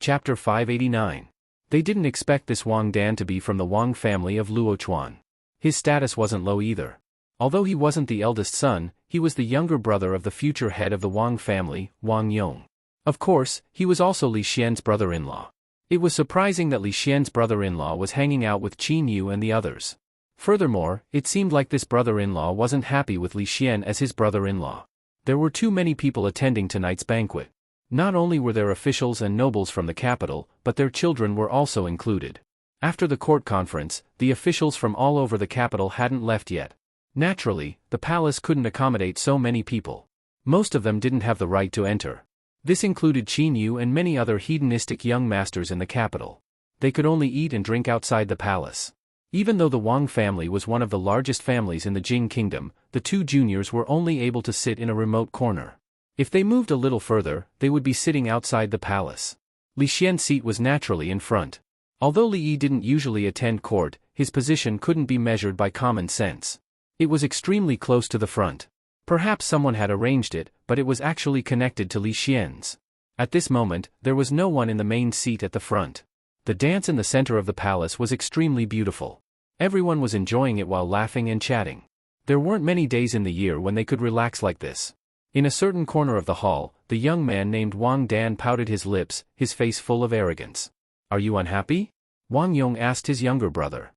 Chapter 589. They didn't expect this Wang Dan to be from the Wang family of Luochuan. His status wasn't low either. Although he wasn't the eldest son, he was the younger brother of the future head of the Wang family, Wang Yong. Of course, he was also Li Xian's brother-in-law. It was surprising that Li Xian's brother-in-law was hanging out with Qin Yu and the others. Furthermore, it seemed like this brother-in-law wasn't happy with Li Xian as his brother-in-law. There were too many people attending tonight's banquet. Not only were there officials and nobles from the capital, but their children were also included. After the court conference, the officials from all over the capital hadn't left yet. Naturally, the palace couldn't accommodate so many people. Most of them didn't have the right to enter. This included Qin Yu and many other hedonistic young masters in the capital. They could only eat and drink outside the palace. Even though the Wang family was one of the largest families in the Jing kingdom, the two juniors were only able to sit in a remote corner. If they moved a little further, they would be sitting outside the palace. Li Xian's seat was naturally in front. Although Li Yi didn't usually attend court, his position couldn't be measured by common sense. It was extremely close to the front. Perhaps someone had arranged it, but it was actually connected to Li Xian's. At this moment, there was no one in the main seat at the front. The dance in the center of the palace was extremely beautiful. Everyone was enjoying it while laughing and chatting. There weren't many days in the year when they could relax like this. In a certain corner of the hall, the young man named Wang Dan pouted his lips, his face full of arrogance. "Are you unhappy?" Wang Yong asked his younger brother.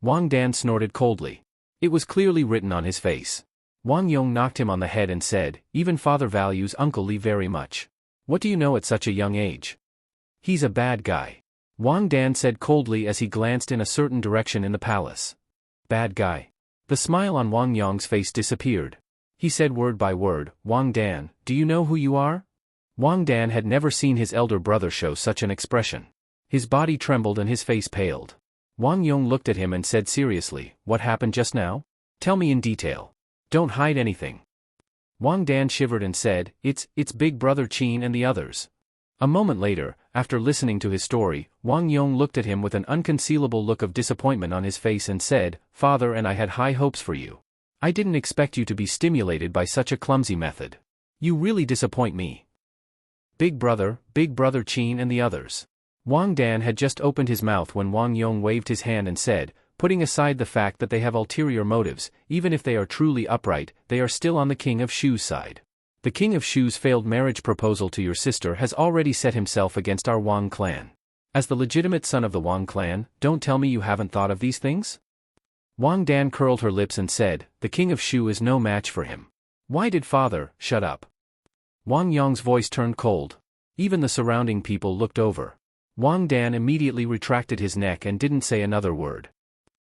Wang Dan snorted coldly. It was clearly written on his face. Wang Yong knocked him on the head and said, "Even father values Uncle Li very much. What do you know at such a young age?" "He's a bad guy," Wang Dan said coldly as he glanced in a certain direction in the palace. "Bad guy." The smile on Wang Yong's face disappeared. He said word by word, "Wang Dan, do you know who you are?" Wang Dan had never seen his elder brother show such an expression. His body trembled and his face paled. Wang Yong looked at him and said seriously, "What happened just now? Tell me in detail. Don't hide anything." Wang Dan shivered and said, It's big brother Qin and the others." A moment later, after listening to his story, Wang Yong looked at him with an unconcealable look of disappointment on his face and said, "Father and I had high hopes for you. I didn't expect you to be stimulated by such a clumsy method. You really disappoint me." Big brother Qin and the others. Wang Dan had just opened his mouth when Wang Yong waved his hand and said, "Putting aside the fact that they have ulterior motives, even if they are truly upright, they are still on the King of Shu's side. The King of Shu's failed marriage proposal to your sister has already set himself against our Wang clan. As the legitimate son of the Wang clan, don't tell me you haven't thought of these things?" Wang Dan curled her lips and said, "The King of Shu is no match for him." "Why did father, shut up?" Wang Yong's voice turned cold. Even the surrounding people looked over. Wang Dan immediately retracted his neck and didn't say another word.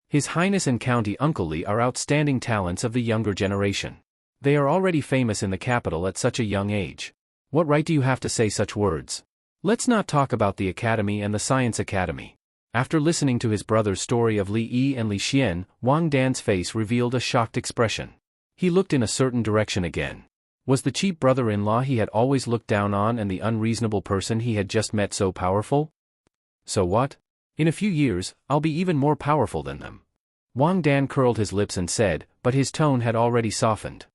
His Highness and County Uncle Li are outstanding talents of the younger generation. They are already famous in the capital at such a young age. What right do you have to say such words? Let's not talk about the academy and the science academy. After listening to his brother's story of Li Yi and Li Xian, Wang Dan's face revealed a shocked expression. He looked in a certain direction again. Was the cheap brother-in-law he had always looked down on and the unreasonable person he had just met so powerful? So what? In a few years, I'll be even more powerful than them. Wang Dan curled his lips and said, but his tone had already softened.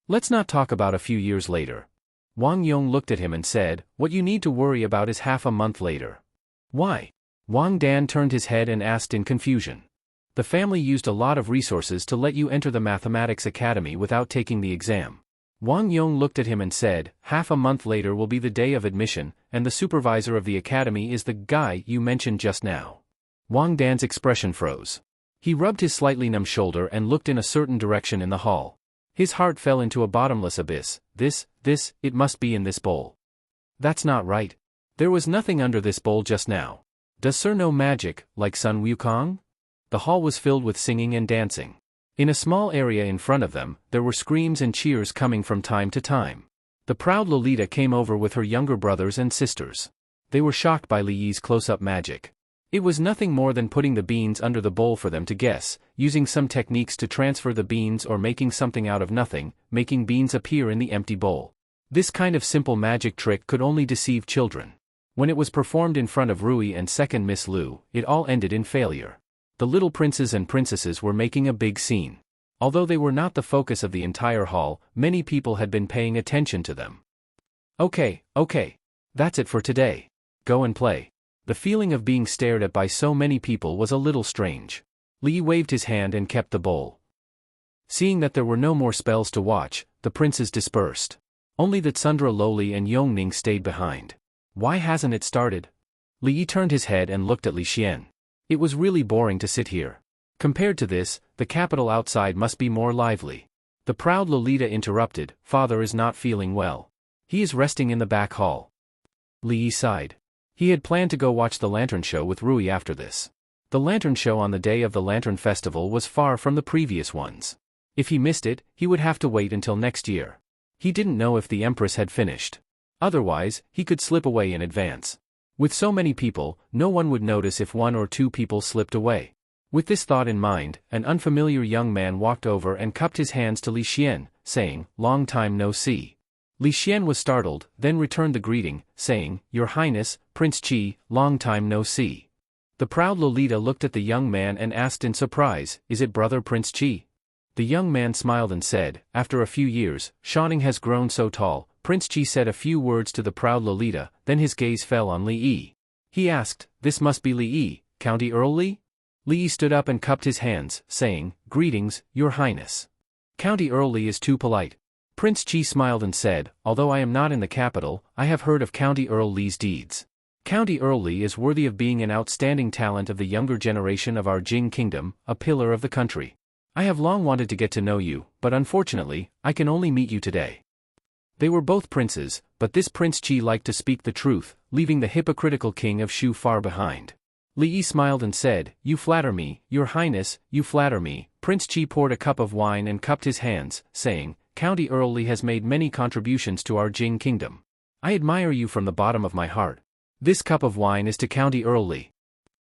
Let's not talk about a few years later. Wang Yong looked at him and said, what you need to worry about is half a month later. Why? Wang Dan turned his head and asked in confusion. The family used a lot of resources to let you enter the Mathematics Academy without taking the exam. Wang Yong looked at him and said, half a month later will be the day of admission, and the supervisor of the academy is the guy you mentioned just now. Wang Dan's expression froze. He rubbed his slightly numb shoulder and looked in a certain direction in the hall. His heart fell into a bottomless abyss. It must be in this bowl. That's not right. There was nothing under this bowl just now. Does Sir know magic, like Sun Wukong? The hall was filled with singing and dancing. In a small area in front of them, there were screams and cheers coming from time to time. The proud Lolita came over with her younger brothers and sisters. They were shocked by Li Yi's close-up magic. It was nothing more than putting the beans under the bowl for them to guess, using some techniques to transfer the beans or making something out of nothing, making beans appear in the empty bowl. This kind of simple magic trick could only deceive children. When it was performed in front of Rui and second Miss Lu, it all ended in failure. The little princes and princesses were making a big scene. Although they were not the focus of the entire hall, many people had been paying attention to them. Okay, that's it for today. go and play. The feeling of being stared at by so many people was a little strange. Li waved his hand and kept the bowl. Seeing that there were no more spells to watch, the princes dispersed. Only that Sundra Loli and Yongning stayed behind. Why hasn't it started? Li turned his head and looked at Li Xian. It was really boring to sit here. Compared to this, the capital outside must be more lively. The proud Lolita interrupted, "Father is not feeling well. He is resting in the back hall." Li sighed. He had planned to go watch the lantern show with Rui after this. The lantern show on the day of the Lantern Festival was far from the previous ones. If he missed it, he would have to wait until next year. He didn't know if the Empress had finished. Otherwise, he could slip away in advance. With so many people, no one would notice if 1 or 2 people slipped away. With this thought in mind, an unfamiliar young man walked over and cupped his hands to Li Xian, saying, "Long time no see." Li Xian was startled, then returned the greeting, saying, "Your Highness, Prince Qi, long time no see." The proud Lolita looked at the young man and asked in surprise, "Is it brother Prince Qi?" The young man smiled and said, "After a few years, Shanning has grown so tall." Prince Qi said a few words to the proud Lolita, then his gaze fell on Li Yi. He asked, "This must be Li Yi, County Earl Li?" Li Yi stood up and cupped his hands, saying, "Greetings, Your Highness. County Earl Li is too polite." Prince Qi smiled and said, "Although I am not in the capital, I have heard of County Earl Li's deeds. County Earl Li is worthy of being an outstanding talent of the younger generation of our Jing kingdom, a pillar of the country. I have long wanted to get to know you, but unfortunately, I can only meet you today." They were both princes, but this Prince Qi liked to speak the truth, leaving the hypocritical king of Shu far behind. Li Yi smiled and said, "You flatter me, Your Highness, you flatter me." Prince Qi poured a cup of wine and cupped his hands, saying, "County Earl Li has made many contributions to our Jing kingdom. I admire you from the bottom of my heart. This cup of wine is to County Earl Li."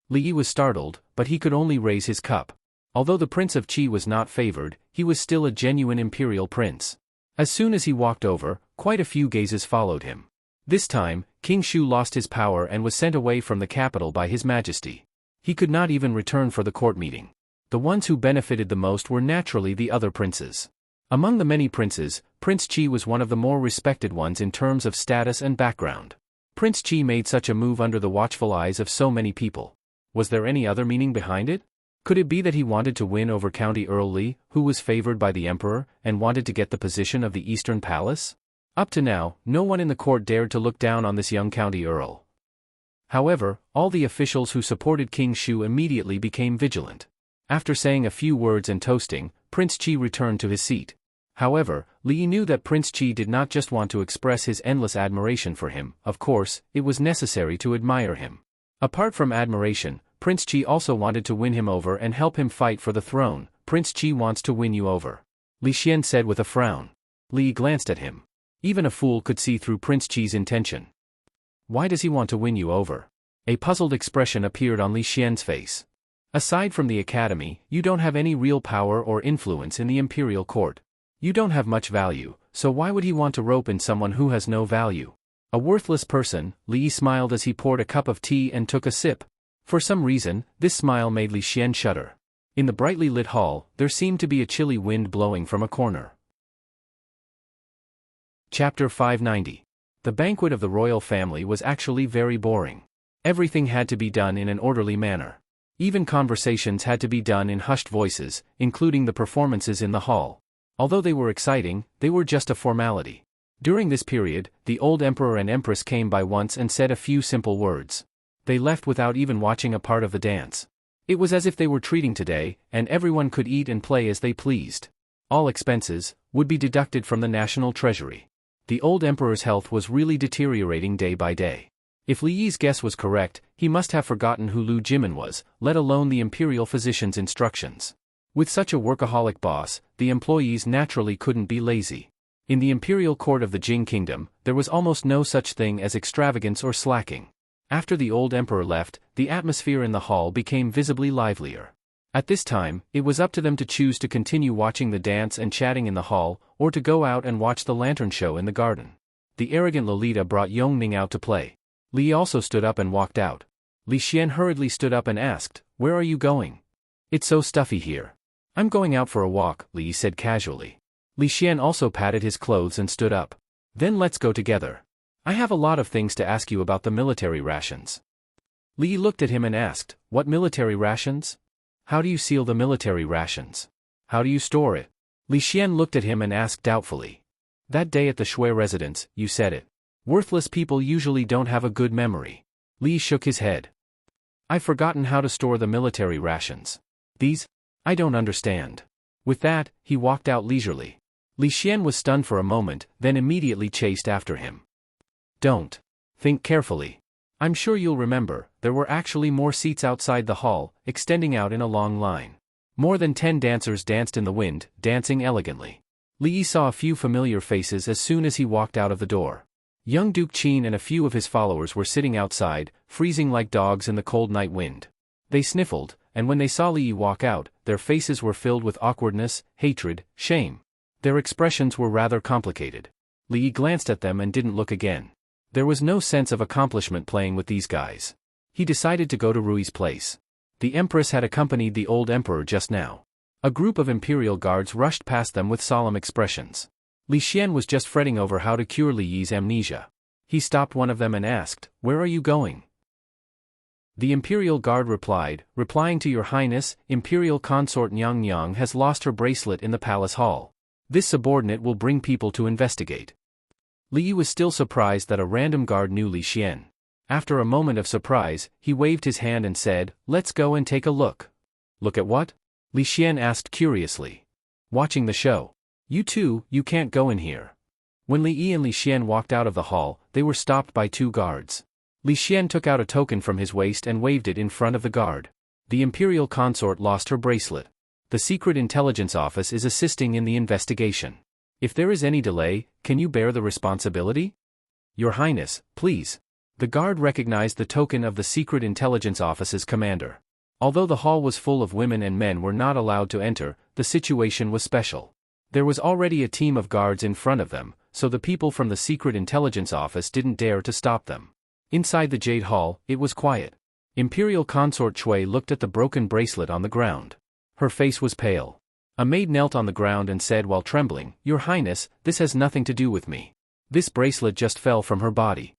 Li Yi was startled, but he could only raise his cup. Although the Prince of Qi was not favored, he was still a genuine imperial prince. As soon as he walked over, quite a few gazes followed him. This time, King Shu lost his power and was sent away from the capital by His Majesty. He could not even return for the court meeting. The ones who benefited the most were naturally the other princes. Among the many princes, Prince Qi was one of the more respected ones in terms of status and background. Prince Qi made such a move under the watchful eyes of so many people. Was there any other meaning behind it? Could it be that he wanted to win over County Earl Li, who was favored by the emperor, and wanted to get the position of the Eastern Palace? Up to now, no one in the court dared to look down on this young county earl. However, all the officials who supported King Shu immediately became vigilant. After saying a few words and toasting, Prince Qi returned to his seat. However, Li knew that Prince Qi did not just want to express his endless admiration for him. Of course, it was necessary to admire him. Apart from admiration, Prince Qi also wanted to win him over and help him fight for the throne. "Prince Qi wants to win you over," Li Xian said with a frown. Li glanced at him. Even a fool could see through Prince Qi's intention. "Why does he want to win you over?" A puzzled expression appeared on Li Xian's face. "Aside from the academy, you don't have any real power or influence in the imperial court. You don't have much value, so why would he want to rope in someone who has no value? A worthless person." Li smiled as he poured a cup of tea and took a sip. For some reason, this smile made Li Xian shudder. In the brightly lit hall, there seemed to be a chilly wind blowing from a corner. Chapter 590. The banquet of the royal family was actually very boring. Everything had to be done in an orderly manner. Even conversations had to be done in hushed voices, including the performances in the hall. Although they were exciting, they were just a formality. During this period, the old emperor and empress came by once and said a few simple words. They left without even watching a part of the dance. It was as if they were treating today, and everyone could eat and play as they pleased. All expenses would be deducted from the national treasury. The old emperor's health was really deteriorating day by day. If Li Yi's guess was correct, he must have forgotten who Lu Jimin was, let alone the imperial physician's instructions. With such a workaholic boss, the employees naturally couldn't be lazy. In the imperial court of the Jing kingdom, there was almost no such thing as extravagance or slacking. After the old emperor left, the atmosphere in the hall became visibly livelier. At this time, it was up to them to choose to continue watching the dance and chatting in the hall, or to go out and watch the lantern show in the garden. The arrogant Lolita brought Yongning out to play. Li also stood up and walked out. Li Xian hurriedly stood up and asked, "Where are you going?" "It's so stuffy here." "I'm going out for a walk," Li said casually. Li Xian also patted his clothes and stood up. "Then let's go together." I have a lot of things to ask you about the military rations. Li looked at him and asked, what military rations? How do you seal the military rations? How do you store it? Li Xian looked at him and asked doubtfully. That day at the Shui residence, you said it. Worthless people usually don't have a good memory. Li shook his head. I've forgotten how to store the military rations. These? I don't understand. With that, he walked out leisurely. Li Xian was stunned for a moment, then immediately chased after him. Don't. Think carefully. I'm sure you'll remember, there were actually more seats outside the hall, extending out in a long line. More than 10 dancers danced in the wind, dancing elegantly. Li Yi saw a few familiar faces as soon as he walked out of the door. Young Duke Qin and a few of his followers were sitting outside, freezing like dogs in the cold night wind. They sniffled, and when they saw Li Yi walk out, their faces were filled with awkwardness, hatred, shame. Their expressions were rather complicated. Li Yi glanced at them and didn't look again. There was no sense of accomplishment playing with these guys. He decided to go to Rui's place. The Empress had accompanied the old emperor just now. A group of imperial guards rushed past them with solemn expressions. Li Xian was just fretting over how to cure Li Yi's amnesia. He stopped one of them and asked, "Where are you going?" The imperial guard replied, "Replying to your highness, imperial consort Nyang Nyang has lost her bracelet in the palace hall. This subordinate will bring people to investigate." Li Yi was still surprised that a random guard knew Li Xian. After a moment of surprise, he waved his hand and said, "Let's go and take a look." "Look at what?" Li Xian asked curiously. "Watching the show. You too, you can't go in here." When Li Yi and Li Xian walked out of the hall, they were stopped by 2 guards. Li Xian took out a token from his waist and waved it in front of the guard. The imperial consort lost her bracelet. The Secret Intelligence Office is assisting in the investigation. If there is any delay, can you bear the responsibility? Your Highness, please. The guard recognized the token of the Secret Intelligence Office's commander. Although the hall was full of women and men were not allowed to enter, the situation was special. There was already a team of guards in front of them, so the people from the Secret Intelligence Office didn't dare to stop them. Inside the Jade Hall, it was quiet. Imperial Consort Shui looked at the broken bracelet on the ground. Her face was pale. A maid knelt on the ground and said while trembling, "Your Highness, this has nothing to do with me. This bracelet just fell from her body."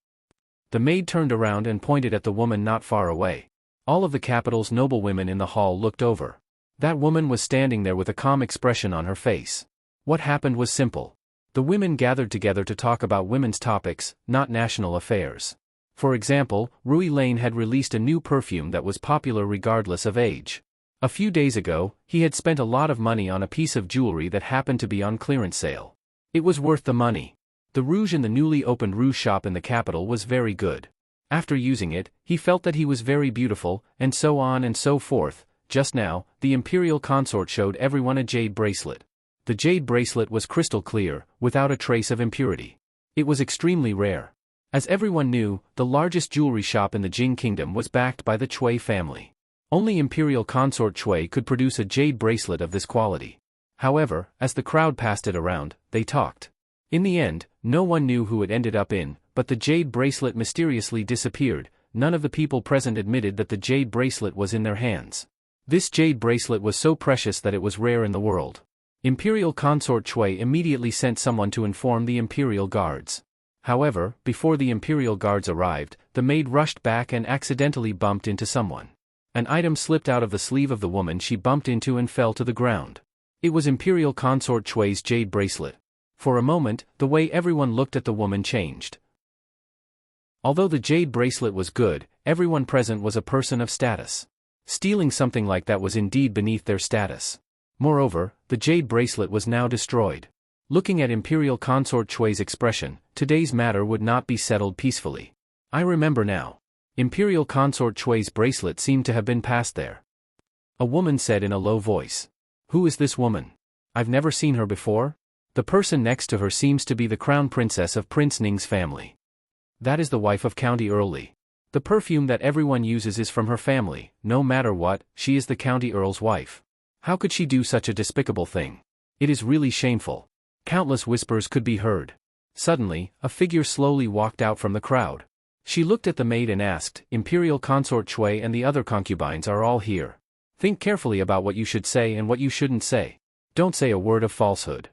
The maid turned around and pointed at the woman not far away. All of the capital's noblewomen in the hall looked over. That woman was standing there with a calm expression on her face. What happened was simple. The women gathered together to talk about women's topics, not national affairs. For example, Rui Lane had released a new perfume that was popular regardless of age. A few days ago, he had spent a lot of money on a piece of jewelry that happened to be on clearance sale. It was worth the money. The rouge in the newly opened rouge shop in the capital was very good. After using it, he felt that he was very beautiful, and so on and so forth. Just now, the imperial consort showed everyone a jade bracelet. The jade bracelet was crystal clear, without a trace of impurity. It was extremely rare. As everyone knew, the largest jewelry shop in the Jing Kingdom was backed by the Chui family. Only Imperial Consort Chui could produce a jade bracelet of this quality. However, as the crowd passed it around, they talked. In the end, no one knew who it ended up in, but the jade bracelet mysteriously disappeared. None of the people present admitted that the jade bracelet was in their hands. This jade bracelet was so precious that it was rare in the world. Imperial Consort Chui immediately sent someone to inform the Imperial Guards. However, before the Imperial Guards arrived, the maid rushed back and accidentally bumped into someone. An item slipped out of the sleeve of the woman she bumped into and fell to the ground. It was Imperial Consort Chui's jade bracelet. For a moment, the way everyone looked at the woman changed. Although the jade bracelet was good, everyone present was a person of status. Stealing something like that was indeed beneath their status. Moreover, the jade bracelet was now destroyed. Looking at Imperial Consort Chui's expression, today's matter would not be settled peacefully. I remember now. Imperial Consort Chui's bracelet seemed to have been passed there. A woman said in a low voice. Who is this woman? I've never seen her before. The person next to her seems to be the crown princess of Prince Ning's family. That is the wife of County Earl Li. The perfume that everyone uses is from her family. No matter what, she is the County Earl's wife. How could she do such a despicable thing? It is really shameful. Countless whispers could be heard. Suddenly, a figure slowly walked out from the crowd. She looked at the maid and asked, Imperial Consort Chui and the other concubines are all here. Think carefully about what you should say and what you shouldn't say. Don't say a word of falsehood.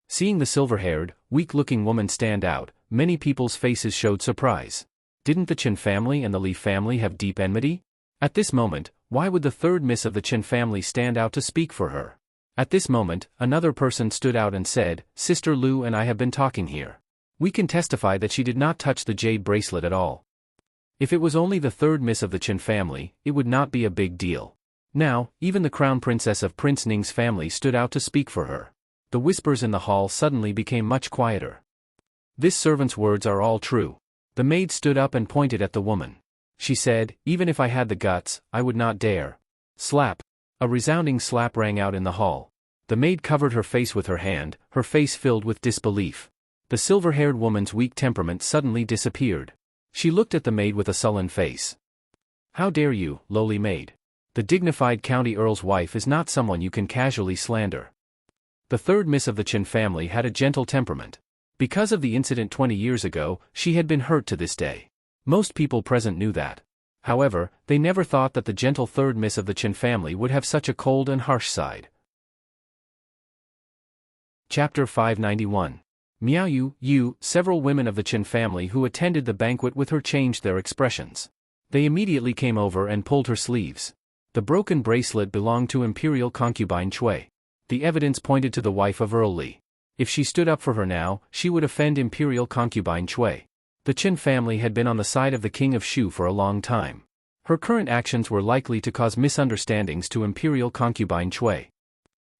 Seeing the silver-haired, weak-looking woman stand out, many people's faces showed surprise. Didn't the Chen family and the Li family have deep enmity? At this moment, why would the third miss of the Chen family stand out to speak for her? At this moment, another person stood out and said, "Sister Lu and I have been talking here. We can testify that she did not touch the jade bracelet at all." If it was only the third miss of the Chen family, it would not be a big deal. Now, even the crown princess of Prince Ning's family stood out to speak for her. The whispers in the hall suddenly became much quieter. This servant's words are all true. The maid stood up and pointed at the woman. She said, "Even if I had the guts, I would not dare." Slap. A resounding slap rang out in the hall. The maid covered her face with her hand, her face filled with disbelief. The silver-haired woman's weak temperament suddenly disappeared. She looked at the maid with a sullen face. "How dare you, lowly maid? The dignified county earl's wife is not someone you can casually slander." The third miss of the Chen family had a gentle temperament. Because of the incident 20 years ago, she had been hurt to this day. Most people present knew that. However, they never thought that the gentle third miss of the Chen family would have such a cold and harsh side. Chapter 591. Miao Yu, several women of the Chen family who attended the banquet with her changed their expressions. They immediately came over and pulled her sleeves. The broken bracelet belonged to imperial concubine Cui. The evidence pointed to the wife of Earl Li. If she stood up for her now, she would offend imperial concubine Cui. The Chen family had been on the side of the king of Shu for a long time. Her current actions were likely to cause misunderstandings to imperial concubine Cui.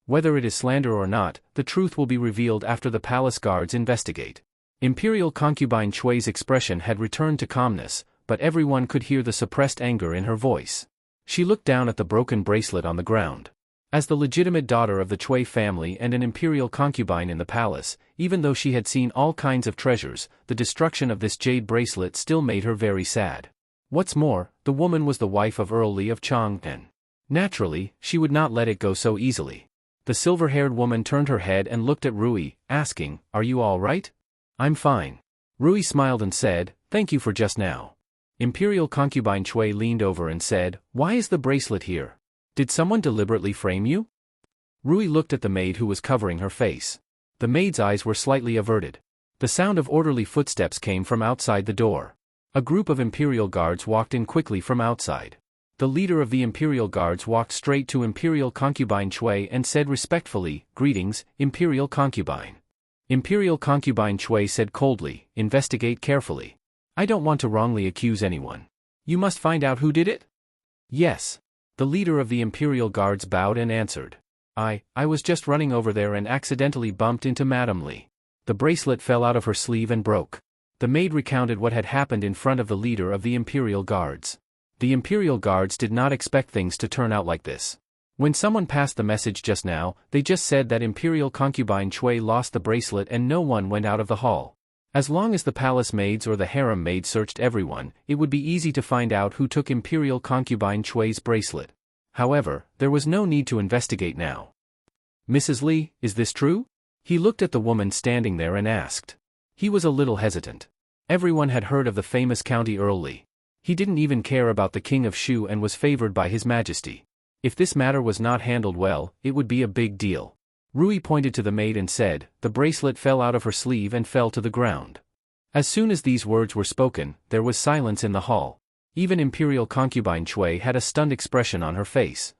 Whether it is slander or not, the truth will be revealed after the palace guards investigate. Imperial concubine Cui's expression had returned to calmness, but everyone could hear the suppressed anger in her voice. She looked down at the broken bracelet on the ground. As the legitimate daughter of the Cui family and an imperial concubine in the palace, even though she had seen all kinds of treasures, the destruction of this jade bracelet still made her very sad. What's more, the woman was the wife of Earl Li of Chang'an. Naturally, she would not let it go so easily. The silver-haired woman turned her head and looked at Rui, asking, "Are you all right?" "I'm fine." Rui smiled and said, "Thank you for just now." Imperial concubine Cui leaned over and said, "Why is the bracelet here? Did someone deliberately frame you?" Rui looked at the maid who was covering her face. The maid's eyes were slightly averted. The sound of orderly footsteps came from outside the door. A group of imperial guards walked in quickly from outside. The leader of the imperial guards walked straight to imperial concubine Cui and said respectfully, "Greetings, imperial concubine." Imperial concubine Cui said coldly, "Investigate carefully. I don't want to wrongly accuse anyone. You must find out who did it?" "Yes." The leader of the imperial guards bowed and answered. I was just running over there and accidentally bumped into Madame Li. The bracelet fell out of her sleeve and broke." The maid recounted what had happened in front of the leader of the imperial guards. The imperial guards did not expect things to turn out like this. When someone passed the message just now, they just said that imperial concubine Cui lost the bracelet and no one went out of the hall. As long as the palace maids or the harem maid searched everyone, it would be easy to find out who took imperial concubine Cui's bracelet. However, there was no need to investigate now. "Mrs. Li, is this true?" He looked at the woman standing there and asked. He was a little hesitant. Everyone had heard of the famous county Earl Li. He didn't even care about the king of Shu and was favored by his majesty. If this matter was not handled well, it would be a big deal. Rui pointed to the maid and said, "The bracelet fell out of her sleeve and fell to the ground." As soon as these words were spoken, there was silence in the hall. Even imperial concubine Cui had a stunned expression on her face.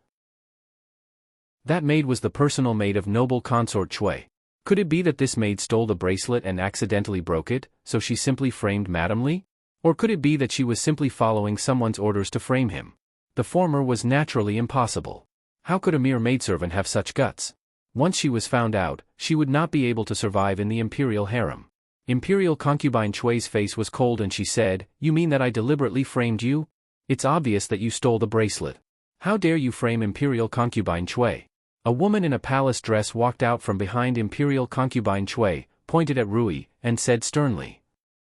That maid was the personal maid of noble consort Cui. Could it be that this maid stole the bracelet and accidentally broke it, so she simply framed Madame Li? Or could it be that she was simply following someone's orders to frame him? The former was naturally impossible. How could a mere maidservant have such guts? Once she was found out, she would not be able to survive in the imperial harem. Imperial concubine Cui's face was cold and she said, "You mean that I deliberately framed you? It's obvious that you stole the bracelet. How dare you frame imperial concubine Cui?" A woman in a palace dress walked out from behind imperial concubine Cui, pointed at Rui, and said sternly,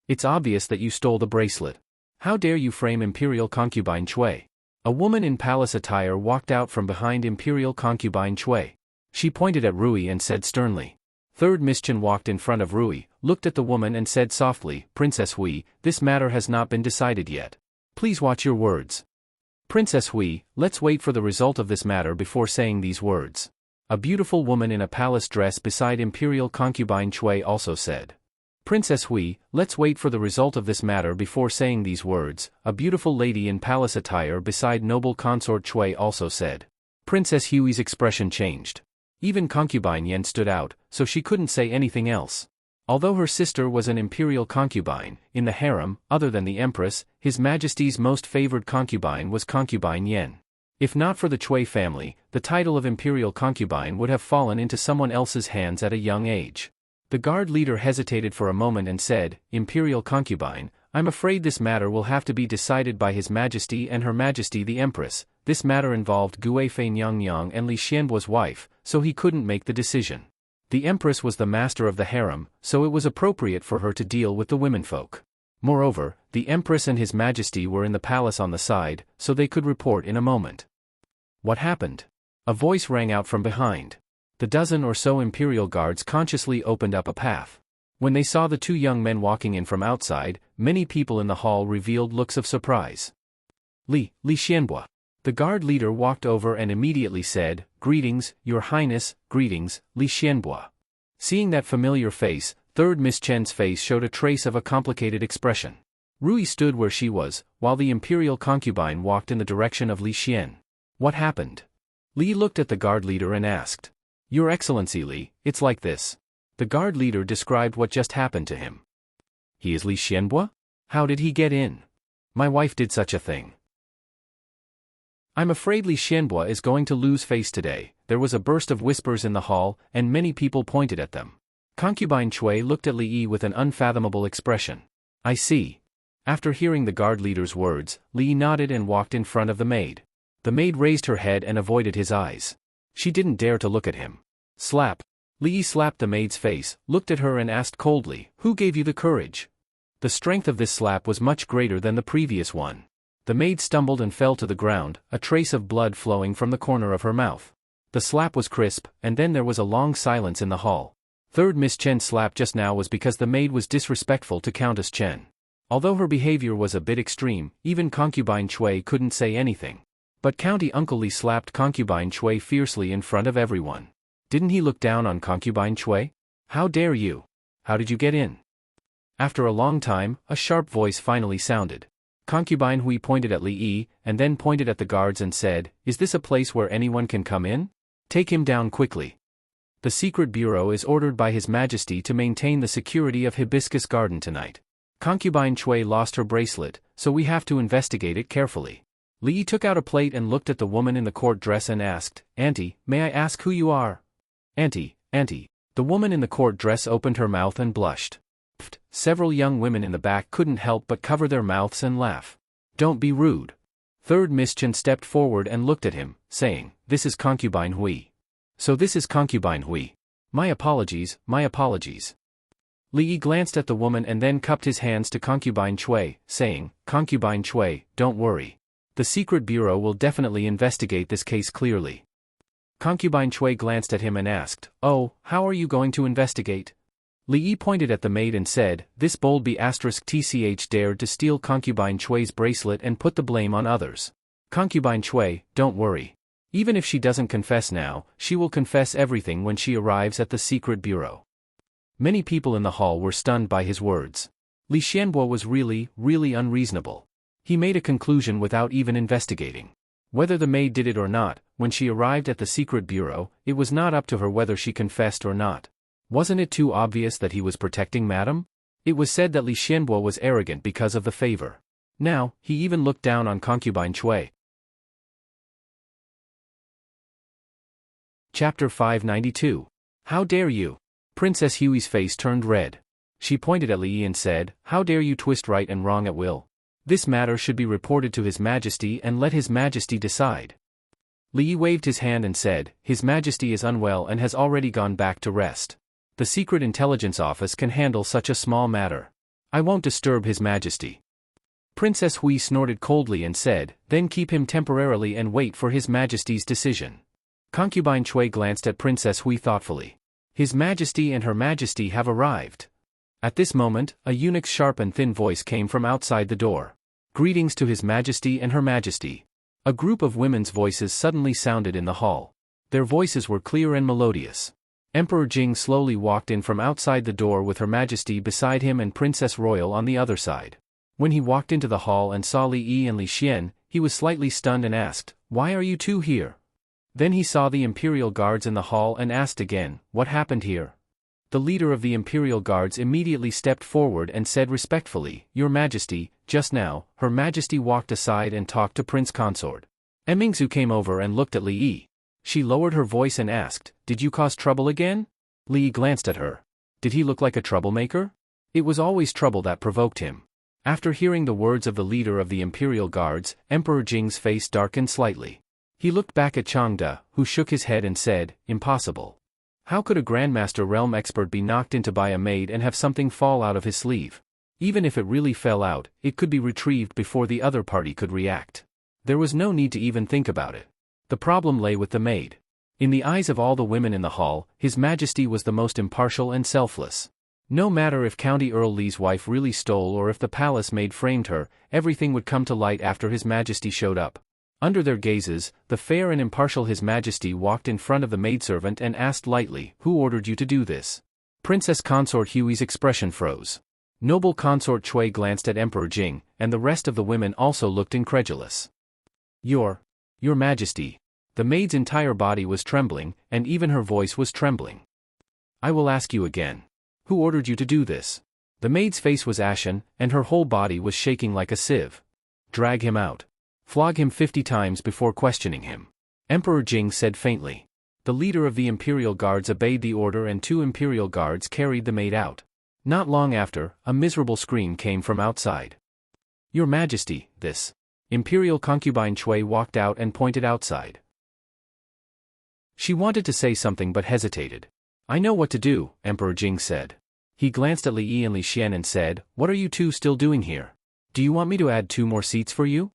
"It's obvious that you stole the bracelet. How dare you frame imperial concubine Cui?" A woman in palace attire walked out from behind imperial concubine Cui. She pointed at Rui and said sternly. Third Miss Chen walked in front of Rui, looked at the woman and said softly, "Princess Hui, this matter has not been decided yet. Please watch your words." "Princess Hui, let's wait for the result of this matter before saying these words." A beautiful woman in a palace dress beside imperial concubine Cui also said. Princess Hui, let's wait for the result of this matter before saying these words, a beautiful lady in palace attire beside noble consort Chui also said. Princess Hui's expression changed. Even concubine Yen stood out, so she couldn't say anything else. Although her sister was an imperial concubine, in the harem, other than the empress, His Majesty's most favored concubine was concubine Yen. If not for the Chui family, the title of imperial concubine would have fallen into someone else's hands at a young age. The guard leader hesitated for a moment and said, Imperial concubine, I'm afraid this matter will have to be decided by His Majesty and Her Majesty the Empress. This matter involved Guifei Nyang and Li Xianbuo's wife, so he couldn't make the decision. The Empress was the master of the harem, so it was appropriate for her to deal with the womenfolk. Moreover, the Empress and His Majesty were in the palace on the side, so they could report in a moment. What happened? A voice rang out from behind. The dozen or so imperial guards consciously opened up a path. When they saw the two young men walking in from outside, many people in the hall revealed looks of surprise. Li Xianbuo. The guard leader walked over and immediately said, Greetings, Your Highness, greetings, Li Xianbuo. Seeing that familiar face, Third Miss Chen's face showed a trace of a complicated expression. Rui stood where she was, while the imperial concubine walked in the direction of Li Xian. What happened? Li looked at the guard leader and asked. Your Excellency Li, it's like this. The guard leader described what just happened to him. He is Li Xianbuo? How did he get in? My wife did such a thing. I'm afraid Li Xianbuo is going to lose face today. There was a burst of whispers in the hall, and many people pointed at them. Concubine Chui looked at Li Yi with an unfathomable expression. I see. After hearing the guard leader's words, Li Yi nodded and walked in front of the maid. The maid raised her head and avoided his eyes. She didn't dare to look at him. Slap. Li Yi slapped the maid's face, looked at her and asked coldly, Who gave you the courage? The strength of this slap was much greater than the previous one. The maid stumbled and fell to the ground, a trace of blood flowing from the corner of her mouth. The slap was crisp, and then there was a long silence in the hall. Third Miss Chen's slap just now was because the maid was disrespectful to Countess Chen. Although her behavior was a bit extreme, even concubine Chui couldn't say anything. But County Uncle Li slapped concubine Chui fiercely in front of everyone. Didn't he look down on concubine Chui? How dare you? How did you get in? After a long time, a sharp voice finally sounded. Concubine Hui pointed at Li Yi, and then pointed at the guards and said, Is this a place where anyone can come in? Take him down quickly. The secret bureau is ordered by His Majesty to maintain the security of Hibiscus Garden tonight. Concubine Chui lost her bracelet, so we have to investigate it carefully. Li Yi took out a plate and looked at the woman in the court dress and asked, Auntie, may I ask who you are? Auntie. The woman in the court dress opened her mouth and blushed. Several young women in the back couldn't help but cover their mouths and laugh. Don't be rude. Third Miss Chen stepped forward and looked at him, saying, This is concubine Hui. So this is concubine Hui. My apologies. Li Yi glanced at the woman and then cupped his hands to concubine Chui, saying, Concubine Chui, don't worry. The secret bureau will definitely investigate this case clearly. Concubine Chui glanced at him and asked, Oh, how are you going to investigate? Li Yi pointed at the maid and said, This bold B***tch dared to steal concubine Chui's bracelet and put the blame on others. Concubine Chui, don't worry. Even if she doesn't confess now, she will confess everything when she arrives at the secret bureau. Many people in the hall were stunned by his words. Li Xianbuo was really unreasonable. He made a conclusion without even investigating. Whether the maid did it or not, when she arrived at the secret bureau, it was not up to her whether she confessed or not. Wasn't it too obvious that he was protecting Madame? It was said that Li Xianbuo was arrogant because of the favor. Now, he even looked down on concubine Chui. Chapter 592. How dare you? Princess Hui's face turned red. She pointed at Li Yi and said, How dare you twist right and wrong at will? This matter should be reported to His Majesty and let His Majesty decide. Li Yi waved his hand and said, His Majesty is unwell and has already gone back to rest. The Secret Intelligence Office can handle such a small matter. I won't disturb His Majesty. Princess Hui snorted coldly and said, Then keep him temporarily and wait for His Majesty's decision. Concubine Chui glanced at Princess Hui thoughtfully. His Majesty and Her Majesty have arrived. At this moment, a eunuch's sharp and thin voice came from outside the door. Greetings to His Majesty and Her Majesty. A group of women's voices suddenly sounded in the hall. Their voices were clear and melodious. Emperor Jing slowly walked in from outside the door with Her Majesty beside him and Princess Royal on the other side. When he walked into the hall and saw Li Yi and Li Xian, he was slightly stunned and asked, "Why are you two here?" Then he saw the Imperial Guards in the hall and asked again, "What happened here?" The leader of the Imperial Guards immediately stepped forward and said respectfully, "Your Majesty, just now, Her Majesty walked aside and talked to Prince Consort." Emingzu came over and looked at Li Yi. She lowered her voice and asked, "Did you cause trouble again?" Li Yi glanced at her. Did he look like a troublemaker? It was always trouble that provoked him. After hearing the words of the leader of the Imperial Guards, Emperor Jing's face darkened slightly. He looked back at Changde, who shook his head and said, "Impossible. How could a Grandmaster realm expert be knocked into by a maid and have something fall out of his sleeve? Even if it really fell out, it could be retrieved before the other party could react. There was no need to even think about it." The problem lay with the maid. In the eyes of all the women in the hall, His Majesty was the most impartial and selfless. No matter if County Earl Li's wife really stole or if the palace maid framed her, everything would come to light after His Majesty showed up. Under their gazes, the fair and impartial His Majesty walked in front of the maidservant and asked lightly, "Who ordered you to do this?" Princess Consort Hui's expression froze. Noble Consort Chui glanced at Emperor Jing, and the rest of the women also looked incredulous. Your Majesty." The maid's entire body was trembling, and even her voice was trembling. "I will ask you again. Who ordered you to do this?" The maid's face was ashen, and her whole body was shaking like a sieve. "Drag him out. Flog him 50 times before questioning him," Emperor Jing said faintly. The leader of the Imperial Guards obeyed the order and 2 Imperial Guards carried the maid out. Not long after, a miserable scream came from outside. "Your Majesty, this." Imperial concubine Chui walked out and pointed outside. She wanted to say something but hesitated. "I know what to do," Emperor Jing said. He glanced at Li Yi and Li Xian and said, "What are you two still doing here? Do you want me to add 2 more seats for you?"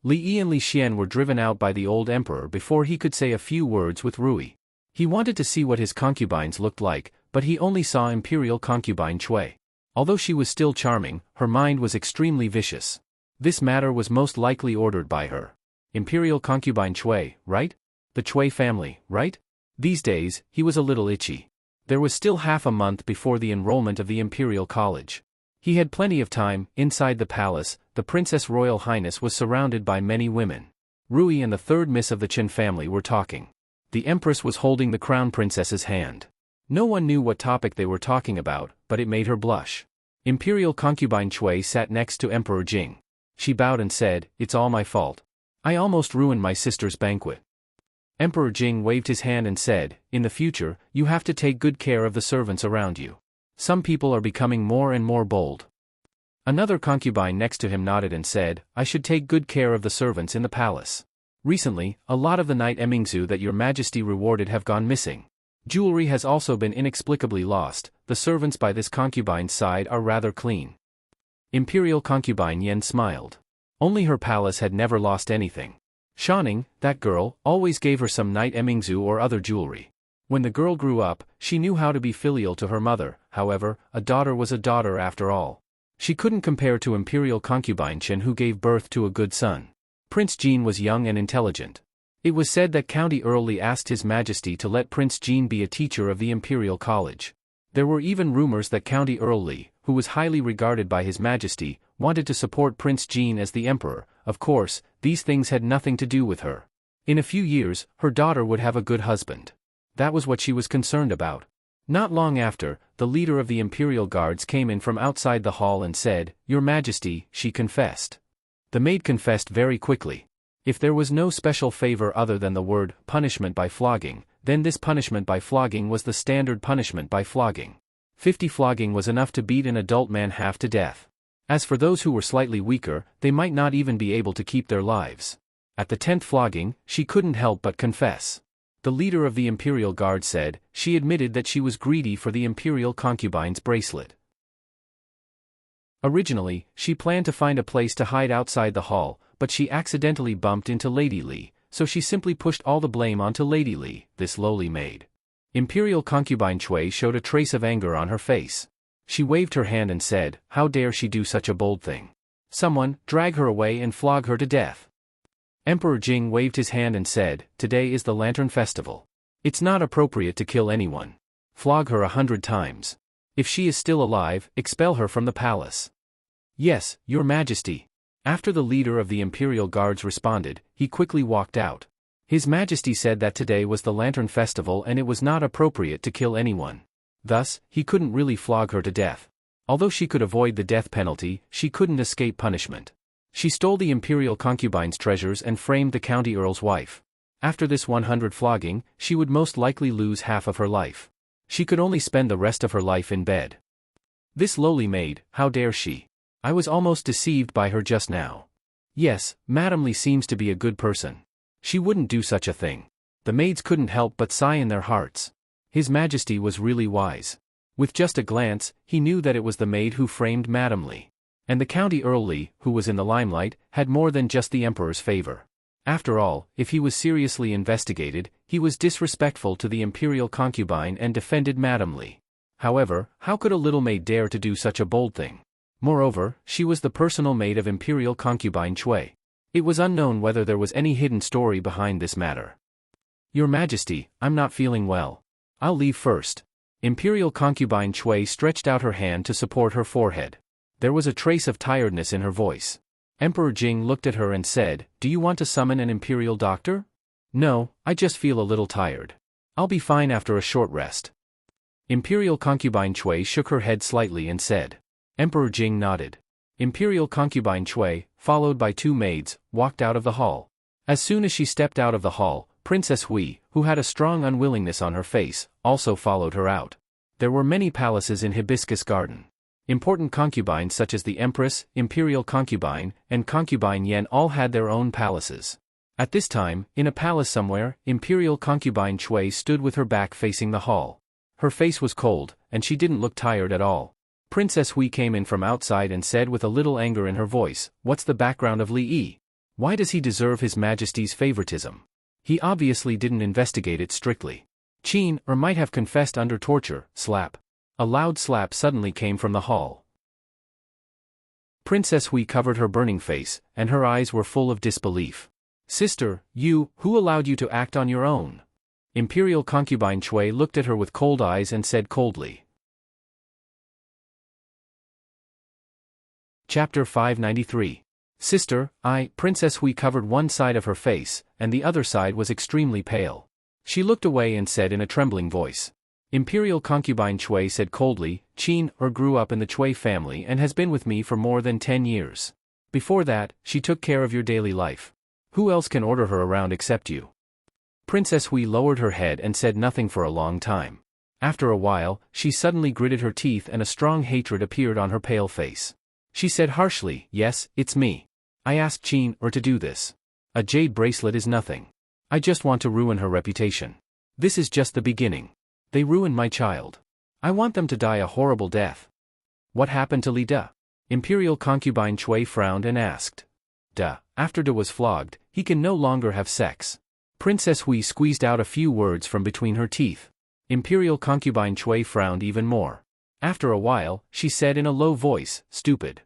Li Yi and Li Xian were driven out by the old emperor before he could say a few words with Rui. He wanted to see what his concubines looked like, but he only saw Imperial concubine Chui. Although she was still charming, her mind was extremely vicious. This matter was most likely ordered by her. Imperial concubine Chui, right? The Chui family, right? These days, he was a little itchy. There was still half a month before the enrollment of the Imperial College. He had plenty of time. Inside the palace, the Princess Royal Highness was surrounded by many women. Rui and the 3rd Miss of the Qin family were talking. The Empress was holding the Crown Princess's hand. No one knew what topic they were talking about, but it made her blush. Imperial concubine Chui sat next to Emperor Jing. She bowed and said, "It's all my fault. I almost ruined my sister's banquet." Emperor Jing waved his hand and said, "In the future, you have to take good care of the servants around you. Some people are becoming more and more bold." Another concubine next to him nodded and said, "I should take good care of the servants in the palace. Recently, a lot of the knight Emingzu that your Majesty rewarded have gone missing. Jewelry has also been inexplicably lost. The servants by this concubine's side are rather clean." Imperial concubine Yen smiled. Only her palace had never lost anything. Shanning, that girl, always gave her some knight Emingzu or other jewelry. When the girl grew up, she knew how to be filial to her mother. However, a daughter was a daughter after all. She couldn't compare to Imperial concubine Chen, who gave birth to a good son. Prince Jean was young and intelligent. It was said that County Earl Li asked His Majesty to let Prince Jean be a teacher of the Imperial College. There were even rumors that County Earl Li, who was highly regarded by His Majesty, wanted to support Prince Jean as the emperor. Of course, these things had nothing to do with her. In a few years, her daughter would have a good husband. That was what she was concerned about. Not long after, the leader of the Imperial Guards came in from outside the hall and said, "Your Majesty," she confessed. The maid confessed very quickly. If there was no special favor other than the word punishment by flogging, then this punishment by flogging was the standard punishment by flogging. 50 flogging was enough to beat an adult man half to death. As for those who were slightly weaker, they might not even be able to keep their lives. At the 10th flogging, she couldn't help but confess. The leader of the Imperial Guard said, she admitted that she was greedy for the Imperial concubine's bracelet. Originally, she planned to find a place to hide outside the hall, but she accidentally bumped into Lady Li, so she simply pushed all the blame onto Lady Li, this lowly maid. Imperial concubine Chui showed a trace of anger on her face. She waved her hand and said, "How dare she do such a bold thing? Someone, drag her away and flog her to death." Emperor Jing waved his hand and said, "Today is the Lantern Festival. It's not appropriate to kill anyone. Flog her 100 times. If she is still alive, expel her from the palace. Yes, your majesty. After the leader of the imperial guards responded, he quickly walked out. His Majesty said that today was the Lantern Festival and it was not appropriate to kill anyone. Thus, he couldn't really flog her to death. Although she could avoid the death penalty, she couldn't escape punishment. She stole the imperial concubine's treasures and framed the county earl's wife. After this 100 flogging, she would most likely lose half of her life. She could only spend the rest of her life in bed. This lowly maid, how dare she? I was almost deceived by her just now. Yes, Madame Lee seems to be a good person. She wouldn't do such a thing. The maids couldn't help but sigh in their hearts. His Majesty was really wise. With just a glance, he knew that it was the maid who framed Madame Lee. And the County Earl Lee, who was in the limelight, had more than just the Emperor's favor. After all, if he was seriously investigated, he was disrespectful to the imperial concubine and defended Madame Lee. However, how could a little maid dare to do such a bold thing? Moreover, she was the personal maid of imperial concubine Chui. It was unknown whether there was any hidden story behind this matter. Your Majesty, I'm not feeling well. I'll leave first. Imperial concubine Chui stretched out her hand to support her forehead. There was a trace of tiredness in her voice. Emperor Jing looked at her and said, "Do you want to summon an imperial doctor?" "No, I just feel a little tired. I'll be fine after a short rest." Imperial concubine Chui shook her head slightly and said. Emperor Jing nodded. Imperial concubine Chui, followed by 2 maids, walked out of the hall. As soon as she stepped out of the hall, Princess Hui, who had a strong unwillingness on her face, also followed her out. There were many palaces in Hibiscus Garden. Important concubines such as the Empress, Imperial Concubine, and Concubine Yen all had their own palaces. At this time, in a palace somewhere, Imperial Concubine Chui stood with her back facing the hall. Her face was cold, and she didn't look tired at all. Princess Hui came in from outside and said with a little anger in her voice, "What's the background of Li Yi? Why does he deserve His Majesty's favoritism? He obviously didn't investigate it strictly. Qin, or might have confessed under torture." Slap. A loud slap suddenly came from the hall. Princess Hui covered her burning face, and her eyes were full of disbelief. "Sister, who allowed you to act on your own?" Imperial concubine Chui looked at her with cold eyes and said coldly. Chapter 593. Sister, Princess Hui covered one side of her face, and the other side was extremely pale. She looked away and said in a trembling voice. Imperial concubine Chui said coldly, "Qin grew up in the Chui family and has been with me for more than 10 years. Before that, she took care of your daily life. Who else can order her around except you?" Princess Hui lowered her head and said nothing for a long time. After a while, she suddenly gritted her teeth and a strong hatred appeared on her pale face. She said harshly, "Yes, it's me. I asked Qin to do this. A jade bracelet is nothing. I just want to ruin her reputation. This is just the beginning. They ruined my child. I want them to die a horrible death." "What happened to Li Da?" Imperial concubine Chui frowned and asked. After Da was flogged, he can no longer have sex." Princess Hui squeezed out a few words from between her teeth. Imperial concubine Chui frowned even more. After a while, she said in a low voice, "Stupid.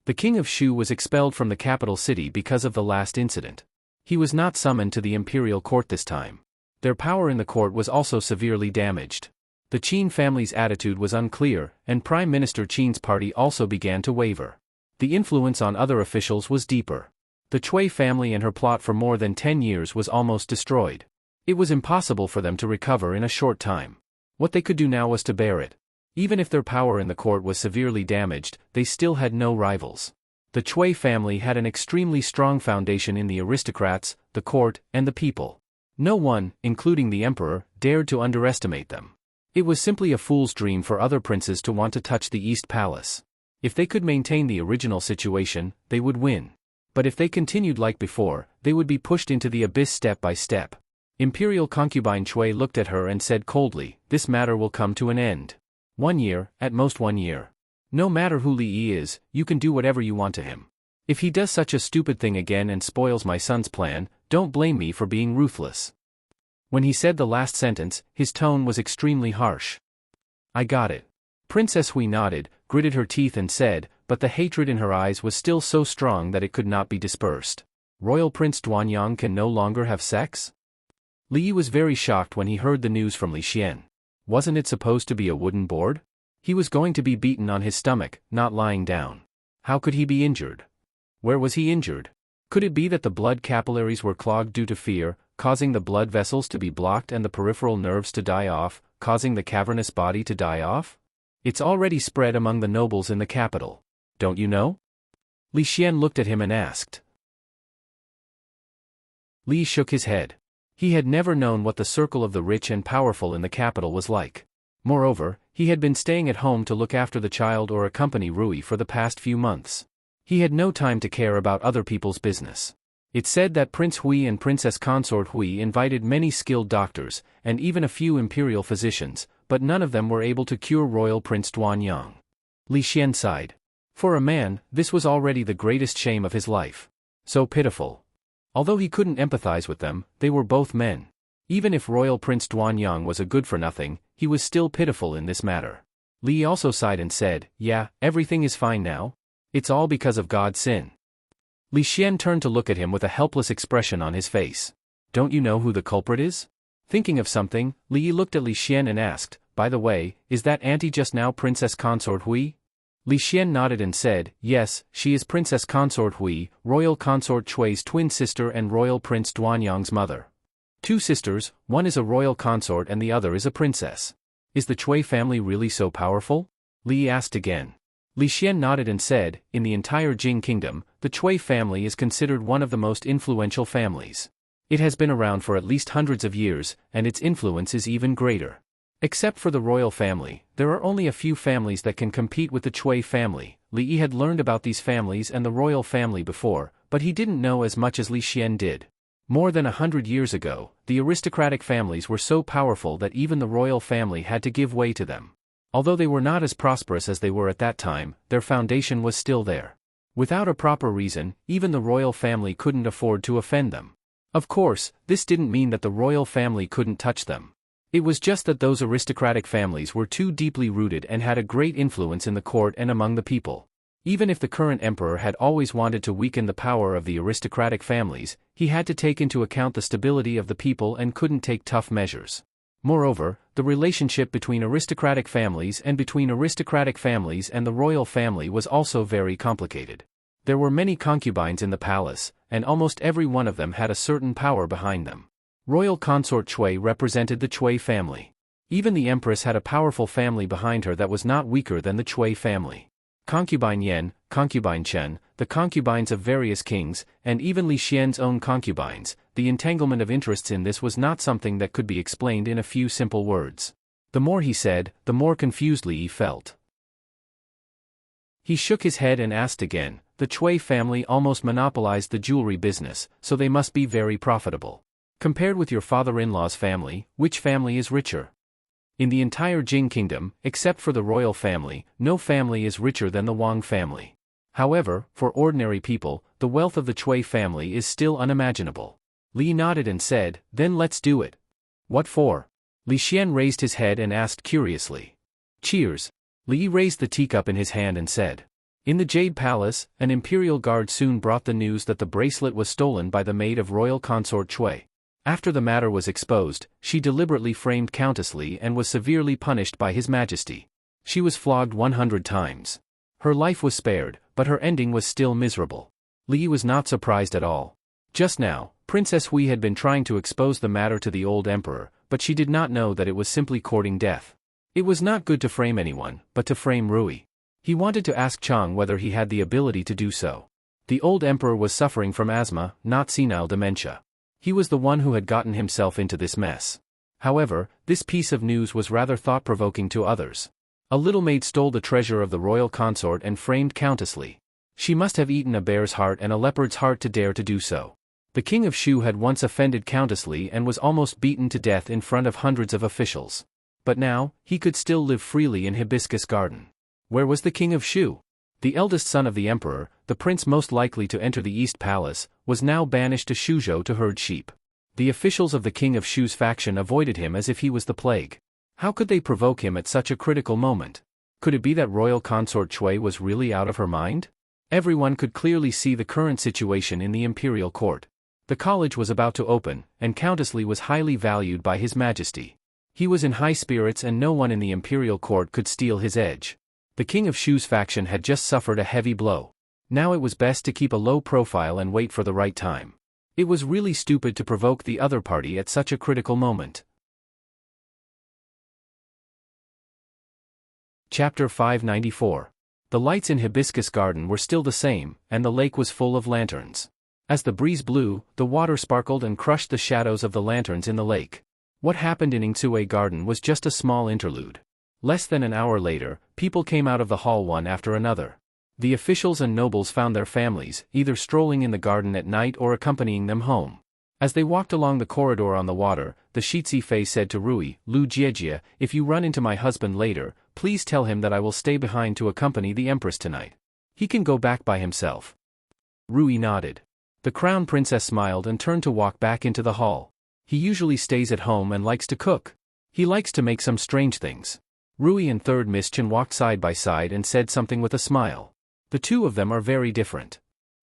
The king of Shu was expelled from the capital city because of the last incident. He was not summoned to the imperial court this time. Their power in the court was also severely damaged. The Qin family's attitude was unclear, and Prime Minister Qin's party also began to waver. The influence on other officials was deeper. The Chui family and her plot for more than 10 years was almost destroyed. It was impossible for them to recover in a short time. What they could do now was to bear it. Even if their power in the court was severely damaged, they still had no rivals. The Chui family had an extremely strong foundation in the aristocrats, the court, and the people. No one, including the emperor, dared to underestimate them. It was simply a fool's dream for other princes to want to touch the East Palace. If they could maintain the original situation, they would win. But if they continued like before, they would be pushed into the abyss step by step. Imperial concubine Chui looked at her and said coldly, "This matter will come to an end. 1 year, at most 1 year. No matter who Li Yi is, you can do whatever you want to him. If he does such a stupid thing again and spoils my son's plan, don't blame me for being ruthless." When he said the last sentence, his tone was extremely harsh. "I got it." Princess Hui nodded, gritted her teeth and said, but the hatred in her eyes was still so strong that it could not be dispersed. "Royal Prince Duanyang can no longer have sex?" Li Yi was very shocked when he heard the news from Li Xian. Wasn't it supposed to be a wooden board? He was going to be beaten on his stomach, not lying down. How could he be injured? Where was he injured? Could it be that the blood capillaries were clogged due to fear, causing the blood vessels to be blocked and the peripheral nerves to die off, causing the cavernous body to die off? It's already spread among the nobles in the capital. Don't you know? Li Xian looked at him and asked. Li shook his head. He had never known what the circle of the rich and powerful in the capital was like. Moreover, he had been staying at home to look after the child or accompany Rui for the past few months. He had no time to care about other people's business. It said that Prince Hui and Princess Consort Hui invited many skilled doctors, and even a few imperial physicians, but none of them were able to cure Royal Prince Duanyang. Li Xian sighed. For a man, this was already the greatest shame of his life. So pitiful. Although he couldn't empathize with them, they were both men. Even if Royal Prince Duanyang was a good-for-nothing, he was still pitiful in this matter. Li also sighed and said, "Yeah, everything is fine now. It's all because of God's sin." Li Xian turned to look at him with a helpless expression on his face. "Don't you know who the culprit is?" Thinking of something, Li looked at Li Xian and asked, "By the way, is that auntie just now Princess Consort Hui?" Li Xian nodded and said, "Yes, she is Princess Consort Hui, Royal Consort Chui's twin sister and Royal Prince Duanyang's mother. 2 sisters, one is a royal consort and the other is a princess. Is the Chui family really so powerful?" Li asked again. Li Xian nodded and said, "In the entire Jing kingdom, the Chui family is considered one of the most influential families. It has been around for at least hundreds of years, and its influence is even greater. Except for the royal family, there are only a few families that can compete with the Chui family." Li had learned about these families and the royal family before, but he didn't know as much as Li Xian did. More than 100 years ago, the aristocratic families were so powerful that even the royal family had to give way to them. Although they were not as prosperous as they were at that time, their foundation was still there. Without a proper reason, even the royal family couldn't afford to offend them. Of course, this didn't mean that the royal family couldn't touch them. It was just that those aristocratic families were too deeply rooted and had a great influence in the court and among the people. Even if the current emperor had always wanted to weaken the power of the aristocratic families, he had to take into account the stability of the people and couldn't take tough measures. Moreover, the relationship between aristocratic families and the royal family was also very complicated. There were many concubines in the palace, and almost every one of them had a certain power behind them. Royal Consort Chui represented the Chui family. Even the empress had a powerful family behind her that was not weaker than the Chui family. Concubine Yen, Concubine Chen, the concubines of various kings, and even Li Xian's own concubines, the entanglement of interests in this was not something that could be explained in a few simple words. The more he said, the more confused Li felt. He shook his head and asked again, "The Chui family almost monopolized the jewelry business, so they must be very profitable. Compared with your father-in-law's family, which family is richer?" In the entire Jing kingdom, except for the royal family, no family is richer than the Wang family. However, for ordinary people, the wealth of the Chui family is still unimaginable. Li nodded and said, "Then let's do it." "What for?" Li Xian raised his head and asked curiously. "Cheers." Li raised the teacup in his hand and said. In the Jade Palace, an imperial guard soon brought the news that the bracelet was stolen by the maid of Royal Consort Chui. After the matter was exposed, she deliberately framed Countess Li and was severely punished by His Majesty. She was flogged 100 times. Her life was spared, but her ending was still miserable. Li was not surprised at all. Just now, Princess Hui had been trying to expose the matter to the old emperor, but she did not know that it was simply courting death. It was not good to frame anyone, but to frame Rui. He wanted to ask Chang whether he had the ability to do so. The old emperor was suffering from asthma, not senile dementia. He was the one who had gotten himself into this mess. However, this piece of news was rather thought-provoking to others. A little maid stole the treasure of the royal consort and framed Countess Li. She must have eaten a bear's heart and a leopard's heart to dare to do so. The king of Shu had once offended Countess Li and was almost beaten to death in front of hundreds of officials. But now, he could still live freely in Hibiscus Garden. Where was the king of Shu? The eldest son of the emperor, the prince most likely to enter the East Palace, was now banished to Shuzhou to herd sheep. The officials of the king of Shu's faction avoided him as if he was the plague. How could they provoke him at such a critical moment? Could it be that royal consort Chui was really out of her mind? Everyone could clearly see the current situation in the imperial court. The college was about to open, and Countess Li was highly valued by His Majesty. He was in high spirits and no one in the imperial court could steal his edge. The King of Shu's faction had just suffered a heavy blow. Now it was best to keep a low profile and wait for the right time. It was really stupid to provoke the other party at such a critical moment. Chapter 594. The lights in Hibiscus Garden were still the same, and the lake was full of lanterns. As the breeze blew, the water sparkled and crushed the shadows of the lanterns in the lake. What happened in Ingsue Garden was just a small interlude. Less than an hour later, people came out of the hall one after another. The officials and nobles found their families, either strolling in the garden at night or accompanying them home. As they walked along the corridor on the water, the Shitsi Fei said to Rui, "Lu Jiejie, if you run into my husband later, please tell him that I will stay behind to accompany the Empress tonight. He can go back by himself." Rui nodded. The Crown Princess smiled and turned to walk back into the hall. He usually stays at home and likes to cook. He likes to make some strange things. Rui and Third Miss Chen walked side by side and said something with a smile. The two of them are very different.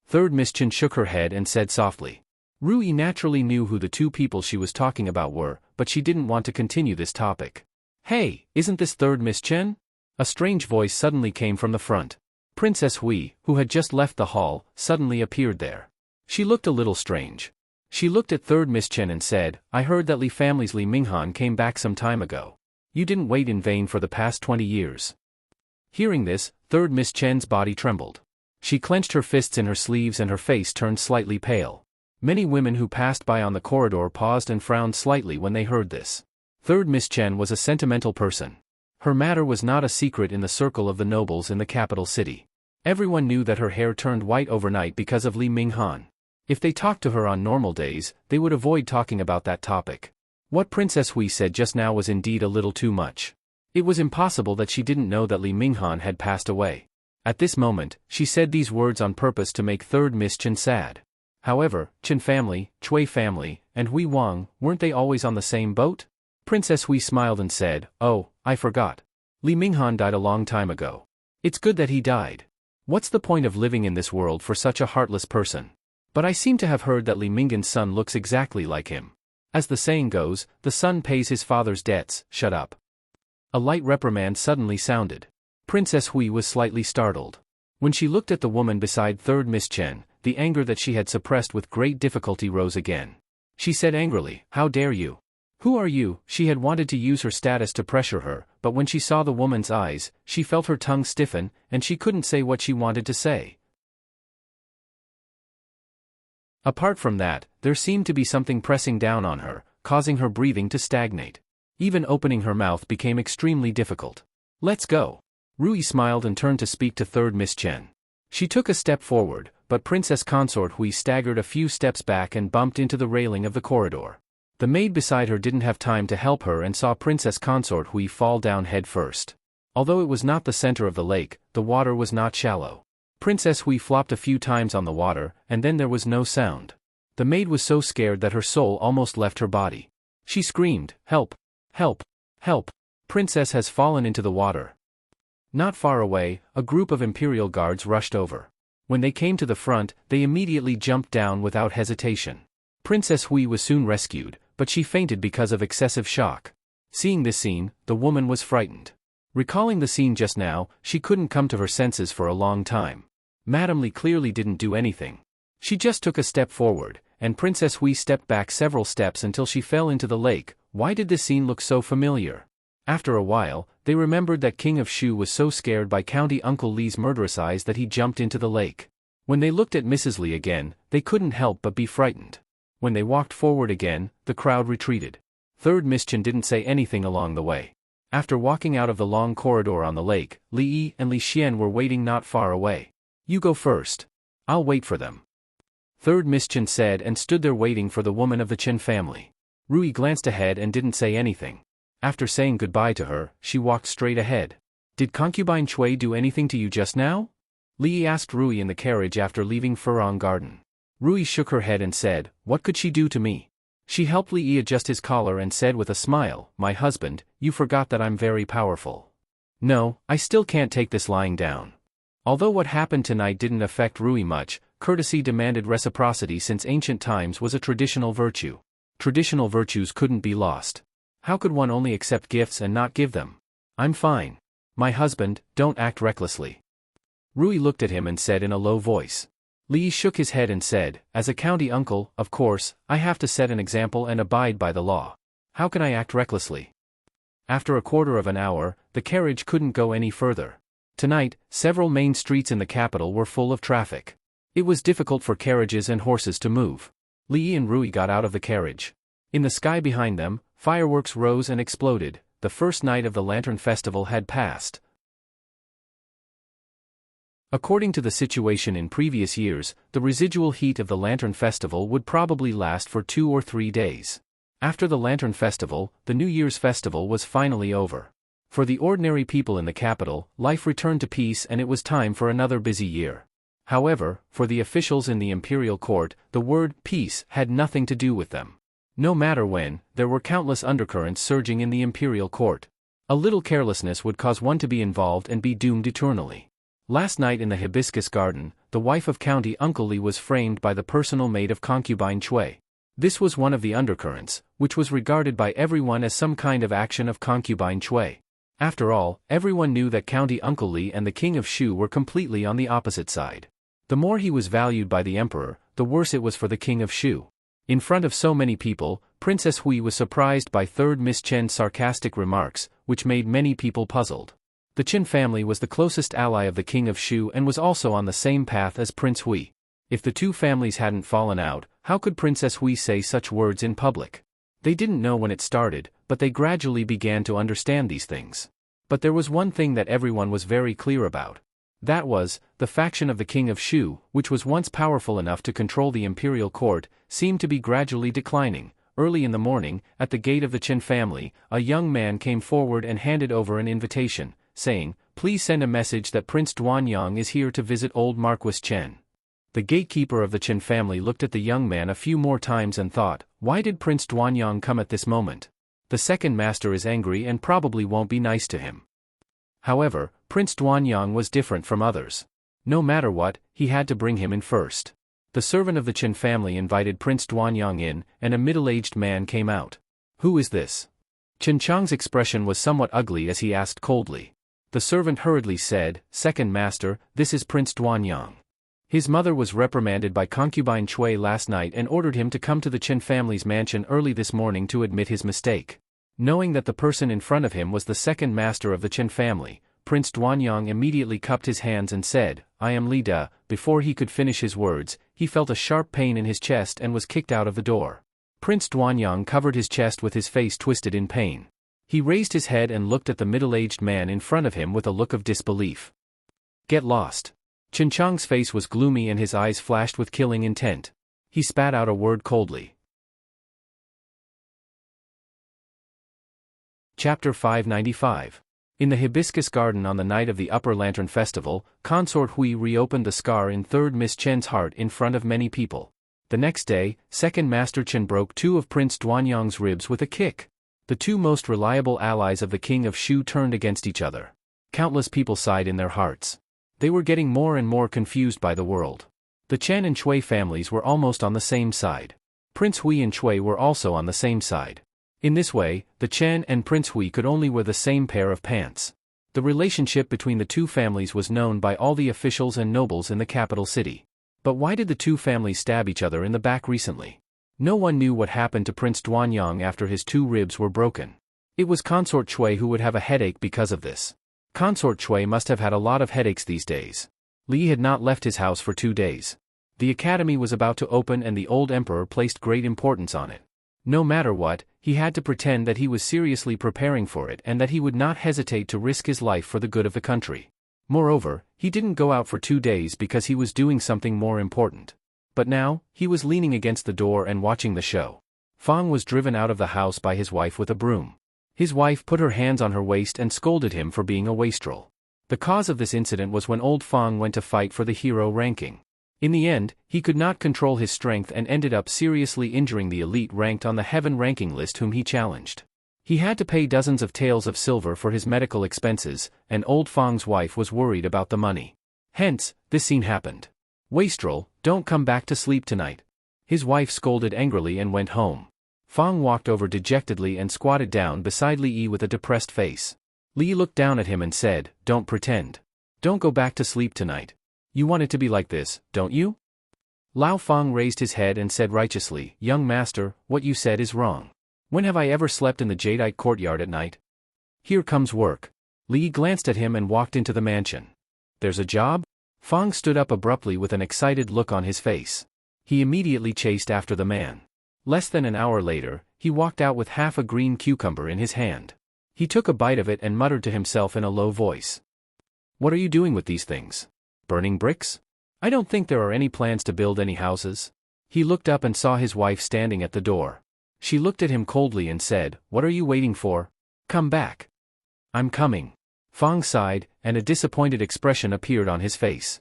Third Miss Chen shook her head and said softly. Rui naturally knew who the two people she was talking about were, but she didn't want to continue this topic. "Hey, isn't this Third Miss Chen?" A strange voice suddenly came from the front. Princess Hui, who had just left the hall, suddenly appeared there. She looked a little strange. She looked at Third Miss Chen and said, "I heard that Li family's Li Minghan came back some time ago. You didn't wait in vain for the past 20 years. Hearing this, Third Miss Chen's body trembled. She clenched her fists in her sleeves and her face turned slightly pale. Many women who passed by on the corridor paused and frowned slightly when they heard this. Third Miss Chen was a sentimental person. Her matter was not a secret in the circle of the nobles in the capital city. Everyone knew that her hair turned white overnight because of Li Minghan. If they talked to her on normal days, they would avoid talking about that topic. What Princess Hui said just now was indeed a little too much. It was impossible that she didn't know that Li Minghan had passed away. At this moment, she said these words on purpose to make Third Miss Chen sad. However, Chen family, Chui family, and Hui Wang, weren't they always on the same boat? Princess Hui smiled and said, "Oh, I forgot. Li Minghan died a long time ago. It's good that he died. What's the point of living in this world for such a heartless person? But I seem to have heard that Li Minghan's son looks exactly like him. As the saying goes, the son pays his father's debts." Shut up. A light reprimand suddenly sounded. Princess Hui was slightly startled. When she looked at the woman beside Third Miss Chen, the anger that she had suppressed with great difficulty rose again. She said angrily, "How dare you? Who are you?" She had wanted to use her status to pressure her, but when she saw the woman's eyes, she felt her tongue stiffen, and she couldn't say what she wanted to say. Apart from that, there seemed to be something pressing down on her, causing her breathing to stagnate. Even opening her mouth became extremely difficult. "Let's go." Rui smiled and turned to speak to Third Miss Chen. She took a step forward, but Princess Consort Hui staggered a few steps back and bumped into the railing of the corridor. The maid beside her didn't have time to help her and saw Princess Consort Hui fall down head first. Although it was not the center of the lake, the water was not shallow. Princess Hui flopped a few times on the water, and then there was no sound. The maid was so scared that her soul almost left her body. She screamed, "Help! Help! Help! Princess has fallen into the water." Not far away, a group of imperial guards rushed over. When they came to the front, they immediately jumped down without hesitation. Princess Hui was soon rescued, but she fainted because of excessive shock. Seeing this scene, the woman was frightened. Recalling the scene just now, she couldn't come to her senses for a long time. Madame Li clearly didn't do anything. She just took a step forward, and Princess Hui stepped back several steps until she fell into the lake. Why did this scene look so familiar? After a while, they remembered that King of Shu was so scared by County Uncle Li's murderous eyes that he jumped into the lake. When they looked at Mrs. Li again, they couldn't help but be frightened. When they walked forward again, the crowd retreated. Third Miss Chen didn't say anything along the way. After walking out of the long corridor on the lake, Li Yi and Li Xian were waiting not far away. "You go first. I'll wait for them," Third Miss Chen said and stood there waiting for the woman of the Chen family. Rui glanced ahead and didn't say anything. After saying goodbye to her, she walked straight ahead. "Did concubine Chui do anything to you just now?" Li Yi asked Rui in the carriage after leaving Furong Garden. Rui shook her head and said, "What could she do to me?" She helped Li Yi adjust his collar and said with a smile, "My husband, you forgot that I'm very powerful." "No, I still can't take this lying down." Although what happened tonight didn't affect Rui much, courtesy demanded reciprocity since ancient times was a traditional virtue. Traditional virtues couldn't be lost. How could one only accept gifts and not give them? I'm fine. My husband, don't act recklessly. Rui looked at him and said in a low voice. Li shook his head and said, as a county uncle, of course, I have to set an example and abide by the law. How can I act recklessly? After a quarter of an hour, the carriage couldn't go any further. Tonight, several main streets in the capital were full of traffic. It was difficult for carriages and horses to move. Li and Rui got out of the carriage. In the sky behind them, fireworks rose and exploded. The first night of the Lantern Festival had passed. According to the situation in previous years, the residual heat of the Lantern Festival would probably last for 2 or 3 days. After the Lantern Festival, the New Year's festival was finally over. For the ordinary people in the capital, life returned to peace and it was time for another busy year. However, for the officials in the imperial court, the word peace had nothing to do with them. No matter when, there were countless undercurrents surging in the imperial court. A little carelessness would cause one to be involved and be doomed eternally. Last night in the hibiscus garden, the wife of County Uncle Li was framed by the personal maid of concubine Chui. This was one of the undercurrents, which was regarded by everyone as some kind of action of concubine Chui. After all, everyone knew that County Uncle Li and the King of Shu were completely on the opposite side. The more he was valued by the emperor, the worse it was for the King of Shu. In front of so many people, Princess Hui was surprised by Third Miss Chen's sarcastic remarks, which made many people puzzled. The Chen family was the closest ally of the King of Shu and was also on the same path as Prince Hui. If the two families hadn't fallen out, how could Princess Hui say such words in public? They didn't know when it started, but they gradually began to understand these things. But there was one thing that everyone was very clear about. That was, the faction of the King of Shu, which was once powerful enough to control the imperial court, seemed to be gradually declining. Early in the morning, at the gate of the Chen family, a young man came forward and handed over an invitation, saying, "Please send a message that Prince Duanyang is here to visit old Marquis Chen." The gatekeeper of the Chen family looked at the young man a few more times and thought, why did Prince Duanyang come at this moment? The second master is angry and probably won't be nice to him. However, Prince Duanyang was different from others. No matter what, he had to bring him in first. The servant of the Chen family invited Prince Duanyang in, and a middle-aged man came out. "Who is this?" Chen Chang's expression was somewhat ugly as he asked coldly. The servant hurriedly said, "Second master, this is Prince Duanyang. His mother was reprimanded by concubine Chui last night and ordered him to come to the Chen family's mansion early this morning to admit his mistake." Knowing that the person in front of him was the second master of the Chen family, Prince Duanyang immediately cupped his hands and said, "I am Li Da." Before he could finish his words, he felt a sharp pain in his chest and was kicked out of the door. Prince Duanyang covered his chest with his face twisted in pain. He raised his head and looked at the middle-aged man in front of him with a look of disbelief. "Get lost." Chen Chang's face was gloomy and his eyes flashed with killing intent. He spat out a word coldly. Chapter 595. In the hibiscus garden on the night of the Upper Lantern Festival, Consort Hui reopened the scar in Third Miss Chen's heart in front of many people. The next day, Second Master Chen broke 2 of Prince Duanyang's ribs with a kick. The 2 most reliable allies of the King of Shu turned against each other. Countless people sighed in their hearts. They were getting more and more confused by the world. The Chen and Chui families were almost on the same side. Prince Hui and Chui were also on the same side. In this way, the Chen and Prince Hui could only wear the same pair of pants. The relationship between the two families was known by all the officials and nobles in the capital city. But why did the two families stab each other in the back recently? No one knew what happened to Prince Duanyang after his 2 ribs were broken. It was Consort Chui who would have a headache because of this. Consort Chui must have had a lot of headaches these days. Li had not left his house for 2 days. The academy was about to open and the old emperor placed great importance on it. No matter what, he had to pretend that he was seriously preparing for it and that he would not hesitate to risk his life for the good of the country. Moreover, he didn't go out for 2 days because he was doing something more important. But now, he was leaning against the door and watching the show. Fang was driven out of the house by his wife with a broom. His wife put her hands on her waist and scolded him for being a wastrel. The cause of this incident was when old Fang went to fight for the hero ranking. In the end, he could not control his strength and ended up seriously injuring the elite ranked on the heaven ranking list whom he challenged. He had to pay dozens of taels of silver for his medical expenses, and old Fang's wife was worried about the money. Hence, this scene happened. "Wastrel, don't come back to sleep tonight." His wife scolded angrily and went home. Fang walked over dejectedly and squatted down beside Li Yi with a depressed face. Li Yi looked down at him and said, "Don't pretend. Don't go back to sleep tonight. You want it to be like this, don't you?" Lao Fang raised his head and said righteously, "Young master, what you said is wrong. When have I ever slept in the jadeite courtyard at night? Here comes work." Li Yi glanced at him and walked into the mansion. "There's a job?" Fang stood up abruptly with an excited look on his face. He immediately chased after the man. Less than an hour later, he walked out with half a green cucumber in his hand. He took a bite of it and muttered to himself in a low voice. "What are you doing with these things? Burning bricks? I don't think there are any plans to build any houses." He looked up and saw his wife standing at the door. She looked at him coldly and said, "What are you waiting for? Come back." "I'm coming." Fang sighed, and a disappointed expression appeared on his face.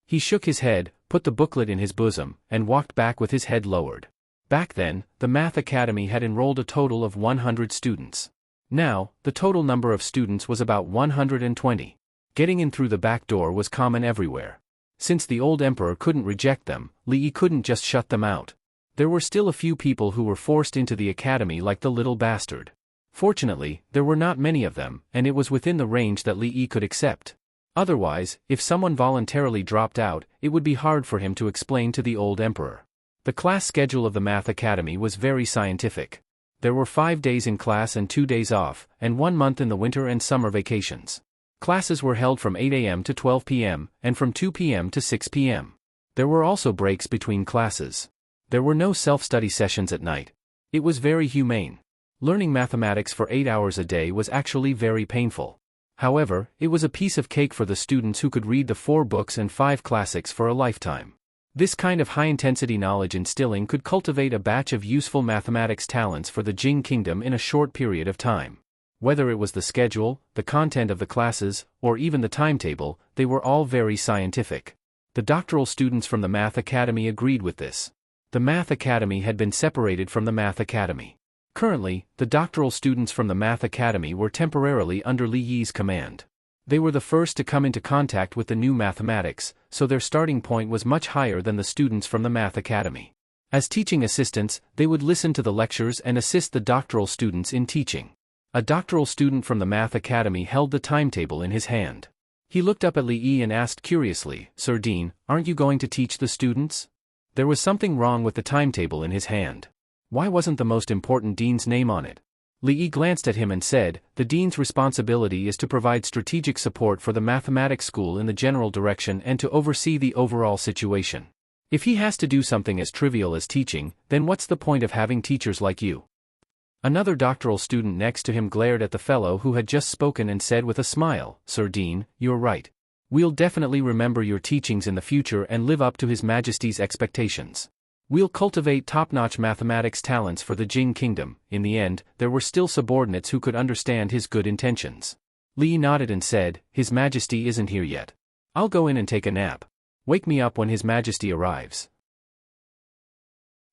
He shook his head, put the booklet in his bosom, and walked back with his head lowered. Back then, the Math Academy had enrolled a total of 100 students. Now, the total number of students was about 120. Getting in through the back door was common everywhere. Since the old emperor couldn't reject them, Li Yi couldn't just shut them out. There were still a few people who were forced into the academy like the little bastard. Fortunately, there were not many of them, and it was within the range that Li Yi could accept. Otherwise, if someone voluntarily dropped out, it would be hard for him to explain to the old emperor. The class schedule of the Math Academy was very scientific. There were 5 days in class and 2 days off, and 1 month in the winter and summer vacations. Classes were held from 8 a.m. to 12 p.m., and from 2 p.m. to 6 p.m. There were also breaks between classes. There were no self-study sessions at night. It was very humane. Learning mathematics for 8 hours a day was actually very painful. However, it was a piece of cake for the students who could read the 4 books and 5 classics for a lifetime. This kind of high-intensity knowledge instilling could cultivate a batch of useful mathematics talents for the Jing Kingdom in a short period of time. Whether it was the schedule, the content of the classes, or even the timetable, they were all very scientific. The doctoral students from the Math Academy agreed with this. The Math Academy had been separated from the Math Academy. Currently, the doctoral students from the Math Academy were temporarily under Li Yi's command. They were the first to come into contact with the new mathematics, so their starting point was much higher than the students from the Math Academy. As teaching assistants, they would listen to the lectures and assist the doctoral students in teaching. A doctoral student from the Math Academy held the timetable in his hand. He looked up at Li Yi and asked curiously, "Sir Dean, aren't you going to teach the students?" There was something wrong with the timetable in his hand. Why wasn't the most important dean's name on it? Li Yi glanced at him and said, "The dean's responsibility is to provide strategic support for the mathematics school in the general direction and to oversee the overall situation. If he has to do something as trivial as teaching, then what's the point of having teachers like you?" Another doctoral student next to him glared at the fellow who had just spoken and said with a smile, "Sir Dean, you're right. We'll definitely remember your teachings in the future and live up to His Majesty's expectations. We'll cultivate top-notch mathematics talents for the Jing Kingdom." In the end, there were still subordinates who could understand his good intentions. Li nodded and said, "His Majesty isn't here yet. I'll go in and take a nap. Wake me up when His Majesty arrives."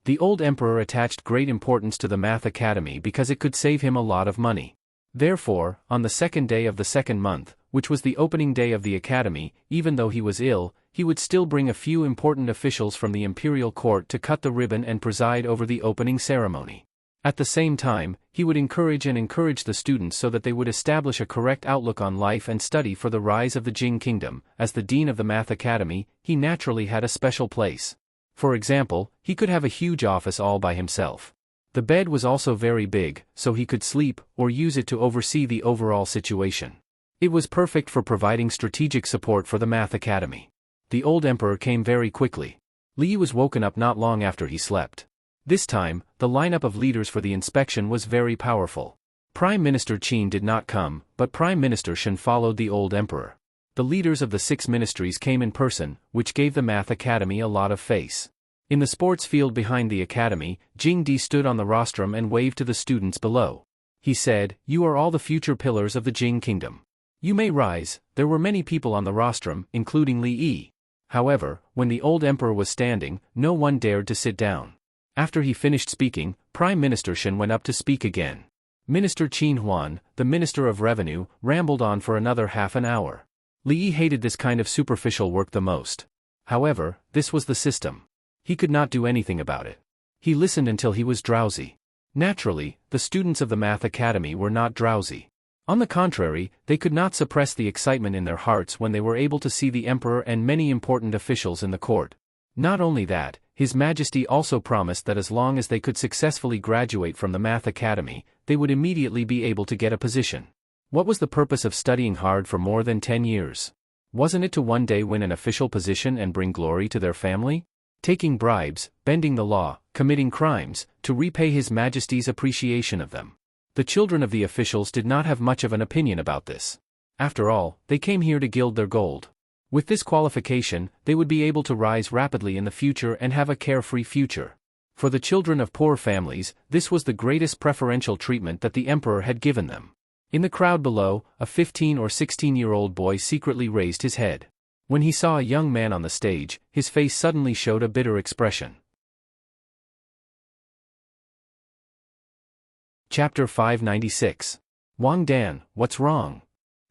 The old emperor attached great importance to the Math Academy because it could save him a lot of money. Therefore, on the 2nd day of the 2nd month, which was the opening day of the academy, even though he was ill, he would still bring a few important officials from the imperial court to cut the ribbon and preside over the opening ceremony. At the same time, he would encourage the students so that they would establish a correct outlook on life and study for the rise of the Jing Kingdom. As the dean of the Math Academy, he naturally had a special place. For example, he could have a huge office all by himself. The bed was also very big, so he could sleep, or use it to oversee the overall situation. It was perfect for providing strategic support for the Math Academy. The old emperor came very quickly. Li was woken up not long after he slept. This time, the lineup of leaders for the inspection was very powerful. Prime Minister Qin did not come, but Prime Minister Shen followed the old emperor. The leaders of the 6 ministries came in person, which gave the Math Academy a lot of face. In the sports field behind the academy, Jing Di stood on the rostrum and waved to the students below. He said, "You are all the future pillars of the Jing Kingdom. You may rise." There were many people on the rostrum, including Li Yi. However, when the old emperor was standing, no one dared to sit down. After he finished speaking, Prime Minister Shen went up to speak again. Minister Qin Huan, the Minister of Revenue, rambled on for another half an hour. Li Yi hated this kind of superficial work the most. However, this was the system. He could not do anything about it. He listened until he was drowsy. Naturally, the students of the Math Academy were not drowsy. On the contrary, they could not suppress the excitement in their hearts when they were able to see the emperor and many important officials in the court. Not only that, His Majesty also promised that as long as they could successfully graduate from the Math Academy, they would immediately be able to get a position. What was the purpose of studying hard for more than 10 years? Wasn't it to one day win an official position and bring glory to their family? Taking bribes, bending the law, committing crimes, to repay His Majesty's appreciation of them. The children of the officials did not have much of an opinion about this. After all, they came here to gild their gold. With this qualification, they would be able to rise rapidly in the future and have a carefree future. For the children of poor families, this was the greatest preferential treatment that the emperor had given them. In the crowd below, a 15 or 16-year-old boy secretly raised his head. When he saw a young man on the stage, his face suddenly showed a bitter expression. Chapter 596. Wang Dan, what's wrong?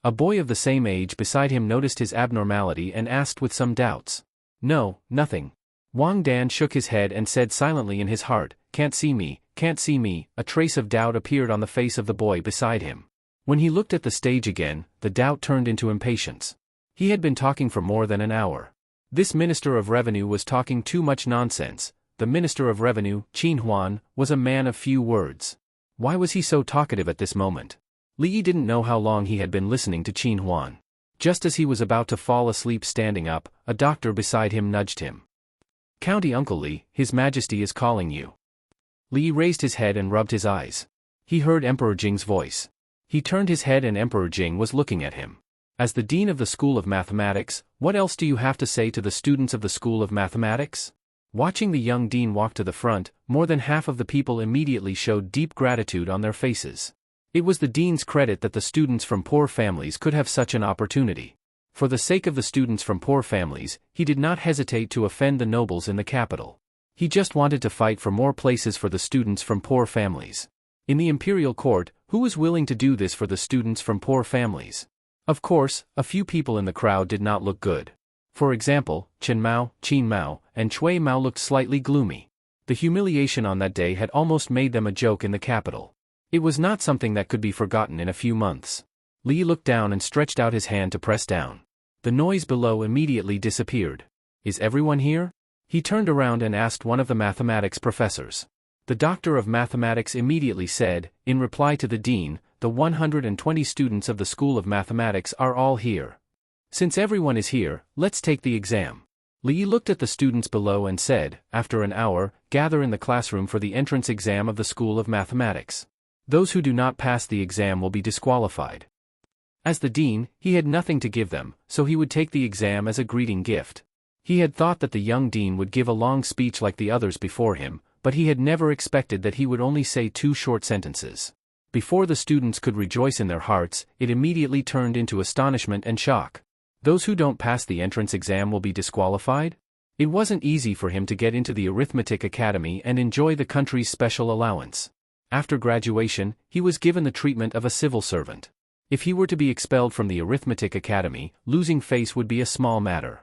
A boy of the same age beside him noticed his abnormality and asked with some doubts. No, nothing. Wang Dan shook his head and said silently in his heart, can't see me, can't see me. A trace of doubt appeared on the face of the boy beside him. When he looked at the stage again, the doubt turned into impatience. He had been talking for more than an hour. This Minister of Revenue was talking too much nonsense. The Minister of Revenue, Qin Huan, was a man of few words. Why was he so talkative at this moment? Li Yi didn't know how long he had been listening to Qin Huan. Just as he was about to fall asleep standing up, a doctor beside him nudged him. County Uncle Li, His Majesty is calling you. Li Yi raised his head and rubbed his eyes. He heard Emperor Jing's voice. He turned his head and Emperor Jing was looking at him. As the Dean of the School of Mathematics, what else do you have to say to the students of the School of Mathematics? Watching the young Dean walk to the front, more than half of the people immediately showed deep gratitude on their faces. It was the Dean's credit that the students from poor families could have such an opportunity. For the sake of the students from poor families, he did not hesitate to offend the nobles in the capital. He just wanted to fight for more places for the students from poor families. In the imperial court, who was willing to do this for the students from poor families? Of course, a few people in the crowd did not look good. For example, Chen Mao, Qin Mao, and Cui Mao looked slightly gloomy. The humiliation on that day had almost made them a joke in the capital. It was not something that could be forgotten in a few months. Li looked down and stretched out his hand to press down. The noise below immediately disappeared. Is everyone here? He turned around and asked one of the mathematics professors. The doctor of mathematics immediately said, in reply to the dean, the 120 students of the School of Mathematics are all here. Since everyone is here, let's take the exam. Li looked at the students below and said, after an hour, gather in the classroom for the entrance exam of the School of Mathematics. Those who do not pass the exam will be disqualified. As the dean, he had nothing to give them, so he would take the exam as a greeting gift. He had thought that the young dean would give a long speech like the others before him, but he had never expected that he would only say 2 short sentences. Before the students could rejoice in their hearts, it immediately turned into astonishment and shock. Those who don't pass the entrance exam will be disqualified? It wasn't easy for him to get into the Arithmetic Academy and enjoy the country's special allowance. After graduation, he was given the treatment of a civil servant. If he were to be expelled from the Arithmetic Academy, losing face would be a small matter.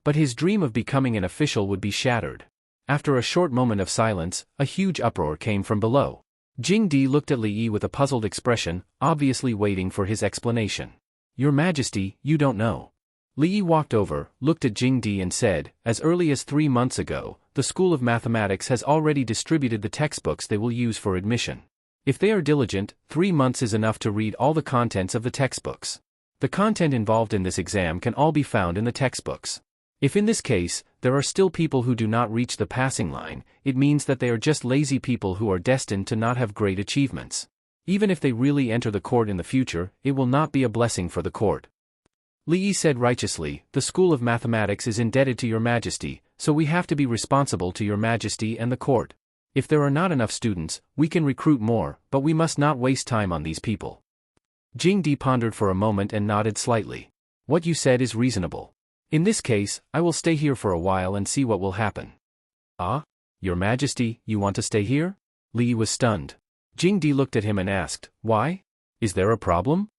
But his dream of becoming an official would be shattered. After a short moment of silence, a huge uproar came from below. Jing Di looked at Li Yi with a puzzled expression, obviously waiting for his explanation. Your Majesty, you don't know. Li Yi walked over, looked at Jing Di and said, as early as 3 months ago, the School of Mathematics has already distributed the textbooks they will use for admission. If they are diligent, 3 months is enough to read all the contents of the textbooks. The content involved in this exam can all be found in the textbooks. If in this case, there are still people who do not reach the passing line, it means that they are just lazy people who are destined to not have great achievements. Even if they really enter the court in the future, it will not be a blessing for the court. Li Yi said righteously, the School of Mathematics is indebted to Your Majesty, so we have to be responsible to Your Majesty and the court. If there are not enough students, we can recruit more, but we must not waste time on these people. Jing Di pondered for a moment and nodded slightly. What you said is reasonable. In this case, I will stay here for a while and see what will happen. Ah? Your Majesty, you want to stay here? Li Yi was stunned. Jing Di looked at him and asked, why? Is there a problem?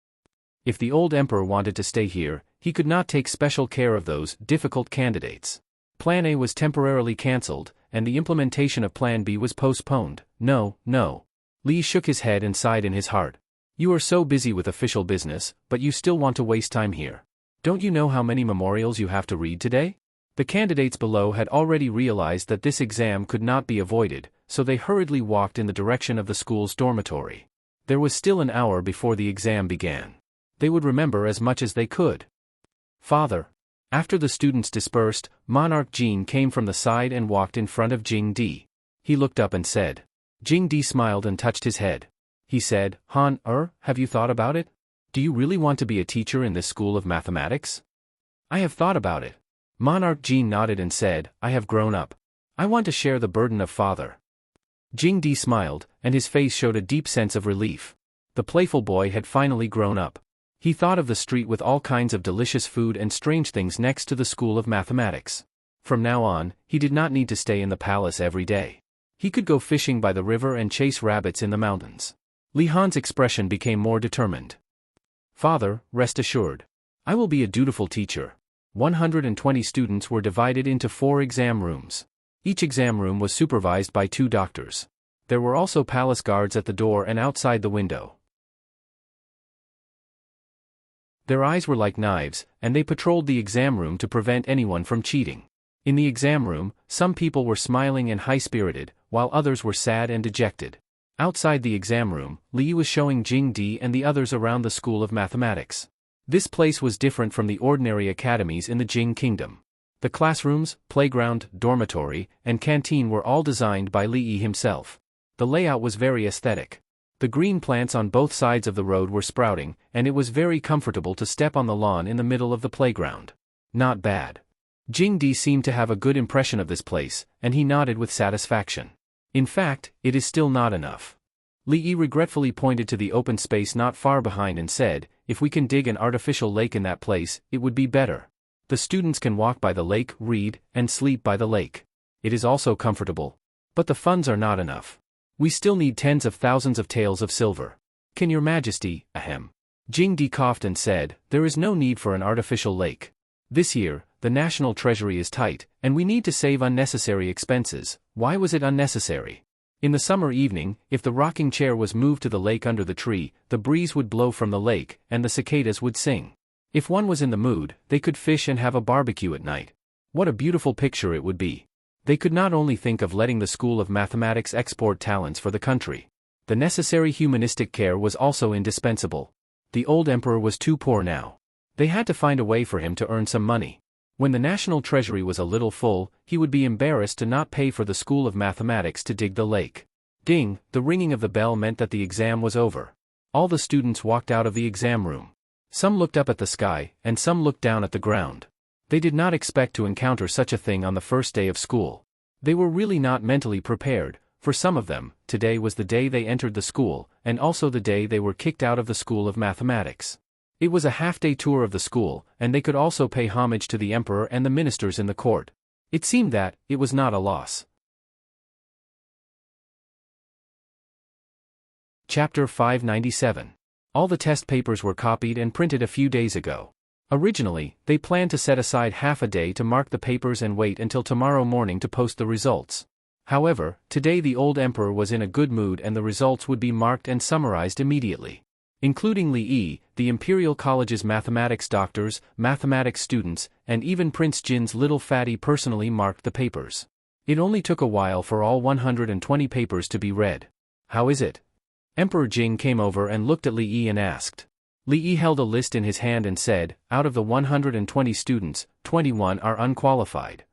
If the old emperor wanted to stay here, he could not take special care of those difficult candidates. Plan A was temporarily cancelled, and the implementation of Plan B was postponed. No, no. Li shook his head and sighed in his heart. You are so busy with official business, but you still want to waste time here. Don't you know how many memorials you have to read today? The candidates below had already realized that this exam could not be avoided, so they hurriedly walked in the direction of the school's dormitory. There was still an hour before the exam began. They would remember as much as they could. Father. After the students dispersed, Monarch Jing came from the side and walked in front of Jing Di. He looked up and said. Jing Di smiled and touched his head. He said, Han, have you thought about it? Do you really want to be a teacher in this school of mathematics? I have thought about it. Monarch Jing nodded and said, I have grown up. I want to share the burden of father. Jing Di smiled, and his face showed a deep sense of relief. The playful boy had finally grown up. He thought of the street with all kinds of delicious food and strange things next to the school of mathematics. From now on, he did not need to stay in the palace every day. He could go fishing by the river and chase rabbits in the mountains. Li Han's expression became more determined. Father, rest assured. I will be a dutiful teacher. 120 students were divided into 4 exam rooms. Each exam room was supervised by 2 doctors. There were also palace guards at the door and outside the window. Their eyes were like knives, and they patrolled the exam room to prevent anyone from cheating. In the exam room, some people were smiling and high-spirited, while others were sad and dejected. Outside the exam room, Li was showing Jing Di and the others around the school of mathematics. This place was different from the ordinary academies in the Jing kingdom. The classrooms, playground, dormitory, and canteen were all designed by Li himself. The layout was very aesthetic. The green plants on both sides of the road were sprouting, and it was very comfortable to step on the lawn in the middle of the playground. Not bad. Jing Di seemed to have a good impression of this place, and he nodded with satisfaction. In fact, it is still not enough. Li regretfully pointed to the open space not far behind and said, if we can dig an artificial lake in that place, it would be better. The students can walk by the lake, read, and sleep by the lake. It is also comfortable. But the funds are not enough. We still need tens of thousands of taels of silver. Can your majesty, ahem. Jing Di coughed and said, there is no need for an artificial lake. This year, the national treasury is tight, and we need to save unnecessary expenses. Why was it unnecessary? In the summer evening, if the rocking chair was moved to the lake under the tree, the breeze would blow from the lake, and the cicadas would sing. If one was in the mood, they could fish and have a barbecue at night. What a beautiful picture it would be. They could not only think of letting the School of Mathematics export talents for the country. The necessary humanistic care was also indispensable. The old emperor was too poor now. They had to find a way for him to earn some money. When the national treasury was a little full, he would be embarrassed to not pay for the School of Mathematics to dig the lake. Ding, the ringing of the bell meant that the exam was over. All the students walked out of the exam room. Some looked up at the sky, and some looked down at the ground. They did not expect to encounter such a thing on the first day of school. They were really not mentally prepared. For some of them, today was the day they entered the school, and also the day they were kicked out of the School of Mathematics. It was a half-day tour of the school, and they could also pay homage to the emperor and the ministers in the court. It seemed that, it was not a loss. Chapter 597. All the test papers were copied and printed a few days ago. Originally, they planned to set aside half a day to mark the papers and wait until tomorrow morning to post the results. However, today the old emperor was in a good mood and the results would be marked and summarized immediately. Including Li Yi, the Imperial College's mathematics doctors, mathematics students, and even Prince Jin's little fatty personally marked the papers. It only took a while for all 120 papers to be read. How is it? Emperor Jing came over and looked at Li Yi and asked. Li Yi held a list in his hand and said, out of the 120 students, 21 are unqualified.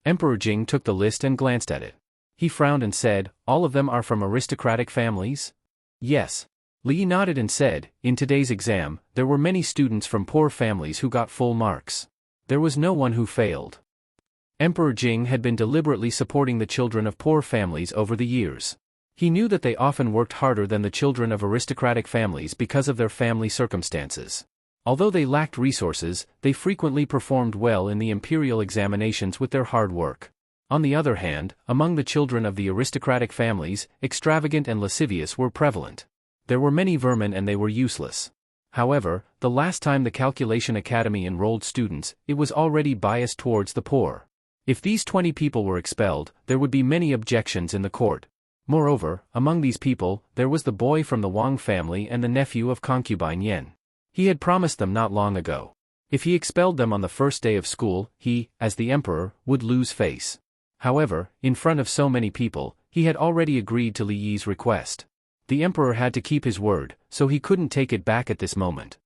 Emperor Jing took the list and glanced at it. He frowned and said, all of them are from aristocratic families? Yes. Li Yi nodded and said, in today's exam, there were many students from poor families who got full marks. There was no one who failed. Emperor Jing had been deliberately supporting the children of poor families over the years. He knew that they often worked harder than the children of aristocratic families because of their family circumstances. Although they lacked resources, they frequently performed well in the imperial examinations with their hard work. On the other hand, among the children of the aristocratic families, extravagant and lascivious were prevalent. There were many vermin and they were useless. However, the last time the Calculation Academy enrolled students, it was already biased towards the poor. If these 20 people were expelled, there would be many objections in the court. Moreover, among these people, there was the boy from the Wang family and the nephew of concubine Yen. He had promised them not long ago. If he expelled them on the first day of school, he, as the emperor, would lose face. However, in front of so many people, he had already agreed to Li Yi's request. The emperor had to keep his word, so he couldn't take it back at this moment.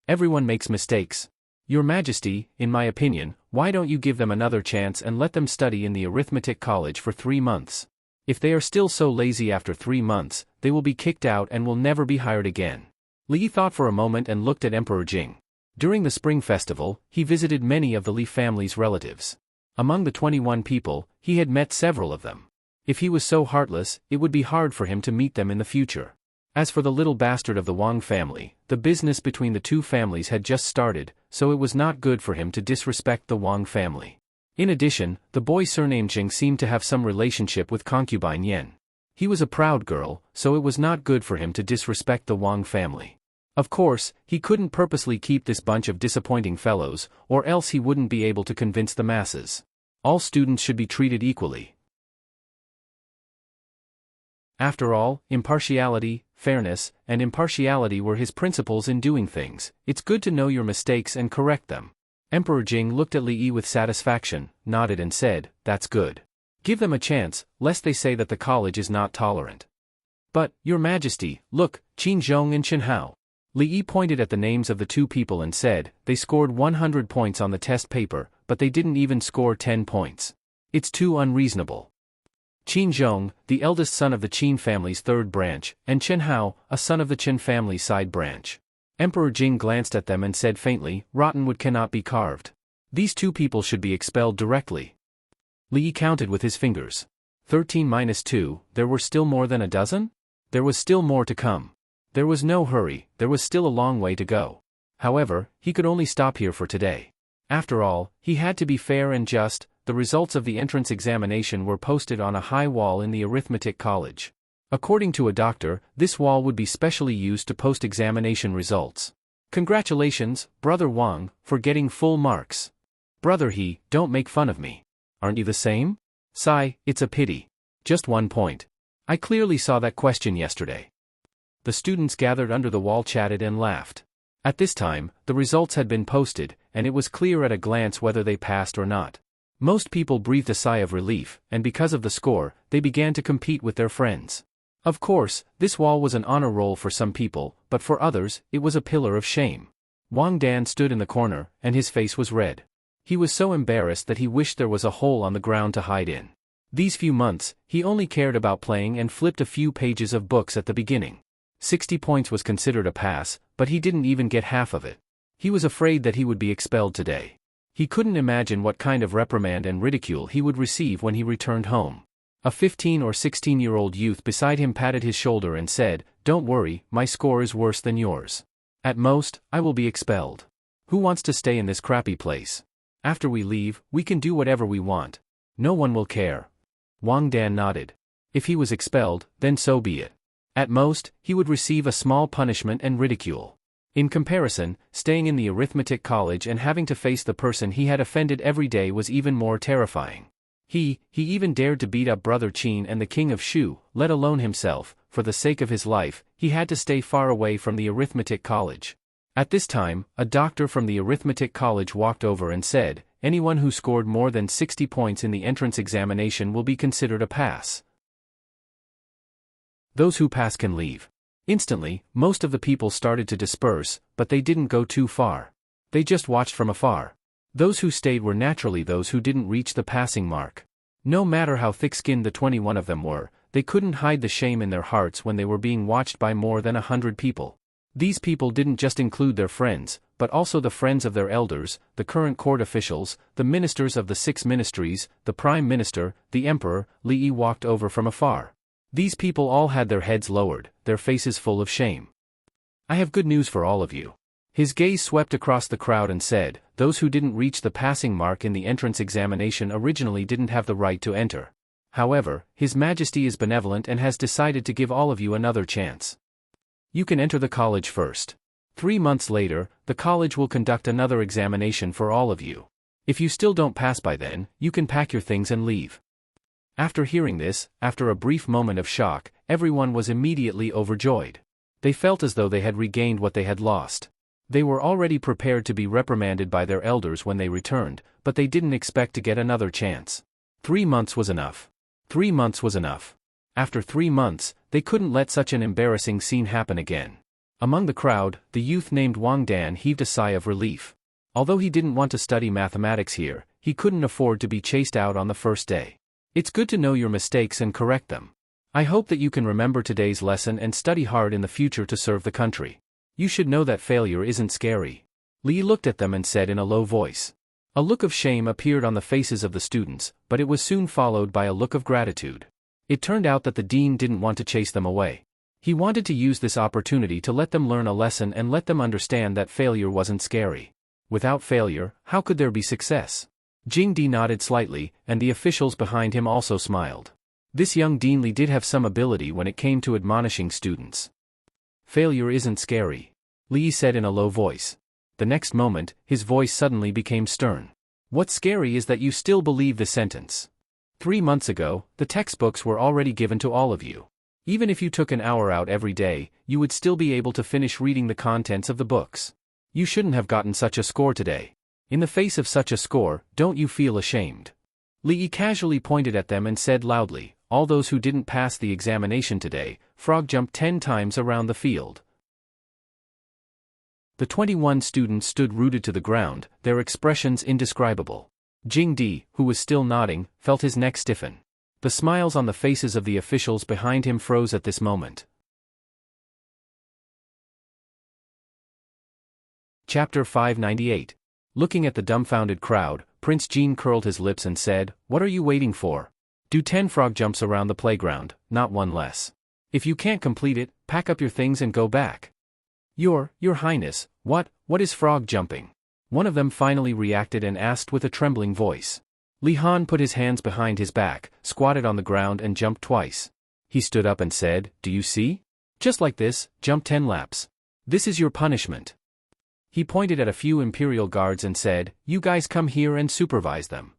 Everyone makes mistakes. Your Majesty, in my opinion, why don't you give them another chance and let them study in the arithmetic college for 3 months? If they are still so lazy after 3 months, they will be kicked out and will never be hired again. Li Yi thought for a moment and looked at Emperor Jing. During the Spring Festival, he visited many of the Li family's relatives. Among the 21 people, he had met several of them. If he was so heartless, it would be hard for him to meet them in the future. As for the little bastard of the Wang family, the business between the two families had just started, so it was not good for him to disrespect the Wang family. In addition, the boy surnamed Jing seemed to have some relationship with concubine Yen. He was a proud girl, so it was not good for him to disrespect the Wang family. Of course, he couldn't purposely keep this bunch of disappointing fellows, or else he wouldn't be able to convince the masses. All students should be treated equally. After all, impartiality, fairness, and impartiality were his principles in doing things. It's good to know your mistakes and correct them. Emperor Jing looked at Li Yi with satisfaction, nodded and said, "That's good. Give them a chance, lest they say that the college is not tolerant." "But, Your Majesty, look, Qin Zhong and Chen Hao." Li Yi pointed at the names of the two people and said, "They scored 100 points on the test paper, but they didn't even score 10 points. It's too unreasonable." Qin Zhong, the eldest son of the Qin family's third branch, and Chen Hao, a son of the Chen family's side branch. Emperor Jing glanced at them and said faintly, "Rotten wood cannot be carved. These two people should be expelled directly." Li Yi counted with his fingers. 13 minus 2, there were still more than a dozen? There was still more to come. There was no hurry, there was still a long way to go. However, he could only stop here for today. After all, he had to be fair and just. The results of the entrance examination were posted on a high wall in the arithmetic college. According to a doctor, this wall would be specially used to post examination results. "Congratulations, Brother Wang, for getting full marks." "Brother He, don't make fun of me. Aren't you the same?" "Sigh, it's a pity. Just 1 point. I clearly saw that question yesterday." The students gathered under the wall chatted and laughed. At this time, the results had been posted, and it was clear at a glance whether they passed or not. Most people breathed a sigh of relief, and because of the score, they began to compete with their friends. Of course, this wall was an honor roll for some people, but for others, it was a pillar of shame. Wang Dan stood in the corner, and his face was red. He was so embarrassed that he wished there was a hole on the ground to hide in. These few months, he only cared about playing and flipped a few pages of books at the beginning. 60 points was considered a pass, but he didn't even get half of it. He was afraid that he would be expelled today. He couldn't imagine what kind of reprimand and ridicule he would receive when he returned home. A 15 or 16-year-old youth beside him patted his shoulder and said, "Don't worry, my score is worse than yours. At most, I will be expelled. Who wants to stay in this crappy place? After we leave, we can do whatever we want. No one will care." Wang Dan nodded. If he was expelled, then so be it. At most, he would receive a small punishment and ridicule. In comparison, staying in the arithmetic college and having to face the person he had offended every day was even more terrifying. He even dared to beat up Brother Qin and the King of Shu, let alone himself. For the sake of his life, he had to stay far away from the arithmetic college. At this time, a doctor from the arithmetic college walked over and said, "Anyone who scored more than 60 points in the entrance examination will be considered a pass. Those who pass can leave." Instantly, most of the people started to disperse, but they didn't go too far. They just watched from afar. Those who stayed were naturally those who didn't reach the passing mark. No matter how thick-skinned the 21 of them were, they couldn't hide the shame in their hearts when they were being watched by more than 100 people. These people didn't just include their friends, but also the friends of their elders, the current court officials, the ministers of the 6 ministries, the prime minister, the emperor. Li Yi walked over from afar. These people all had their heads lowered, their faces full of shame. "I have good news for all of you." His gaze swept across the crowd and said, "Those who didn't reach the passing mark in the entrance examination originally didn't have the right to enter. However, His Majesty is benevolent and has decided to give all of you another chance. You can enter the college first. 3 months later, the college will conduct another examination for all of you. If you still don't pass by then, you can pack your things and leave. After hearing this, after a brief moment of shock, everyone was immediately overjoyed. They felt as though they had regained what they had lost. They were already prepared to be reprimanded by their elders when they returned, but they didn't expect to get another chance. 3 months was enough. 3 months was enough. After 3 months, they couldn't let such an embarrassing scene happen again. Among the crowd, the youth named Wang Dan heaved a sigh of relief. Although he didn't want to study mathematics here, he couldn't afford to be chased out on the first day. It's good to know your mistakes and correct them. I hope that you can remember today's lesson and study hard in the future to serve the country. You should know that failure isn't scary. Li looked at them and said in a low voice. A look of shame appeared on the faces of the students, but it was soon followed by a look of gratitude. It turned out that the dean didn't want to chase them away. He wanted to use this opportunity to let them learn a lesson and let them understand that failure wasn't scary. Without failure, how could there be success? Jing Di nodded slightly, and the officials behind him also smiled. This young Dean Li did have some ability when it came to admonishing students. Failure isn't scary, Li said in a low voice. The next moment, his voice suddenly became stern. What's scary is that you still believe the sentence. 3 months ago, the textbooks were already given to all of you. Even if you took an hour out every day, you would still be able to finish reading the contents of the books. You shouldn't have gotten such a score today. In the face of such a score, don't you feel ashamed? Li casually pointed at them and said loudly, all those who didn't pass the examination today, frog jumped 10 times around the field. The 21 students stood rooted to the ground, their expressions indescribable. Jing Di, who was still nodding, felt his neck stiffen. The smiles on the faces of the officials behind him froze at this moment. Chapter 598. Looking at the dumbfounded crowd, Prince Jean curled his lips and said, What are you waiting for? Do 10 frog jumps around the playground, not one less. If you can't complete it, pack up your things and go back. Your Highness, what is frog jumping? One of them finally reacted and asked with a trembling voice. Li Han put his hands behind his back, squatted on the ground and jumped twice. He stood up and said, Do you see? Just like this, jump 10 laps. This is your punishment. He pointed at a few Imperial guards and said, You guys come here and supervise them.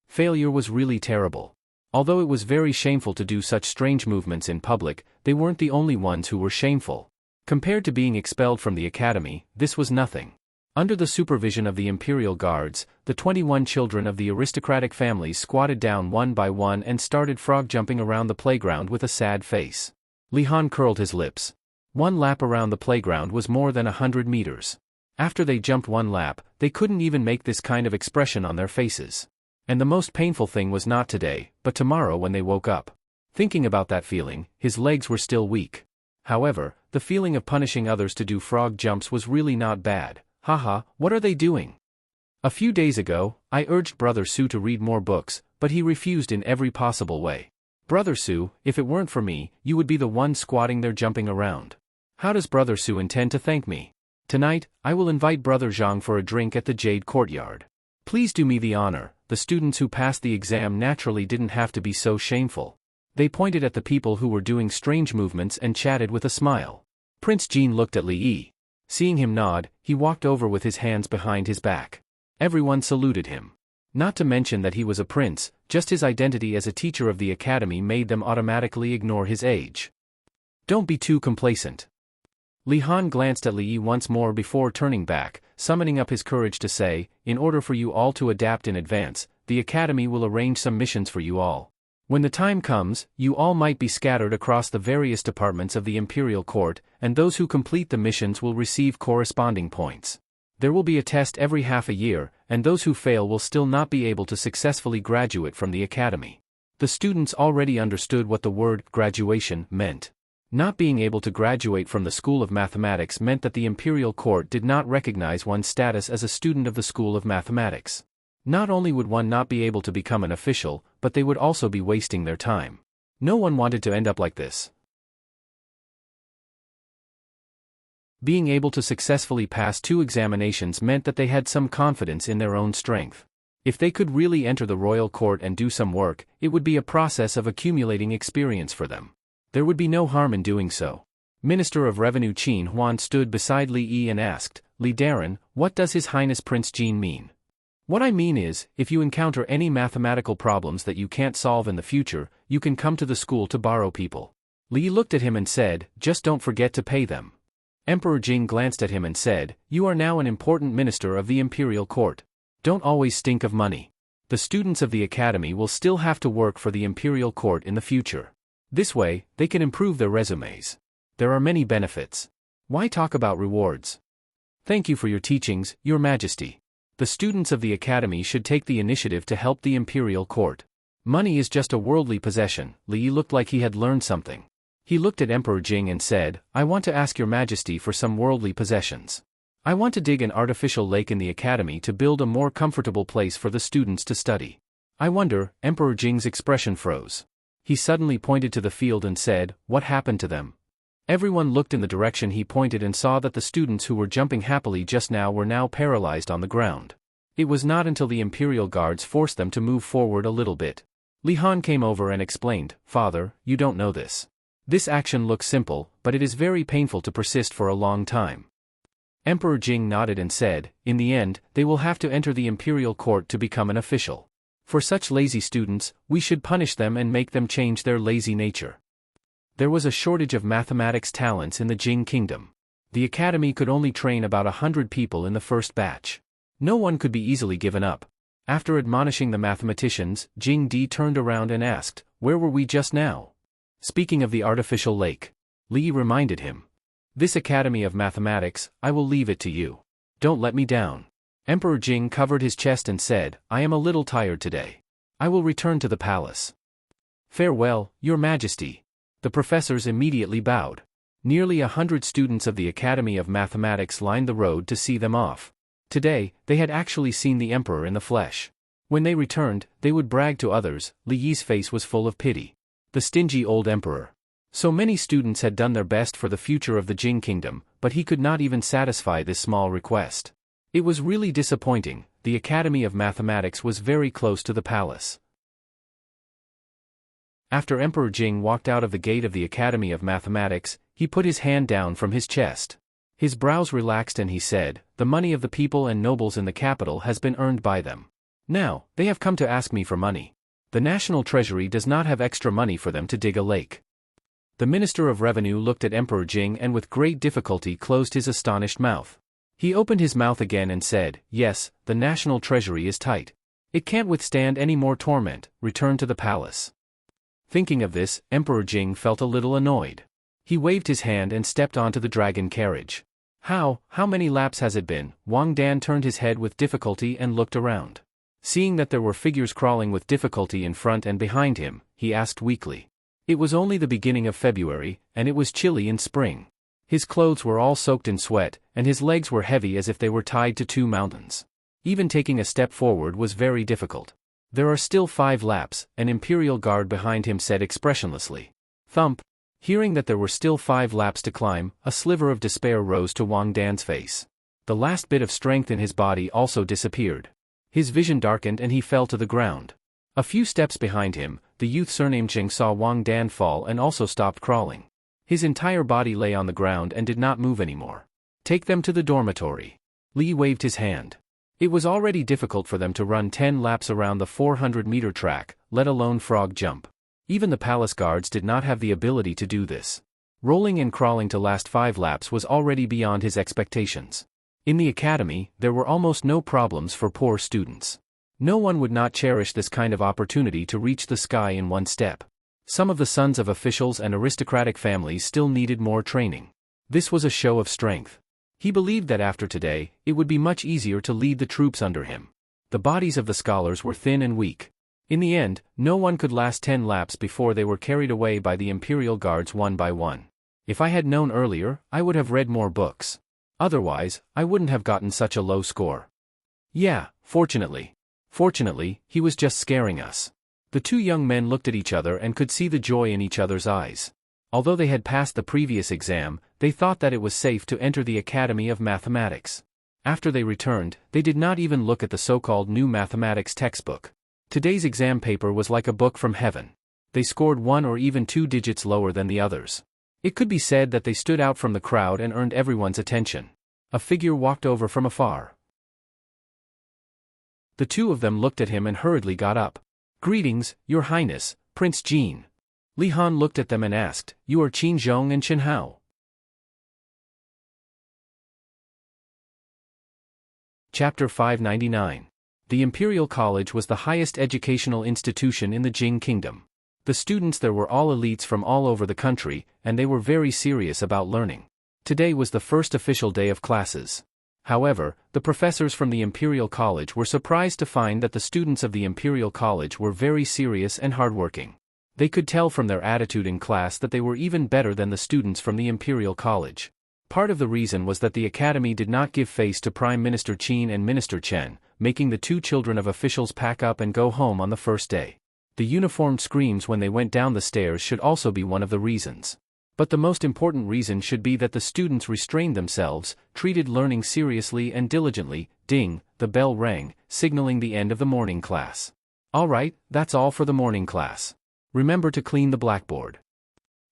Failure was really terrible. Although it was very shameful to do such strange movements in public, they weren't the only ones who were shameful. Compared to being expelled from the academy, this was nothing. Under the supervision of the Imperial guards, the 21 children of the aristocratic families squatted down one by one and started frog jumping around the playground with a sad face. Li Han curled his lips. 1 lap around the playground was more than 100 meters. After they jumped 1 lap, they couldn't even make this kind of expression on their faces. And the most painful thing was not today, but tomorrow when they woke up. Thinking about that feeling, his legs were still weak. However, the feeling of punishing others to do frog jumps was really not bad. Haha, what are they doing? A few days ago, I urged Brother Su to read more books, but he refused in every possible way. Brother Su, if it weren't for me, you would be the one squatting there jumping around. How does Brother Su intend to thank me? Tonight, I will invite Brother Zhang for a drink at the Jade Courtyard. Please do me the honor. The students who passed the exam naturally didn't have to be so shameful. They pointed at the people who were doing strange movements and chatted with a smile. Prince Jean looked at Li Yi. Seeing him nod, he walked over with his hands behind his back. Everyone saluted him. Not to mention that he was a prince, just his identity as a teacher of the academy made them automatically ignore his age. Don't be too complacent. Li Han glanced at Li Yi once more before turning back, summoning up his courage to say, In order for you all to adapt in advance, the academy will arrange some missions for you all. When the time comes, you all might be scattered across the various departments of the imperial court, and those who complete the missions will receive corresponding points. There will be a test every half a year, and those who fail will still not be able to successfully graduate from the academy. The students already understood what the word graduation meant. Not being able to graduate from the School of Mathematics meant that the imperial court did not recognize one's status as a student of the School of Mathematics. Not only would one not be able to become an official, but they would also be wasting their time. No one wanted to end up like this. Being able to successfully pass 2 examinations meant that they had some confidence in their own strength. If they could really enter the royal court and do some work, it would be a process of accumulating experience for them. There would be no harm in doing so. Minister of Revenue Qin Huan stood beside Li Yi and asked, Li Daren, what does His Highness Prince Jean mean? What I mean is, if you encounter any mathematical problems that you can't solve in the future, you can come to the school to borrow people. Li looked at him and said, just don't forget to pay them. Emperor Jing glanced at him and said, you are now an important minister of the imperial court. Don't always stink of money. The students of the academy will still have to work for the imperial court in the future. This way, they can improve their resumes. There are many benefits. Why talk about rewards? Thank you for your teachings, Your Majesty. The students of the academy should take the initiative to help the imperial court. Money is just a worldly possession. Li looked like he had learned something. He looked at Emperor Jing and said, I want to ask Your Majesty for some worldly possessions. I want to dig an artificial lake in the academy to build a more comfortable place for the students to study. I wonder, Emperor Jing's expression froze. He suddenly pointed to the field and said, what happened to them? Everyone looked in the direction he pointed and saw that the students who were jumping happily just now were now paralyzed on the ground. It was not until the imperial guards forced them to move forward a little bit. Li Han came over and explained, Father, you don't know this. This action looks simple, but it is very painful to persist for a long time. Emperor Jing nodded and said, in the end, they will have to enter the imperial court to become an official. For such lazy students, we should punish them and make them change their lazy nature. There was a shortage of mathematics talents in the Jing kingdom. The academy could only train about 100 people in the first batch. No one could be easily given up. After admonishing the mathematicians, Jing Di turned around and asked, where were we just now? Speaking of the artificial lake. Li reminded him. This academy of mathematics, I will leave it to you. Don't let me down. Emperor Jing covered his chest and said, I am a little tired today. I will return to the palace. Farewell, Your Majesty. The professors immediately bowed. Nearly 100 students of the Academy of Mathematics lined the road to see them off. Today, they had actually seen the emperor in the flesh. When they returned, they would brag to others. Li Yi's face was full of pity. The stingy old emperor. So many students had done their best for the future of the Jing kingdom, but he could not even satisfy this small request. It was really disappointing. The Academy of Mathematics was very close to the palace. After Emperor Jing walked out of the gate of the Academy of Mathematics, he put his hand down from his chest. His brows relaxed and he said, the money of the people and nobles in the capital has been earned by them. Now, they have come to ask me for money. The national treasury does not have extra money for them to dig a lake. The Minister of Revenue looked at Emperor Jing and with great difficulty closed his astonished mouth. He opened his mouth again and said, yes, the national treasury is tight. It can't withstand any more torment. Return to the palace. Thinking of this, Emperor Jing felt a little annoyed. He waved his hand and stepped onto the dragon carriage. How many laps has it been? Wang Dan turned his head with difficulty and looked around. Seeing that there were figures crawling with difficulty in front and behind him, he asked weakly. It was only the beginning of February, and it was chilly in spring. His clothes were all soaked in sweat, and his legs were heavy as if they were tied to 2 mountains. Even taking a step forward was very difficult. There are still 5 laps, an imperial guard behind him said expressionlessly. Thump. Hearing that there were still 5 laps to climb, a sliver of despair rose to Wang Dan's face. The last bit of strength in his body also disappeared. His vision darkened and he fell to the ground. A few steps behind him, the youth surnamed Cheng saw Wang Dan fall and also stopped crawling. His entire body lay on the ground and did not move anymore. Take them to the dormitory. Li waved his hand. It was already difficult for them to run 10 laps around the 400-meter track, let alone frog jump. Even the palace guards did not have the ability to do this. Rolling and crawling to last 5 laps was already beyond his expectations. In the academy, there were almost no problems for poor students. No one would not cherish this kind of opportunity to reach the sky in one step. Some of the sons of officials and aristocratic families still needed more training. This was a show of strength. He believed that after today, it would be much easier to lead the troops under him. The bodies of the scholars were thin and weak. In the end, no one could last 10 laps before they were carried away by the imperial guards one by one. If I had known earlier, I would have read more books. Otherwise, I wouldn't have gotten such a low score. Yeah, fortunately. Fortunately, he was just scaring us. The 2 young men looked at each other and could see the joy in each other's eyes. Although they had passed the previous exam, they thought that it was safe to enter the Academy of Mathematics. After they returned, they did not even look at the so-called new mathematics textbook. Today's exam paper was like a book from heaven. They scored 1 or even 2 digits lower than the others. It could be said that they stood out from the crowd and earned everyone's attention. A figure walked over from afar. The two of them looked at him and hurriedly got up. "Greetings, Your Highness, Prince Jin." Li Han looked at them and asked, "You are Qin Zhong and Chen Hao?" Chapter 599. The Imperial College was the highest educational institution in the Jing Kingdom. The students there were all elites from all over the country, and they were very serious about learning. Today was the first official day of classes. However, the professors from the Imperial College were surprised to find that the students of the Imperial College were very serious and hardworking. They could tell from their attitude in class that they were even better than the students from the Imperial College. Part of the reason was that the academy did not give face to Prime Minister Qin and Minister Chen, making the two children of officials pack up and go home on the first day. The uniformed screams when they went down the stairs should also be one of the reasons. But the most important reason should be that the students restrained themselves, treated learning seriously and diligently. Ding, the bell rang, signaling the end of the morning class. "All right, that's all for the morning class. Remember to clean the blackboard."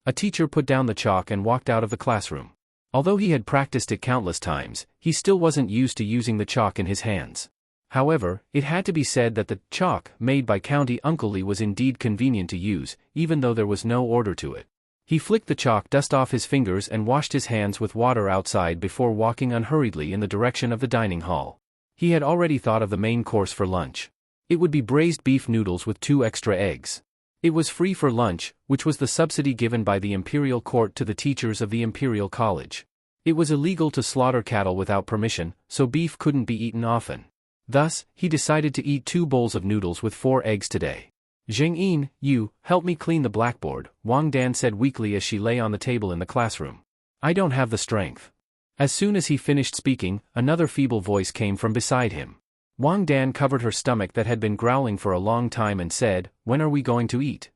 A teacher put down the chalk and walked out of the classroom. Although he had practiced it countless times, he still wasn't used to using the chalk in his hands. However, it had to be said that the chalk made by County Uncle Lee was indeed convenient to use, even though there was no order to it. He flicked the chalk dust off his fingers and washed his hands with water outside before walking unhurriedly in the direction of the dining hall. He had already thought of the main course for lunch. It would be braised beef noodles with 2 extra eggs. It was free for lunch, which was the subsidy given by the Imperial Court to the teachers of the Imperial College. It was illegal to slaughter cattle without permission, so beef couldn't be eaten often. Thus, he decided to eat 2 bowls of noodles with 4 eggs today. "Zheng Yin, you, help me clean the blackboard," Wang Dan said weakly as she lay on the table in the classroom. "I don't have the strength." As soon as he finished speaking, another feeble voice came from beside him. Wang Dan covered her stomach that had been growling for a long time and said, "When are we going to eat?"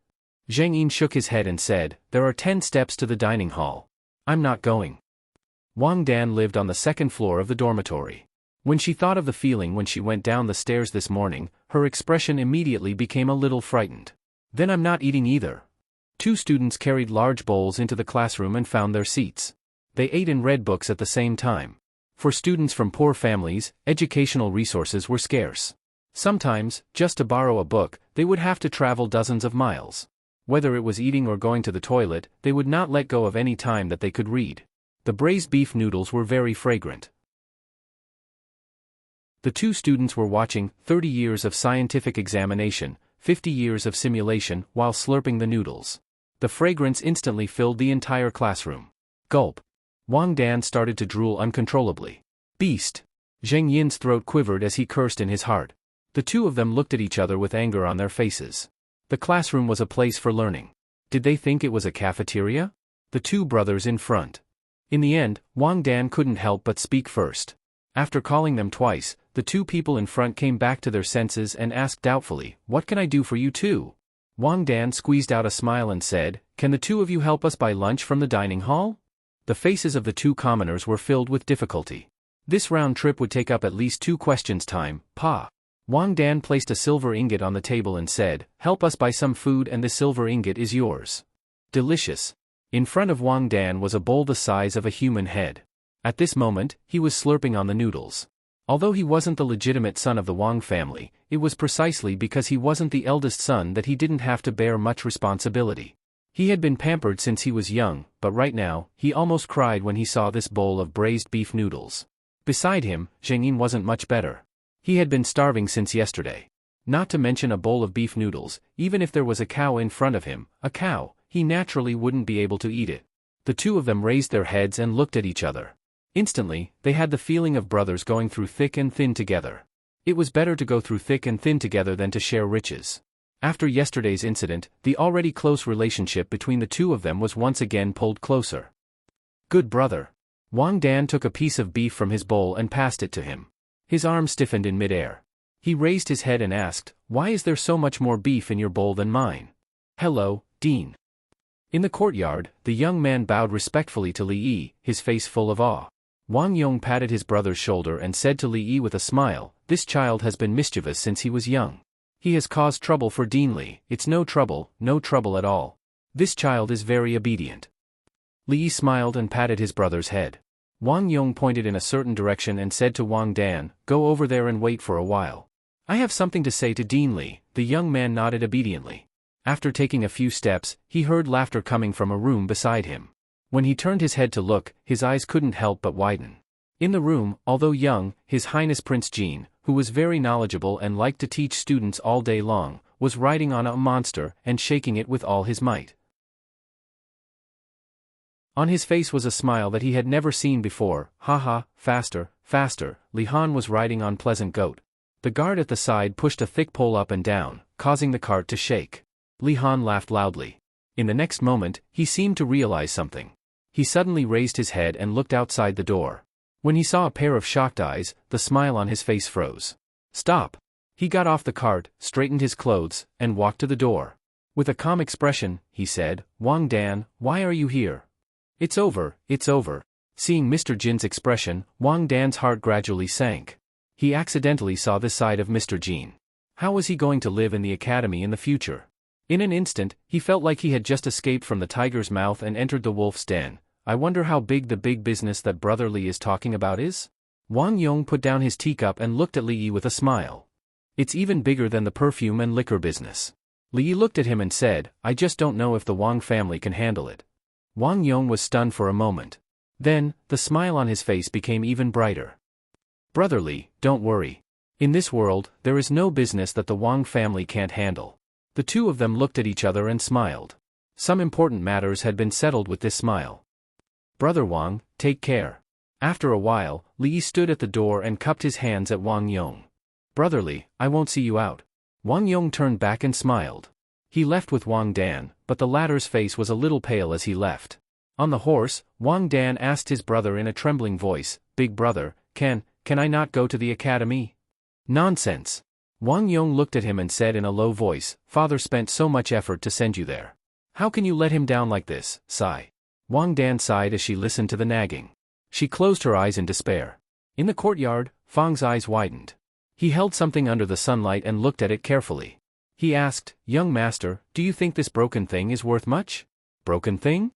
Zheng Yin shook his head and said, "There are 10 steps to the dining hall. I'm not going." Wang Dan lived on the 2nd floor of the dormitory. When she thought of the feeling when she went down the stairs this morning, her expression immediately became a little frightened. "Then I'm not eating either." 2 students carried large bowls into the classroom and found their seats. They ate and read books at the same time. For students from poor families, educational resources were scarce. Sometimes, just to borrow a book, they would have to travel dozens of miles. Whether it was eating or going to the toilet, they would not let go of any time that they could read. The braised beef noodles were very fragrant. The 2 students were watching 30 years of scientific examination, 50 years of simulation, while slurping the noodles. The fragrance instantly filled the entire classroom. Gulp. Wang Dan started to drool uncontrollably. "Beast!" Zheng Yin's throat quivered as he cursed in his heart. The 2 of them looked at each other with anger on their faces. The classroom was a place for learning. Did they think it was a cafeteria? The 2 brothers in front. In the end, Wang Dan couldn't help but speak first. After calling them twice, the 2 people in front came back to their senses and asked doubtfully, "What can I do for you two?" Wang Dan squeezed out a smile and said, "Can the 2 of you help us buy lunch from the dining hall?" The faces of the 2 commoners were filled with difficulty. This round trip would take up at least 2 questions time. Pa. Wang Dan placed a silver ingot on the table and said, "Help us buy some food and the silver ingot is yours." Delicious. In front of Wang Dan was a bowl the size of a human head. At this moment, he was slurping on the noodles. Although he wasn't the legitimate son of the Wang family, it was precisely because he wasn't the eldest son that he didn't have to bear much responsibility. He had been pampered since he was young, but right now, he almost cried when he saw this bowl of braised beef noodles. Beside him, Zheng Yin wasn't much better. He had been starving since yesterday. Not to mention a bowl of beef noodles, even if there was a cow in front of him, he naturally wouldn't be able to eat it. The 2 of them raised their heads and looked at each other. Instantly, they had the feeling of brothers going through thick and thin together. It was better to go through thick and thin together than to share riches. After yesterday's incident, the already close relationship between the 2 of them was once again pulled closer. "Good brother." Wang Dan took a piece of beef from his bowl and passed it to him. His arm stiffened in midair. He raised his head and asked, "Why is there so much more beef in your bowl than mine?" "Hello, Dean." In the courtyard, the young man bowed respectfully to Li Yi, his face full of awe. Wang Yong patted his brother's shoulder and said to Li Yi with a smile, "This child has been mischievous since he was young. He has caused trouble for Dean Li." "It's no trouble at all. This child is very obedient." Li Yi smiled and patted his brother's head. Wang Yong pointed in a certain direction and said to Wang Dan, "Go over there and wait for a while. I have something to say to Dean Li. The young man nodded obediently. After taking a few steps, he heard laughter coming from a room beside him. When he turned his head to look, his eyes couldn't help but widen. In the room, although young, His Highness Prince Jean, who was very knowledgeable and liked to teach students all day long, was riding on a monster and shaking it with all his might. On his face was a smile that he had never seen before. Ha, faster, faster. Li Han was riding on Pleasant Goat. The guard at the side pushed a thick pole up and down, causing the cart to shake. Li Han laughed loudly. In the next moment, he seemed to realize something. He suddenly raised his head and looked outside the door. When he saw a pair of shocked eyes, the smile on his face froze. Stop! He got off the cart, straightened his clothes, and walked to the door. With a calm expression, he said, Wang Dan, why are you here? It's over, it's over. Seeing Mr. Jin's expression, Wang Dan's heart gradually sank. He accidentally saw this side of Mr. Jin. How was he going to live in the academy in the future? In an instant, he felt like he had just escaped from the tiger's mouth and entered the wolf's den. I wonder how big the big business that Brother Li is talking about is? Wang Yong put down his teacup and looked at Li Yi with a smile. It's even bigger than the perfume and liquor business. Li Yi looked at him and said, I just don't know if the Wang family can handle it. Wang Yong was stunned for a moment. Then, the smile on his face became even brighter. Brother Li, don't worry. In this world, there is no business that the Wang family can't handle. The two of them looked at each other and smiled. Some important matters had been settled with this smile. Brother Wang, take care. After a while, Li Yi stood at the door and cupped his hands at Wang Yong. Brother Li, I won't see you out. Wang Yong turned back and smiled. He left with Wang Dan, but the latter's face was a little pale as he left. On the horse, Wang Dan asked his brother in a trembling voice, Big brother, can I not go to the academy? Nonsense. Wang Yong looked at him and said in a low voice, Father spent so much effort to send you there. How can you let him down like this? Sigh. Wang Dan sighed as she listened to the nagging. She closed her eyes in despair. In the courtyard, Fang's eyes widened. He held something under the sunlight and looked at it carefully. He asked, Young master, do you think this broken thing is worth much? Broken thing?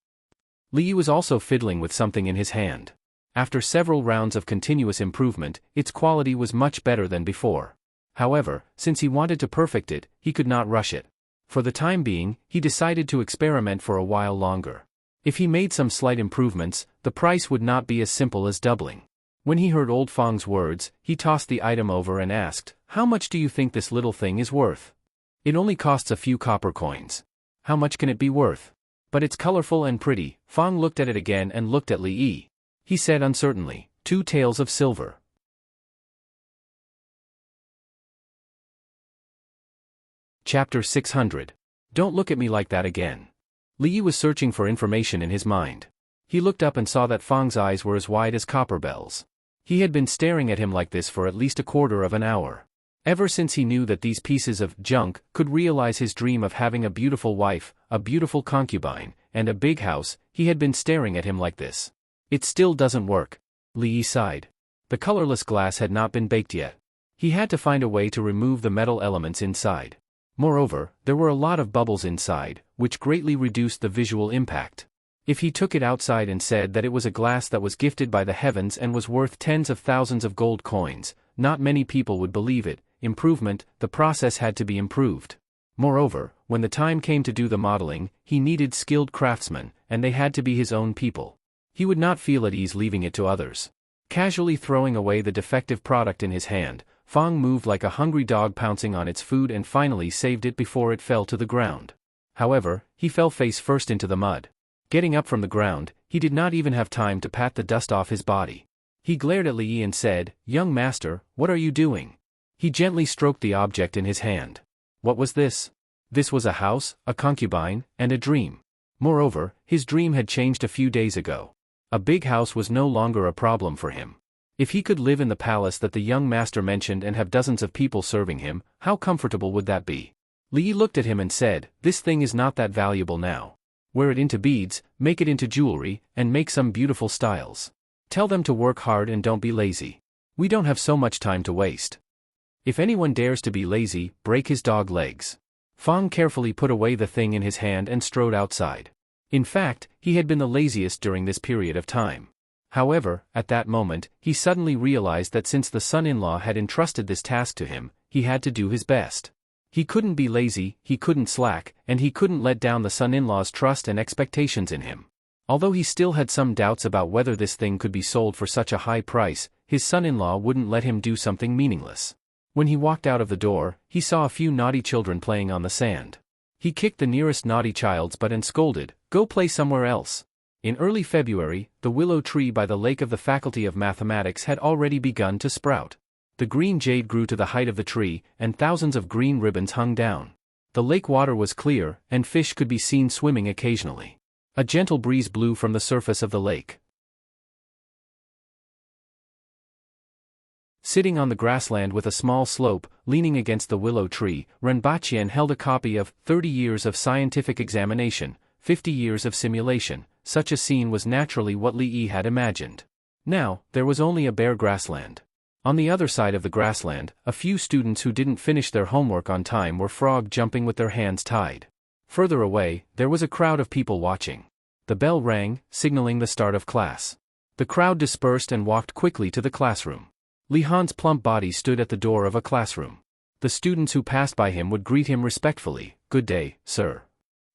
Li Yi was also fiddling with something in his hand. After several rounds of continuous improvement, its quality was much better than before. However, since he wanted to perfect it, he could not rush it. For the time being, he decided to experiment for a while longer. If he made some slight improvements, the price would not be as simple as doubling. When he heard old Fang's words, he tossed the item over and asked, How much do you think this little thing is worth? It only costs a few copper coins. How much can it be worth? But it's colorful and pretty. Fang looked at it again and looked at Li Yi. He said uncertainly, 2 taels of silver. Chapter 600. Don't look at me like that again. Li Yi was searching for information in his mind. He looked up and saw that Fang's eyes were as wide as copper bells. He had been staring at him like this for at least a quarter of an hour. Ever since he knew that these pieces of junk could realize his dream of having a beautiful wife, a beautiful concubine, and a big house, he had been staring at him like this. It still doesn't work. Li Yi sighed. The colorless glass had not been baked yet. He had to find a way to remove the metal elements inside. Moreover, there were a lot of bubbles inside, which greatly reduced the visual impact. If he took it outside and said that it was a glass that was gifted by the heavens and was worth tens of thousands of gold coins, not many people would believe it. Improvement, the process had to be improved. Moreover, when the time came to do the modeling, he needed skilled craftsmen, and they had to be his own people. He would not feel at ease leaving it to others. Casually throwing away the defective product in his hand, Fang moved like a hungry dog pouncing on its food and finally saved it before it fell to the ground. However, he fell face first into the mud. Getting up from the ground, he did not even have time to pat the dust off his body. He glared at Li Yi and said, Young master, what are you doing? He gently stroked the object in his hand. What was this? This was a house, a concubine, and a dream. Moreover, his dream had changed a few days ago. A big house was no longer a problem for him. If he could live in the palace that the young master mentioned and have dozens of people serving him, how comfortable would that be? Li Yi looked at him and said, This thing is not that valuable now. Wear it into beads, make it into jewelry, and make some beautiful styles. Tell them to work hard and don't be lazy. We don't have so much time to waste. If anyone dares to be lazy, break his dog legs. Fang carefully put away the thing in his hand and strode outside. In fact, he had been the laziest during this period of time. However, at that moment, he suddenly realized that since the son-in-law had entrusted this task to him, he had to do his best. He couldn't be lazy, he couldn't slack, and he couldn't let down the son-in-law's trust and expectations in him. Although he still had some doubts about whether this thing could be sold for such a high price, his son-in-law wouldn't let him do something meaningless. When he walked out of the door, he saw a few naughty children playing on the sand. He kicked the nearest naughty child's butt and scolded, "Go play somewhere else." In early February, the willow tree by the lake of the Faculty of Mathematics had already begun to sprout. The green jade grew to the height of the tree, and thousands of green ribbons hung down. The lake water was clear, and fish could be seen swimming occasionally. A gentle breeze blew from the surface of the lake. Sitting on the grassland with a small slope, leaning against the willow tree, Renbachien held a copy of 30 Years of Scientific Examination, 50 Years of Simulation. Such a scene was naturally what Li Yi had imagined. Now, there was only a bare grassland. On the other side of the grassland, a few students who didn't finish their homework on time were frog jumping with their hands tied. Further away, there was a crowd of people watching. The bell rang, signaling the start of class. The crowd dispersed and walked quickly to the classroom. Li Han's plump body stood at the door of a classroom. The students who passed by him would greet him respectfully, "Good day, sir."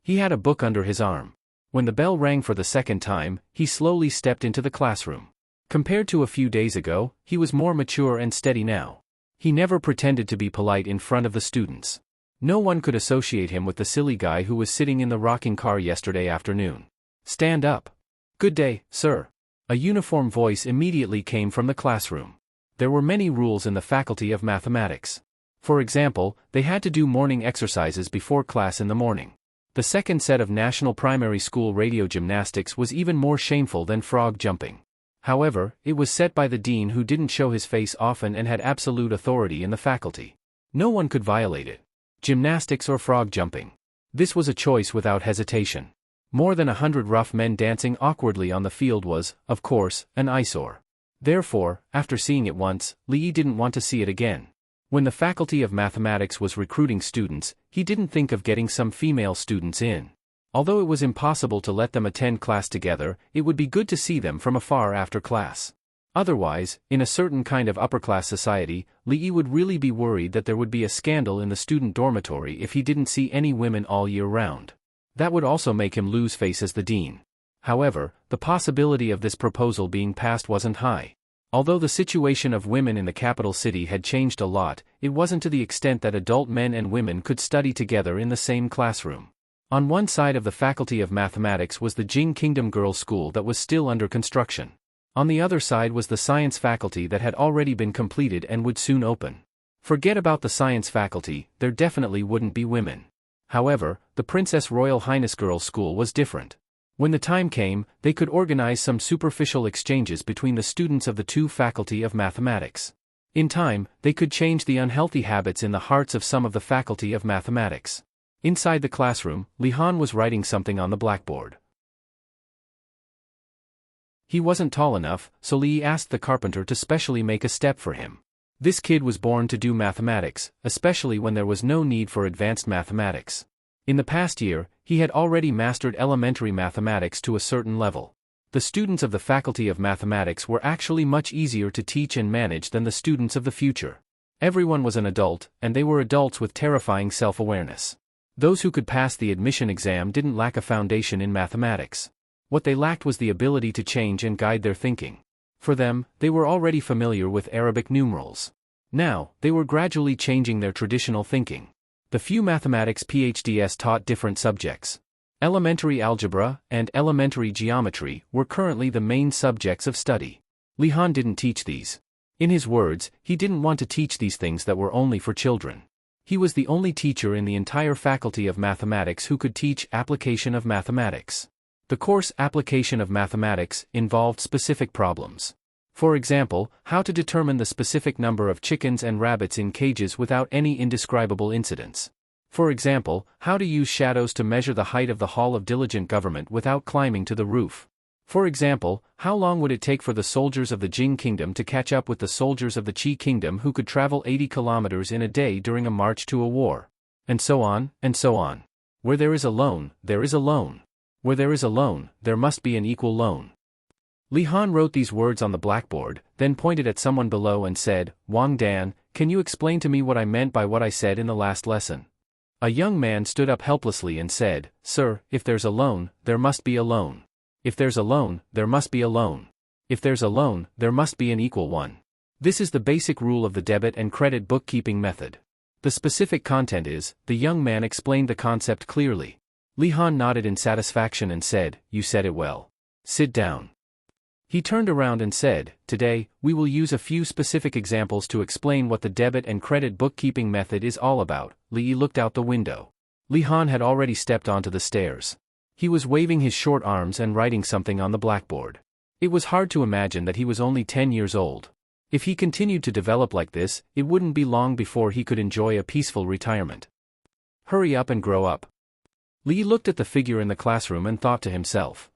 He had a book under his arm. When the bell rang for the second time, he slowly stepped into the classroom. Compared to a few days ago, he was more mature and steady now. He never pretended to be polite in front of the students. No one could associate him with the silly guy who was sitting in the rocking car yesterday afternoon. "Stand up." "Good day, sir." A uniform voice immediately came from the classroom. There were many rules in the Faculty of Mathematics. For example, they had to do morning exercises before class in the morning. The second set of national primary school radio gymnastics was even more shameful than frog jumping. However, it was set by the dean, who didn't show his face often and had absolute authority in the faculty. No one could violate it. Gymnastics or frog jumping. This was a choice without hesitation. More than 100 rough men dancing awkwardly on the field was, of course, an eyesore. Therefore, after seeing it once, Li Yi didn't want to see it again. When the Faculty of Mathematics was recruiting students, he didn't think of getting some female students in. Although it was impossible to let them attend class together, it would be good to see them from afar after class. Otherwise, in a certain kind of upper-class society, Li Yi would really be worried that there would be a scandal in the student dormitory if he didn't see any women all year round. That would also make him lose face as the dean. However, the possibility of this proposal being passed wasn't high. Although the situation of women in the capital city had changed a lot, it wasn't to the extent that adult men and women could study together in the same classroom. On one side of the Faculty of Mathematics was the Jing Kingdom Girls' School that was still under construction. On the other side was the Science Faculty that had already been completed and would soon open. Forget about the Science Faculty, there definitely wouldn't be women. However, the Princess Royal Highness Girls' School was different. When the time came, they could organize some superficial exchanges between the students of the two Faculty of Mathematics. In time, they could change the unhealthy habits in the hearts of some of the Faculty of Mathematics. Inside the classroom, Li Han was writing something on the blackboard. He wasn't tall enough, so Li asked the carpenter to specially make a step for him. This kid was born to do mathematics, especially when there was no need for advanced mathematics. In the past year, he had already mastered elementary mathematics to a certain level. The students of the Faculty of Mathematics were actually much easier to teach and manage than the students of the future. Everyone was an adult, and they were adults with terrifying self-awareness. Those who could pass the admission exam didn't lack a foundation in mathematics. What they lacked was the ability to change and guide their thinking. For them, they were already familiar with Arabic numerals. Now, they were gradually changing their traditional thinking. The few mathematics PhDs taught different subjects. Elementary algebra and elementary geometry were currently the main subjects of study. Li Han didn't teach these. In his words, he didn't want to teach these things that were only for children. He was the only teacher in the entire Faculty of Mathematics who could teach application of mathematics. The course Application of Mathematics involved specific problems. For example, how to determine the specific number of chickens and rabbits in cages without any indescribable incidents. For example, how to use shadows to measure the height of the Hall of Diligent Government without climbing to the roof. For example, how long would it take for the soldiers of the Jing Kingdom to catch up with the soldiers of the Qi Kingdom who could travel 80 kilometers in a day during a march to a war? And so on, and so on. Where there is a loan, there is a loan. Where there is a loan, there must be an equal loan. Li Han wrote these words on the blackboard, then pointed at someone below and said, "Wang Dan, can you explain to me what I meant by what I said in the last lesson? A young man stood up helplessly and said, Sir, if there's a loan, there must be a loan. If there's a loan, there must be a loan. If there's a loan, there must be an equal one. This is the basic rule of the debit and credit bookkeeping method. The specific content is, the young man explained the concept clearly. Li Han nodded in satisfaction and said, You said it well. Sit down. He turned around and said, Today, we will use a few specific examples to explain what the debit and credit bookkeeping method is all about. Li Yi looked out the window. Li Han had already stepped onto the stairs. He was waving his short arms and writing something on the blackboard. It was hard to imagine that he was only 10 years old. If he continued to develop like this, it wouldn't be long before he could enjoy a peaceful retirement. Hurry up and grow up. Li looked at the figure in the classroom and thought to himself.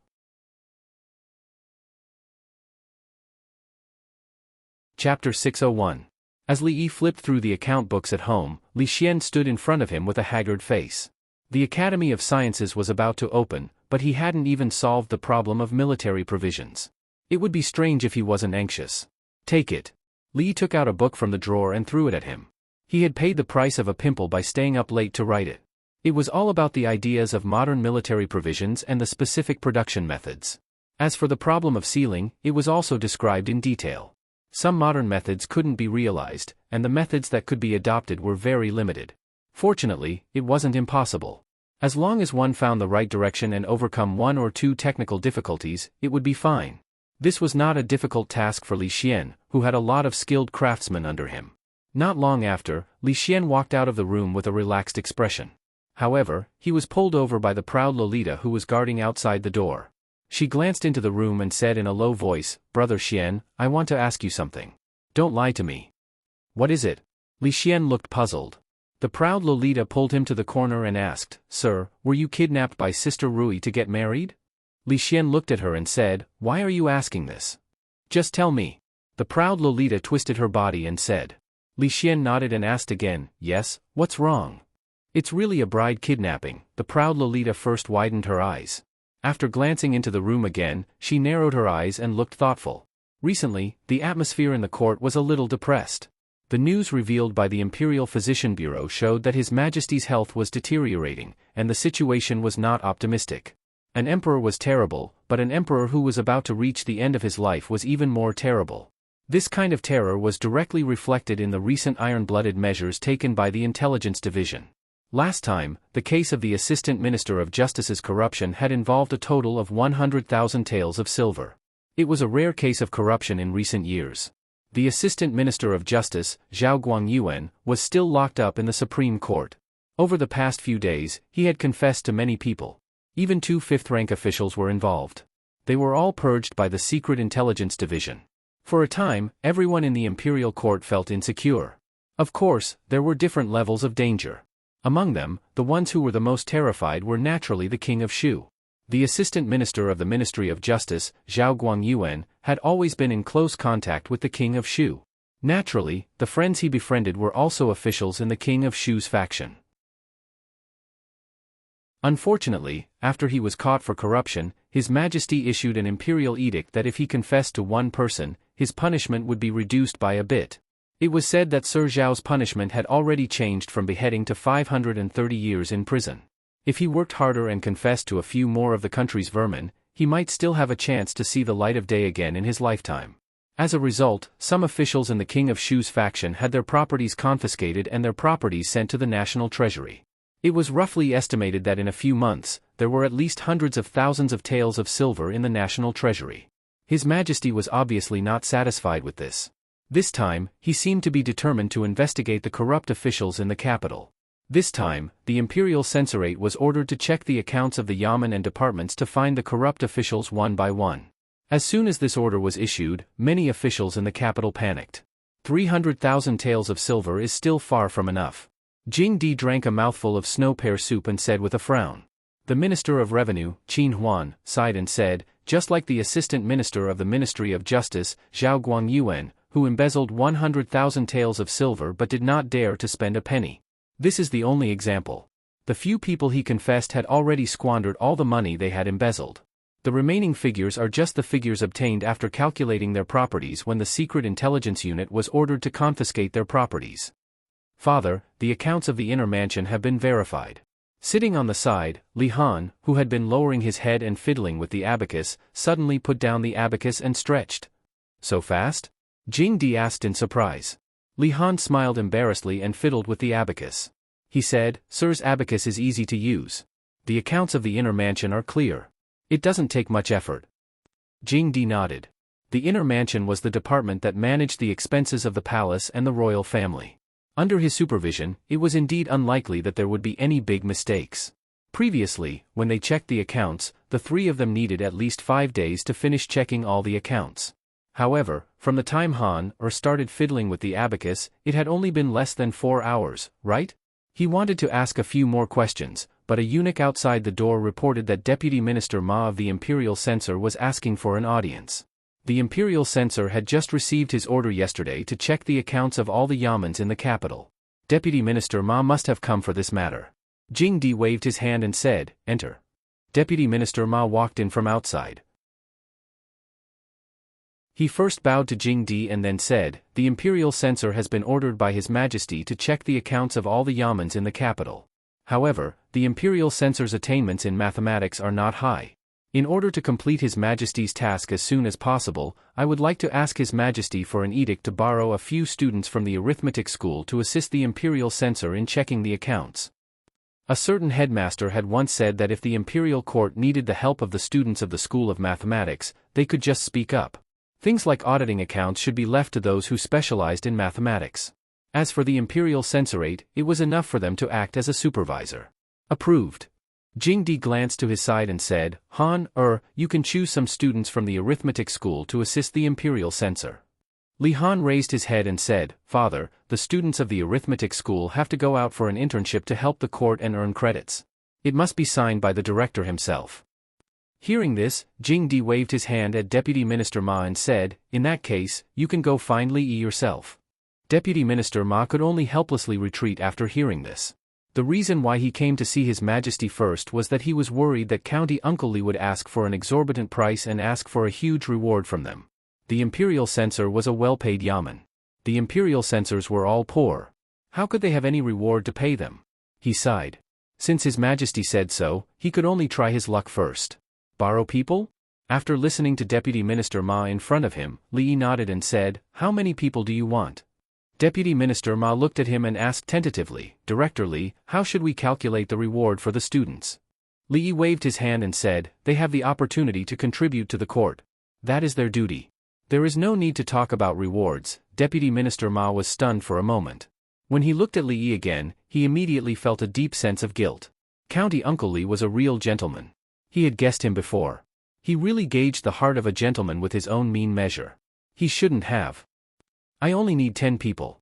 Chapter 601. As Li Yi flipped through the account books at home, Li Xian stood in front of him with a haggard face. The Academy of Sciences was about to open, but he hadn't even solved the problem of military provisions. It would be strange if he wasn't anxious. Take it. Li Yi took out a book from the drawer and threw it at him. He had paid the price of a pimple by staying up late to write it. It was all about the ideas of modern military provisions and the specific production methods. As for the problem of sealing, it was also described in detail. Some modern methods couldn't be realized, and the methods that could be adopted were very limited. Fortunately, it wasn't impossible. As long as one found the right direction and overcome one or two technical difficulties, it would be fine. This was not a difficult task for Li Xian, who had a lot of skilled craftsmen under him. Not long after, Li Xian walked out of the room with a relaxed expression. However, he was pulled over by the proud Lolita who was guarding outside the door. She glanced into the room and said in a low voice, Brother Xian, I want to ask you something. Don't lie to me. What is it? Li Xian looked puzzled. The proud Lolita pulled him to the corner and asked, Sir, were you kidnapped by Sister Rui to get married? Li Xian looked at her and said, Why are you asking this? Just tell me. The proud Lolita twisted her body and said. Li Xian nodded and asked again, Yes, what's wrong? It's really a bride kidnapping. The proud Lolita first widened her eyes. After glancing into the room again, she narrowed her eyes and looked thoughtful. Recently, the atmosphere in the court was a little depressed. The news revealed by the Imperial Physician Bureau showed that His Majesty's health was deteriorating, and the situation was not optimistic. An emperor was terrible, but an emperor who was about to reach the end of his life was even more terrible. This kind of terror was directly reflected in the recent iron-blooded measures taken by the Intelligence Division. Last time, the case of the Assistant Minister of Justice's corruption had involved a total of 100,000 taels of silver. It was a rare case of corruption in recent years. The Assistant Minister of Justice, Zhao Guangyuan, was still locked up in the Supreme Court. Over the past few days, he had confessed to many people. Even 2 fifth-rank officials were involved. They were all purged by the Secret Intelligence Division. For a time, everyone in the Imperial Court felt insecure. Of course, there were different levels of danger. Among them, the ones who were the most terrified were naturally the King of Shu. The Assistant Minister of the Ministry of Justice, Zhao Guangyuan, had always been in close contact with the King of Shu. Naturally, the friends he befriended were also officials in the King of Shu's faction. Unfortunately, after he was caught for corruption, His Majesty issued an imperial edict that if he confessed to one person, his punishment would be reduced by a bit. It was said that Sir Zhao's punishment had already changed from beheading to 530 years in prison. If he worked harder and confessed to a few more of the country's vermin, he might still have a chance to see the light of day again in his lifetime. As a result, some officials in the King of Shu's faction had their properties confiscated and their properties sent to the national treasury. It was roughly estimated that in a few months, there were at least hundreds of thousands of taels of silver in the national treasury. His Majesty was obviously not satisfied with this. This time, he seemed to be determined to investigate the corrupt officials in the capital. This time, the Imperial Censorate was ordered to check the accounts of the yamen and departments to find the corrupt officials one by one. As soon as this order was issued, many officials in the capital panicked. 300,000 taels of silver is still far from enough. Jing Di drank a mouthful of snow pear soup and said with a frown. The Minister of Revenue, Qin Huan, sighed and said, just like the Assistant Minister of the Ministry of Justice, Zhao Guangyuan, who embezzled 100,000 taels of silver but did not dare to spend a penny. This is the only example. The few people he confessed had already squandered all the money they had embezzled. The remaining figures are just the figures obtained after calculating their properties when the Secret Intelligence Unit was ordered to confiscate their properties. Father, the accounts of the inner mansion have been verified. Sitting on the side, Li Han, who had been lowering his head and fiddling with the abacus, suddenly put down the abacus and stretched. So fast? Jing Di asked in surprise. Li Han smiled embarrassedly and fiddled with the abacus. He said, Sir's abacus is easy to use. The accounts of the inner mansion are clear. It doesn't take much effort. Jing Di nodded. The inner mansion was the department that managed the expenses of the palace and the royal family. Under his supervision, it was indeed unlikely that there would be any big mistakes. Previously, when they checked the accounts, the three of them needed at least 5 days to finish checking all the accounts. However, from the time Han started fiddling with the abacus, it had only been less than 4 hours, right? He wanted to ask a few more questions, but a eunuch outside the door reported that Deputy Minister Ma of the Imperial Censor was asking for an audience. The Imperial Censor had just received his order yesterday to check the accounts of all the yamens in the capital. Deputy Minister Ma must have come for this matter. Jing Di waved his hand and said, Enter. Deputy Minister Ma walked in from outside. He first bowed to Jing Di and then said, The Imperial Censor has been ordered by His Majesty to check the accounts of all the yamens in the capital. However, the Imperial Censor's attainments in mathematics are not high. In order to complete His Majesty's task as soon as possible, I would like to ask His Majesty for an edict to borrow a few students from the arithmetic school to assist the Imperial Censor in checking the accounts. A certain headmaster had once said that if the Imperial Court needed the help of the students of the School of Mathematics, they could just speak up. Things like auditing accounts should be left to those who specialized in mathematics. As for the Imperial Censorate, it was enough for them to act as a supervisor. Approved. Jing Di glanced to his side and said, Han, you can choose some students from the arithmetic school to assist the Imperial Censor. Li Han raised his head and said, Father, the students of the arithmetic school have to go out for an internship to help the court and earn credits. It must be signed by the director himself. Hearing this, Jing Di waved his hand at Deputy Minister Ma and said, In that case, you can go find Li Yi yourself. Deputy Minister Ma could only helplessly retreat after hearing this. The reason why he came to see His Majesty first was that he was worried that County Uncle Li would ask for an exorbitant price and ask for a huge reward from them. The Imperial Censor was a well-paid yamen. The Imperial Censors were all poor. How could they have any reward to pay them? He sighed. Since His Majesty said so, he could only try his luck first. Borrow people? After listening to Deputy Minister Ma in front of him, Li Yi nodded and said, How many people do you want? Deputy Minister Ma looked at him and asked tentatively, Director Li, how should we calculate the reward for the students? Li Yi waved his hand and said, They have the opportunity to contribute to the court. That is their duty. There is no need to talk about rewards. Deputy Minister Ma was stunned for a moment. When he looked at Li Yi again, he immediately felt a deep sense of guilt. County Uncle Li was a real gentleman. He had guessed him before. He really gauged the heart of a gentleman with his own mean measure. He shouldn't have. I only need 10 people.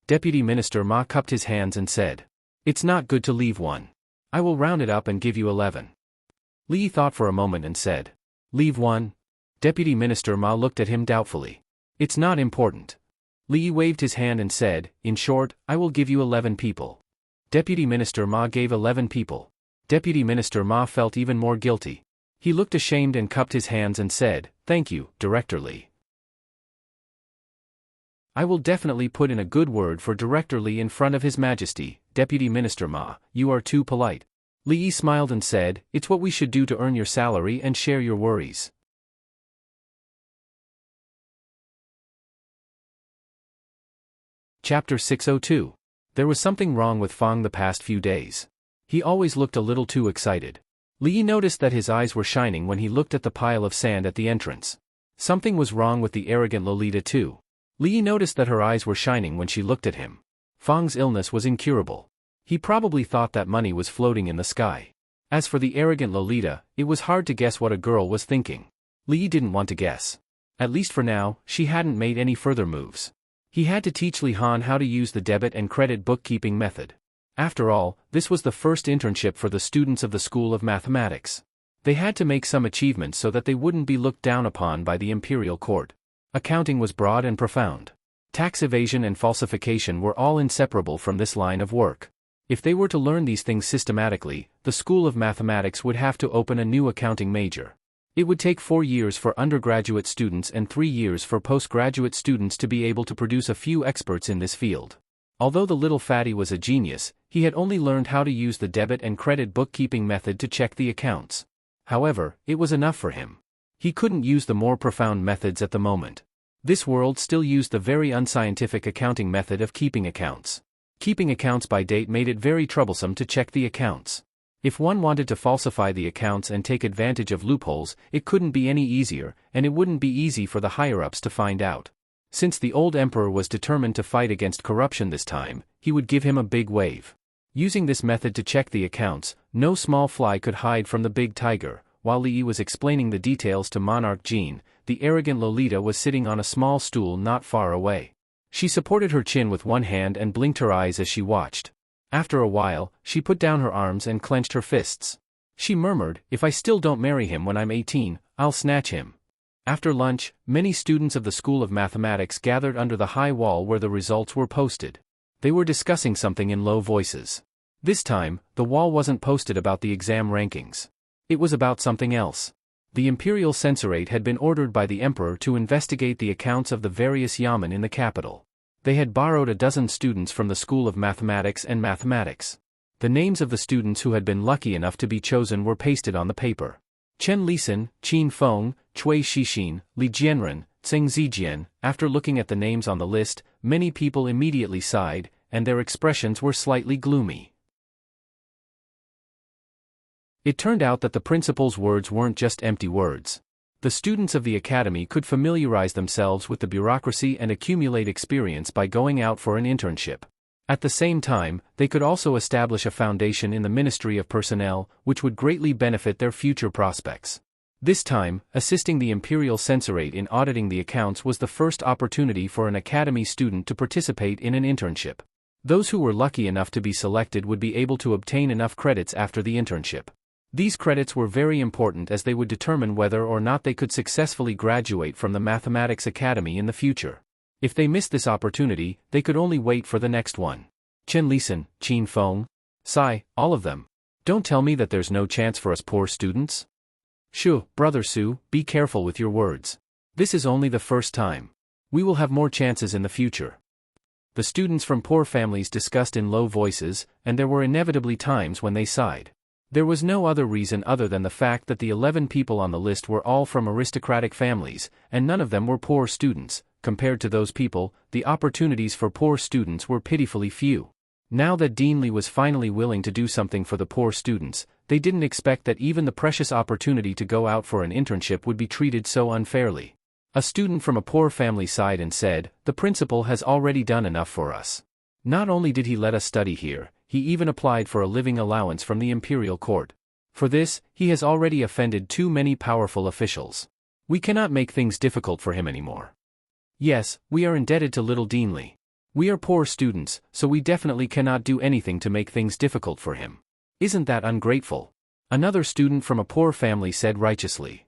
Deputy Minister Ma cupped his hands and said, It's not good to leave one. I will round it up and give you 11. Li Yi thought for a moment and said, Leave one? Deputy Minister Ma looked at him doubtfully. It's not important. Li Yi waved his hand and said, In short, I will give you 11 people. Deputy Minister Ma gave 11 people. Deputy Minister Ma felt even more guilty. He looked ashamed and cupped his hands and said, Thank you, Director Li. I will definitely put in a good word for Director Li in front of His Majesty. Deputy Minister Ma, you are too polite. Li Yi smiled and said, It's what we should do to earn your salary and share your worries. Chapter 602. There was something wrong with Fang the past few days. He always looked a little too excited. Li Yi noticed that his eyes were shining when he looked at the pile of sand at the entrance. Something was wrong with the arrogant Lolita too. Li Yi noticed that her eyes were shining when she looked at him. Fang's illness was incurable. He probably thought that money was floating in the sky. As for the arrogant Lolita, it was hard to guess what a girl was thinking. Li Yi didn't want to guess. At least for now, she hadn't made any further moves. He had to teach Li Han how to use the debit and credit bookkeeping method. After all, this was the first internship for the students of the School of Mathematics. They had to make some achievements so that they wouldn't be looked down upon by the Imperial Court. Accounting was broad and profound. Tax evasion and falsification were all inseparable from this line of work. If they were to learn these things systematically, the School of Mathematics would have to open a new accounting major. It would take 4 years for undergraduate students and 3 years for postgraduate students to be able to produce a few experts in this field. Although the little fatty was a genius, he had only learned how to use the debit and credit bookkeeping method to check the accounts. However, it was enough for him. He couldn't use the more profound methods at the moment. This world still used the very unscientific accounting method of keeping accounts. Keeping accounts by date made it very troublesome to check the accounts. If one wanted to falsify the accounts and take advantage of loopholes, it couldn't be any easier, and it wouldn't be easy for the higher-ups to find out. Since the old emperor was determined to fight against corruption this time, he would give him a big wave. Using this method to check the accounts, no small fly could hide from the big tiger. While Li was explaining the details to Monarch Jean, the arrogant Lolita was sitting on a small stool not far away. She supported her chin with one hand and blinked her eyes as she watched. After a while, she put down her arms and clenched her fists. She murmured, "If I still don't marry him when I'm 18, I'll snatch him." After lunch, many students of the School of Mathematics gathered under the high wall where the results were posted. They were discussing something in low voices. This time, the wall wasn't posted about the exam rankings. It was about something else. The imperial censorate had been ordered by the emperor to investigate the accounts of the various yamen in the capital. They had borrowed a dozen students from the School of Mathematics and Mathematics. The names of the students who had been lucky enough to be chosen were pasted on the paper. Chen Lisan, Qin Feng, Cui Shixin, Li Jianren, Tseng Zijian. After looking at the names on the list, many people immediately sighed, and their expressions were slightly gloomy. It turned out that the principal's words weren't just empty words. The students of the academy could familiarize themselves with the bureaucracy and accumulate experience by going out for an internship. At the same time, they could also establish a foundation in the Ministry of Personnel, which would greatly benefit their future prospects. This time, assisting the imperial censorate in auditing the accounts was the first opportunity for an academy student to participate in an internship. Those who were lucky enough to be selected would be able to obtain enough credits after the internship. These credits were very important as they would determine whether or not they could successfully graduate from the Mathematics Academy in the future. If they missed this opportunity, they could only wait for the next one. Chen Lisan, Qin Feng. Sigh, all of them. Don't tell me that there's no chance for us poor students. Shoo, Brother Su, be careful with your words. This is only the first time. We will have more chances in the future. The students from poor families discussed in low voices, and there were inevitably times when they sighed. There was no other reason other than the fact that the 11 people on the list were all from aristocratic families, and none of them were poor students. Compared to those people, the opportunities for poor students were pitifully few. Now that Dean Li was finally willing to do something for the poor students, they didn't expect that even the precious opportunity to go out for an internship would be treated so unfairly. A student from a poor family sighed and said, "The principal has already done enough for us. Not only did he let us study here, he even applied for a living allowance from the imperial court. For this, he has already offended too many powerful officials. We cannot make things difficult for him anymore. Yes, we are indebted to little Dean Li. We are poor students, so we definitely cannot do anything to make things difficult for him. Isn't that ungrateful?" Another student from a poor family said righteously.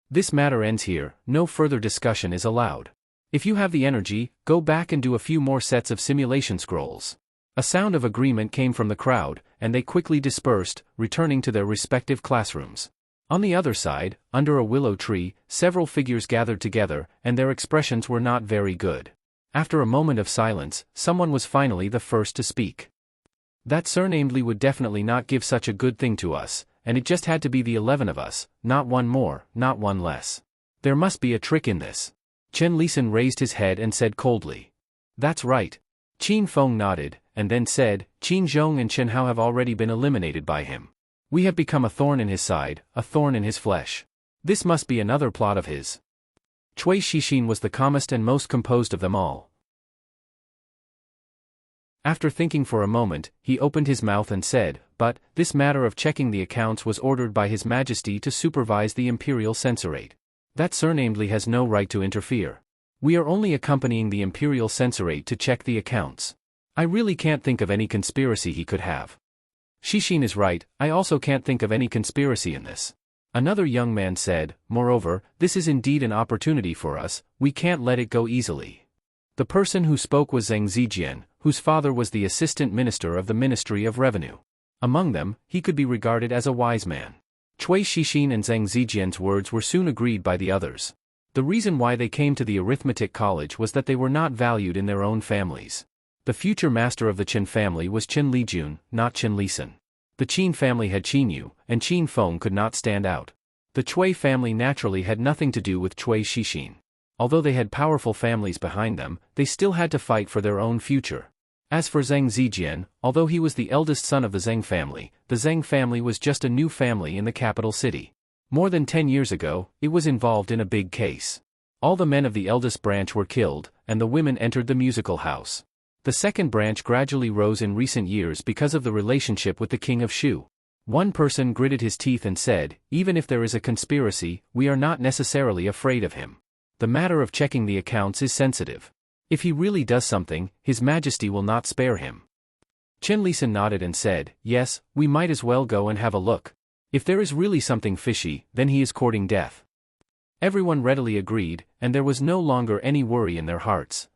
"This matter ends here, no further discussion is allowed. If you have the energy, go back and do a few more sets of simulation scrolls." A sound of agreement came from the crowd, and they quickly dispersed, returning to their respective classrooms. On the other side, under a willow tree, several figures gathered together, and their expressions were not very good. After a moment of silence, someone was finally the first to speak. "That surnamed Li would definitely not give such a good thing to us, and it just had to be the 11 of us, not one more, not one less. There must be a trick in this." Chen Lisan raised his head and said coldly. "That's right." Qin Feng nodded, and then said, "Qin Zhong and Chen Hao have already been eliminated by him. We have become a thorn in his side, a thorn in his flesh. This must be another plot of his." Cui Shixin was the calmest and most composed of them all. After thinking for a moment, he opened his mouth and said, "But, this matter of checking the accounts was ordered by His Majesty to supervise the imperial censorate. That surnamed Li has no right to interfere. We are only accompanying the imperial censorate to check the accounts. I really can't think of any conspiracy he could have." Shixin is right, I also can't think of any conspiracy in this. Another young man said, "Moreover, this is indeed an opportunity for us, we can't let it go easily." The person who spoke was Zheng Zijian, whose father was the assistant minister of the Ministry of Revenue. Among them, he could be regarded as a wise man. Cui Shixin and Zheng Zijian's words were soon agreed by the others. The reason why they came to the arithmetic college was that they were not valued in their own families. The future master of the Qin family was Qin Lijun, not Qin Lisan. The Qin family had Qin Yu, and Qin Feng could not stand out. The Cui family naturally had nothing to do with Cui Shixin. Although they had powerful families behind them, they still had to fight for their own future. As for Zheng Zijian, although he was the eldest son of the Zheng family was just a new family in the capital city. More than 10 years ago, it was involved in a big case. All the men of the eldest branch were killed, and the women entered the musical house. The second branch gradually rose in recent years because of the relationship with the king of Shu. One person gritted his teeth and said, "Even if there is a conspiracy, we are not necessarily afraid of him. The matter of checking the accounts is sensitive. If he really does something, His Majesty will not spare him." Qin Lisan nodded and said, "Yes, we might as well go and have a look. If there is really something fishy, then he is courting death." Everyone readily agreed, and there was no longer any worry in their hearts.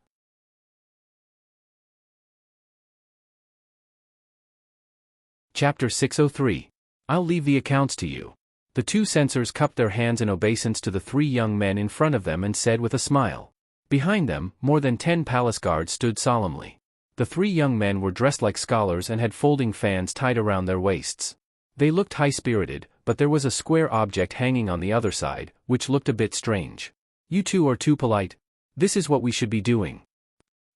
Chapter 603. I'll leave the accounts to you. The two censors cupped their hands in obeisance to the three young men in front of them and said with a smile. Behind them, more than 10 palace guards stood solemnly. The three young men were dressed like scholars and had folding fans tied around their waists. They looked high-spirited, but there was a square object hanging on the other side, which looked a bit strange. "You two are too polite. This is what we should be doing."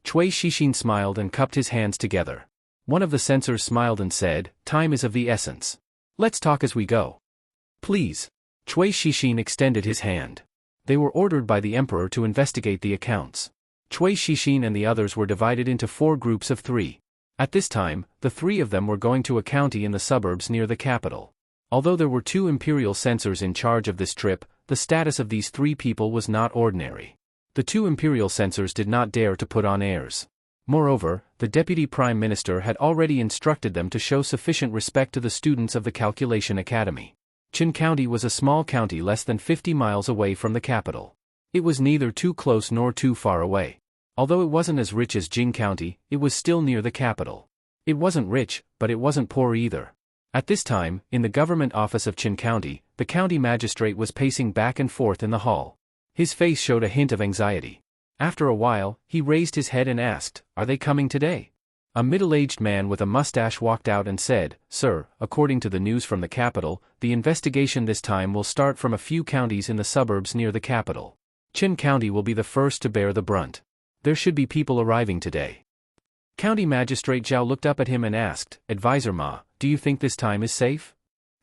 Cui Shixin smiled and cupped his hands together. One of the censors smiled and said, "Time is of the essence. Let's talk as we go." "Please." Cui Shixin extended his hand. They were ordered by the emperor to investigate the accounts. Cui Shixin and the others were divided into 4 groups of 3. At this time, the 3 of them were going to a county in the suburbs near the capital. Although there were 2 imperial censors in charge of this trip, the status of these 3 people was not ordinary. The 2 imperial censors did not dare to put on airs. Moreover, the deputy prime minister had already instructed them to show sufficient respect to the students of the Calculation Academy. Qin County was a small county less than 50 miles away from the capital. It was neither too close nor too far away. Although it wasn't as rich as Jing County, it was still near the capital. It wasn't rich, but it wasn't poor either. At this time, in the government office of Qin County, the county magistrate was pacing back and forth in the hall. His face showed a hint of anxiety. After a while, he raised his head and asked, "Are they coming today?" A middle-aged man with a mustache walked out and said, "Sir, according to the news from the capital, the investigation this time will start from a few counties in the suburbs near the capital. Qin County will be the first to bear the brunt. There should be people arriving today." County Magistrate Zhao looked up at him and asked, "Advisor Ma, do you think this time is safe?"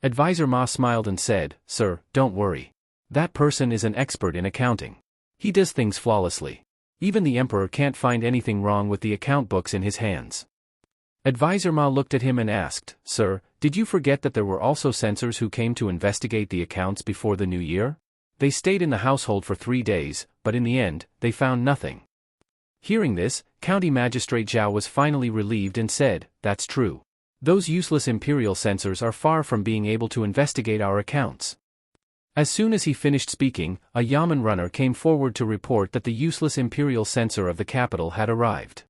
Advisor Ma smiled and said, "Sir, don't worry. That person is an expert in accounting. He does things flawlessly. Even the emperor can't find anything wrong with the account books in his hands." Advisor Ma looked at him and asked, "Sir, did you forget that there were also censors who came to investigate the accounts before the new year? They stayed in the household for 3 days, but in the end, they found nothing." Hearing this, County Magistrate Zhao was finally relieved and said, "That's true. Those useless imperial censors are far from being able to investigate our accounts." As soon as he finished speaking, a yamen runner came forward to report that the useless imperial censor of the capital had arrived.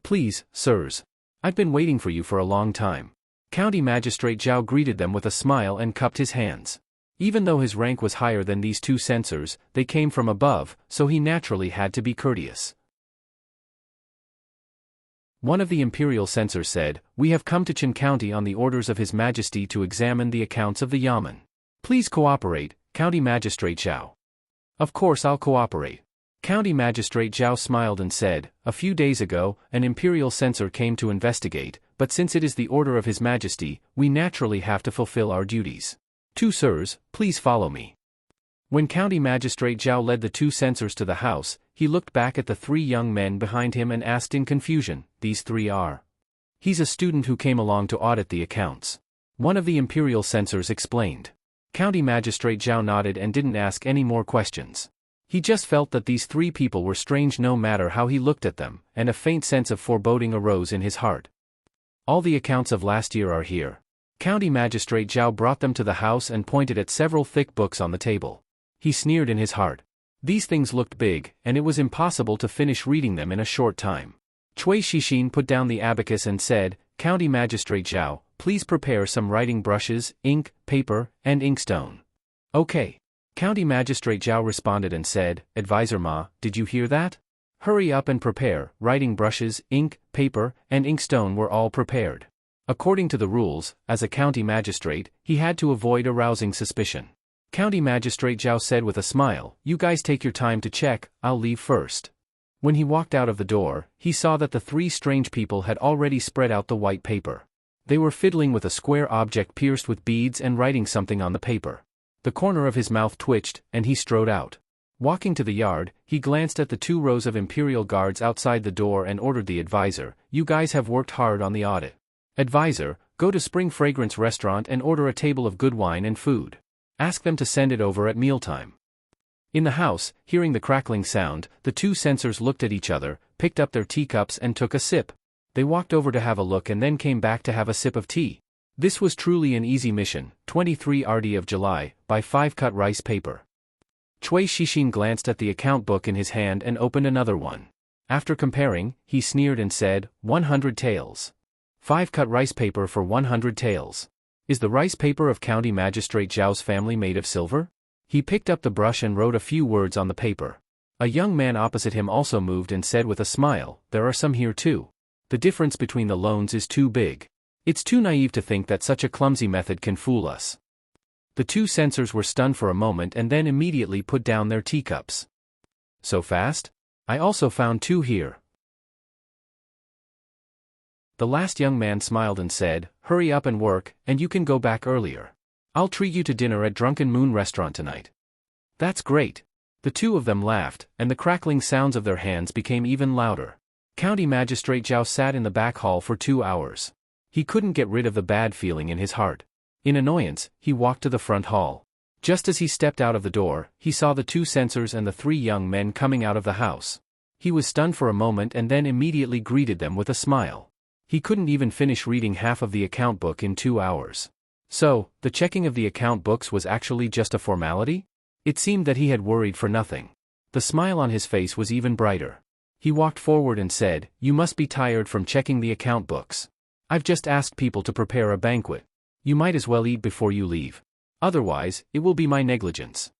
"Please, sirs. I've been waiting for you for a long time." County Magistrate Zhao greeted them with a smile and cupped his hands. Even though his rank was higher than these 2 censors, they came from above, so he naturally had to be courteous. One of the imperial censors said, "We have come to Qin County on the orders of His Majesty to examine the accounts of the yamen. Please cooperate, County Magistrate Zhao." "Of course I'll cooperate." County Magistrate Zhao smiled and said, "A few days ago, an imperial censor came to investigate, but since it is the order of His Majesty, we naturally have to fulfill our duties. 2 sirs, please follow me." When County Magistrate Zhao led the 2 censors to the house, he looked back at the 3 young men behind him and asked in confusion, "These 3 are?" "He's a student who came along to audit the accounts." One of the imperial censors explained. County Magistrate Zhao nodded and didn't ask any more questions. He just felt that these 3 people were strange no matter how he looked at them, and a faint sense of foreboding arose in his heart. "All the accounts of last year are here." County Magistrate Zhao brought them to the house and pointed at several thick books on the table. He sneered in his heart. These things looked big, and it was impossible to finish reading them in a short time. Cui Shixin put down the abacus and said, "County Magistrate Zhao, please prepare some writing brushes, ink, paper, and inkstone. Okay. County Magistrate Zhao responded and said, Advisor Ma, did you hear that? Hurry up and prepare. Writing brushes, ink, paper, and inkstone were all prepared. According to the rules, as a county magistrate, he had to avoid arousing suspicion. County Magistrate Zhao said with a smile, you guys take your time to check, I'll leave first. When he walked out of the door, he saw that the three strange people had already spread out the white paper. They were fiddling with a square object pierced with beads and writing something on the paper. The corner of his mouth twitched, and he strode out. Walking to the yard, he glanced at the 2 rows of Imperial guards outside the door and ordered the advisor, you guys have worked hard on the audit. Advisor, go to Spring Fragrance Restaurant and order a table of good wine and food. Ask them to send it over at mealtime. In the house, hearing the crackling sound, the 2 censors looked at each other, picked up their teacups and took a sip. They walked over to have a look and then came back to have a sip of tea. This was truly an easy mission. 23 RD of July, by 5-cut rice paper. Cui Shixin glanced at the account book in his hand and opened another one. After comparing, he sneered and said, 100 taels. 5-cut rice paper for 100 taels. Is the rice paper of County Magistrate Zhao's family made of silver? He picked up the brush and wrote a few words on the paper. A young man opposite him also moved and said with a smile, there are some here too. The difference between the loans is too big. It's too naive to think that such a clumsy method can fool us. The 2 censors were stunned for a moment and then immediately put down their teacups. So fast? I also found 2 here. The last young man smiled and said, hurry up and work, and you can go back earlier. I'll treat you to dinner at Drunken Moon Restaurant tonight. That's great. The 2 of them laughed, and the crackling sounds of their hands became even louder. County Magistrate Zhao sat in the back hall for 2 hours. He couldn't get rid of the bad feeling in his heart. In annoyance, he walked to the front hall. Just as he stepped out of the door, he saw the 2 censors and the 3 young men coming out of the house. He was stunned for a moment and then immediately greeted them with a smile. He couldn't even finish reading half of the account book in 2 hours. So, the checking of the account books was actually just a formality? It seemed that he had worried for nothing. The smile on his face was even brighter. He walked forward and said, you must be tired from checking the account books. I've just asked people to prepare a banquet. You might as well eat before you leave. Otherwise, it will be my negligence.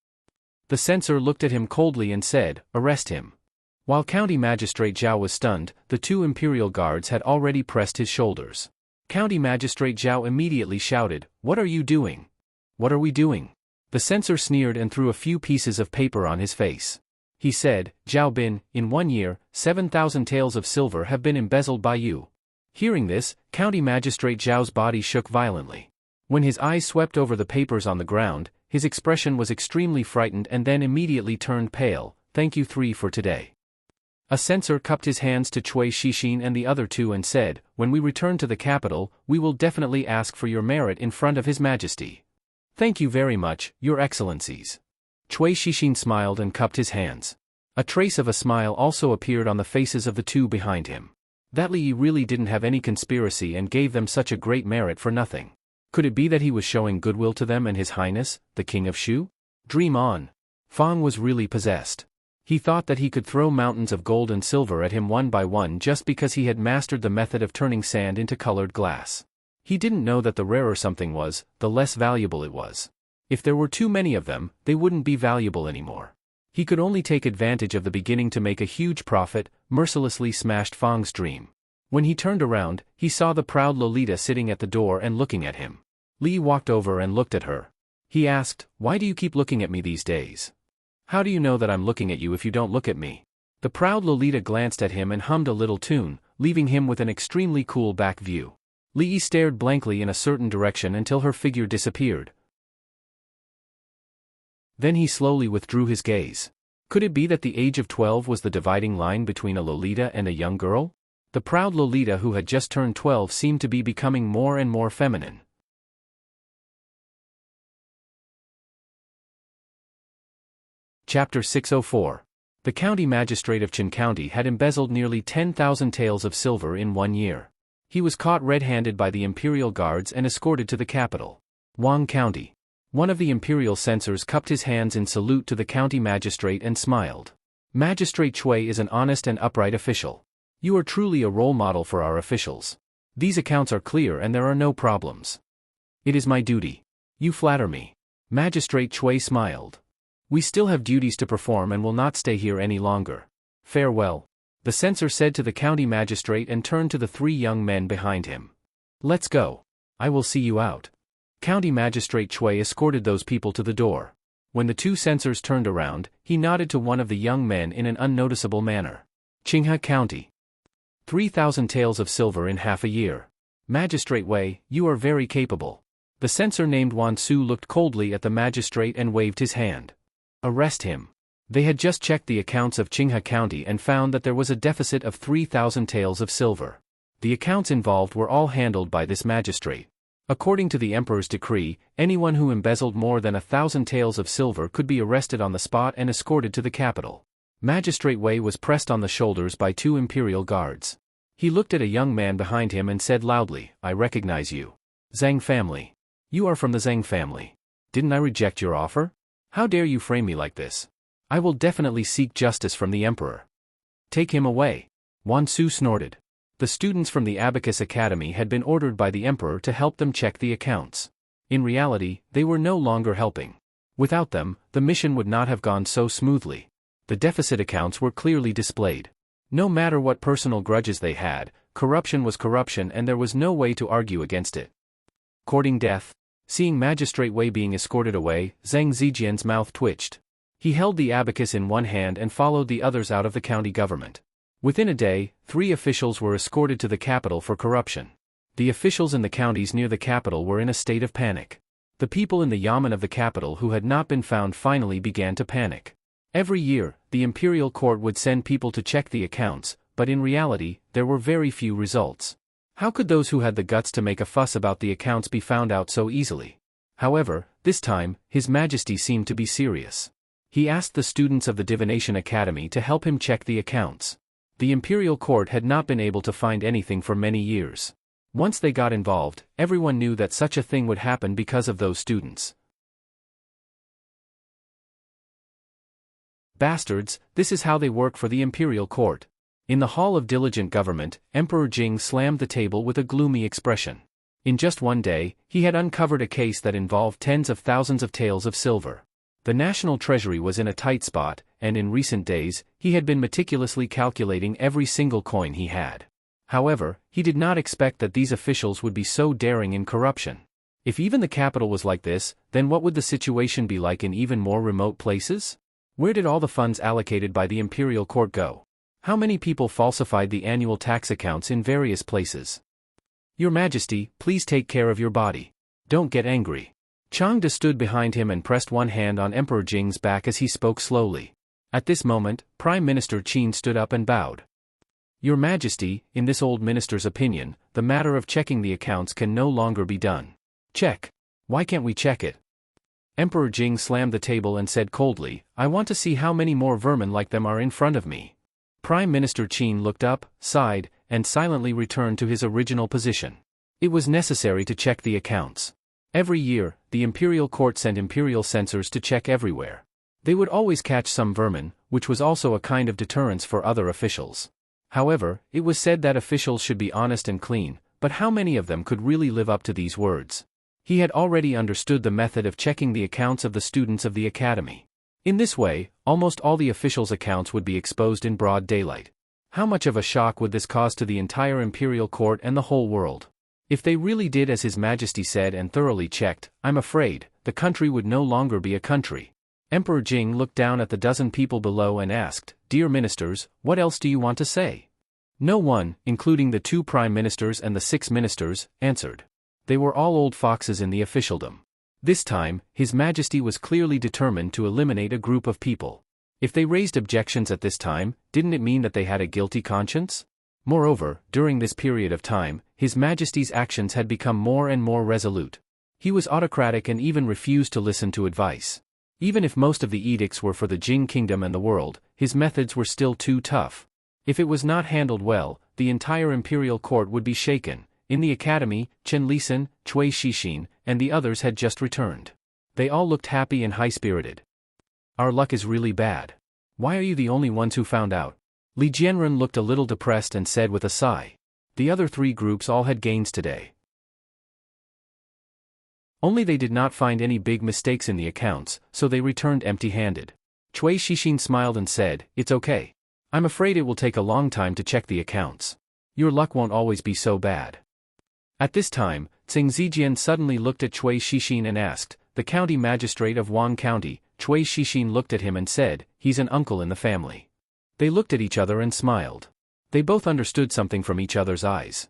The censor looked at him coldly and said, arrest him. While County Magistrate Zhao was stunned, the 2 Imperial guards had already pressed his shoulders. County Magistrate Zhao immediately shouted, what are you doing? What are we doing? The censor sneered and threw a few pieces of paper on his face. He said, Zhao Bin, in 1 year, 7,000 taels of silver have been embezzled by you. Hearing this, County Magistrate Zhao's body shook violently. When his eyes swept over the papers on the ground, his expression was extremely frightened and then immediately turned pale. Thank you 3 for today. A censor cupped his hands to Cui Shixin and the other 2 and said, when we return to the capital, we will definitely ask for your merit in front of His Majesty. Thank you very much, Your Excellencies. Cui Shixin smiled and cupped his hands. A trace of a smile also appeared on the faces of the 2 behind him. That Li Yi really didn't have any conspiracy and gave them such a great merit for nothing. Could it be that he was showing goodwill to them and His Highness, the King of Shu? Dream on. Fang was really possessed. He thought that he could throw mountains of gold and silver at him one by one just because he had mastered the method of turning sand into colored glass. He didn't know that the rarer something was, the less valuable it was. If there were too many of them, they wouldn't be valuable anymore. He could only take advantage of the beginning to make a huge profit, mercilessly smashed Fang's dream. When he turned around, he saw the proud Lolita sitting at the door and looking at him. Li walked over and looked at her. He asked, why do you keep looking at me these days? How do you know that I'm looking at you if you don't look at me? The proud Lolita glanced at him and hummed a little tune, leaving him with an extremely cool back view. Li Yi stared blankly in a certain direction until her figure disappeared. Then he slowly withdrew his gaze. Could it be that the age of 12 was the dividing line between a Lolita and a young girl? The proud Lolita who had just turned 12 seemed to be becoming more and more feminine. Chapter 604. The county magistrate of Qin County had embezzled nearly 10,000 taels of silver in 1 year. He was caught red-handed by the imperial guards and escorted to the capital, Wang County. One of the imperial censors cupped his hands in salute to the county magistrate and smiled. Magistrate Cui is an honest and upright official. You are truly a role model for our officials. These accounts are clear and there are no problems. It is my duty. You flatter me. Magistrate Chui smiled. We still have duties to perform and will not stay here any longer. Farewell. The censor said to the county magistrate and turned to the 3 young men behind him. Let's go. I will see you out. County Magistrate Chui escorted those people to the door. When the 2 censors turned around, he nodded to one of the young men in an unnoticeable manner. Qinghe County. 3,000 taels of silver in half a year. Magistrate Wei, you are very capable. The censor named Wan Su looked coldly at the magistrate and waved his hand. Arrest him. They had just checked the accounts of Qinghe County and found that there was a deficit of 3,000 taels of silver. The accounts involved were all handled by this magistrate. According to the emperor's decree, anyone who embezzled more than 1,000 taels of silver could be arrested on the spot and escorted to the capital. Magistrate Wei was pressed on the shoulders by 2 imperial guards. He looked at a young man behind him and said loudly, I recognize you. Zhang family. You are from the Zhang family. Didn't I reject your offer? How dare you frame me like this? I will definitely seek justice from the emperor. Take him away. Wan Su snorted. The students from the Abacus Academy had been ordered by the emperor to help them check the accounts. In reality, they were no longer helping. Without them, the mission would not have gone so smoothly. The deficit accounts were clearly displayed. No matter what personal grudges they had, corruption was corruption and there was no way to argue against it. Courting death. Seeing Magistrate Wei being escorted away, Zhang Zijian's mouth twitched. He held the abacus in one hand and followed the others out of the county government. Within a day, 3 officials were escorted to the capital for corruption. The officials in the counties near the capital were in a state of panic. The people in the yamen of the capital who had not been found finally began to panic. Every year, the imperial court would send people to check the accounts, but in reality, there were very few results. How could those who had the guts to make a fuss about the accounts be found out so easily? However, this time, His Majesty seemed to be serious. He asked the students of the Divination Academy to help him check the accounts. The imperial court had not been able to find anything for many years. Once they got involved, everyone knew that such a thing would happen because of those students. Bastards, this is how they work for the imperial court. In the Hall of Diligent Government, Emperor Jing slammed the table with a gloomy expression. In just one day, he had uncovered a case that involved tens of thousands of taels of silver. The national treasury was in a tight spot, and in recent days, he had been meticulously calculating every single coin he had. However, he did not expect that these officials would be so daring in corruption. If even the capital was like this, then what would the situation be like in even more remote places? Where did all the funds allocated by the imperial court go? How many people falsified the annual tax accounts in various places? Your Majesty, please take care of your body. Don't get angry. Changde stood behind him and pressed one hand on Emperor Jing's back as he spoke slowly. At this moment, Prime Minister Qin stood up and bowed. Your Majesty, in this old minister's opinion, the matter of checking the accounts can no longer be done. Check. Why can't we check it? Emperor Jing slammed the table and said coldly, I want to see how many more vermin like them are in front of me. Prime Minister Qin looked up, sighed, and silently returned to his original position. It was necessary to check the accounts. Every year, the imperial court sent imperial censors to check everywhere. They would always catch some vermin, which was also a kind of deterrence for other officials. However, it was said that officials should be honest and clean, but how many of them could really live up to these words? He had already understood the method of checking the accounts of the students of the academy. In this way, almost all the officials' accounts would be exposed in broad daylight. How much of a shock would this cause to the entire imperial court and the whole world? If they really did as His Majesty said and thoroughly checked, I'm afraid, the country would no longer be a country. Emperor Jing looked down at the dozen people below and asked, Dear ministers, what else do you want to say? No one, including the 2 prime ministers and the 6 ministers, answered. They were all old foxes in the officialdom. This time, His Majesty was clearly determined to eliminate a group of people. If they raised objections at this time, didn't it mean that they had a guilty conscience? Moreover, during this period of time, His Majesty's actions had become more and more resolute. He was autocratic and even refused to listen to advice. Even if most of the edicts were for the Jing kingdom and the world, his methods were still too tough. If it was not handled well, the entire imperial court would be shaken. In the academy, Chen Lisan, Cui Shixin, and the others had just returned. They all looked happy and high-spirited. Our luck is really bad. Why are you the only ones who found out? Li Jianren looked a little depressed and said with a sigh. The other three groups all had gains today. Only they did not find any big mistakes in the accounts, so they returned empty-handed. Cui Shixin smiled and said, "It's okay. I'm afraid it will take a long time to check the accounts. Your luck won't always be so bad." At this time, Tsing Zijian suddenly looked at Cui Shixin and asked, "The county magistrate of Wang County?" Cui Shixin looked at him and said, "He's an uncle in the family." They looked at each other and smiled. They both understood something from each other's eyes.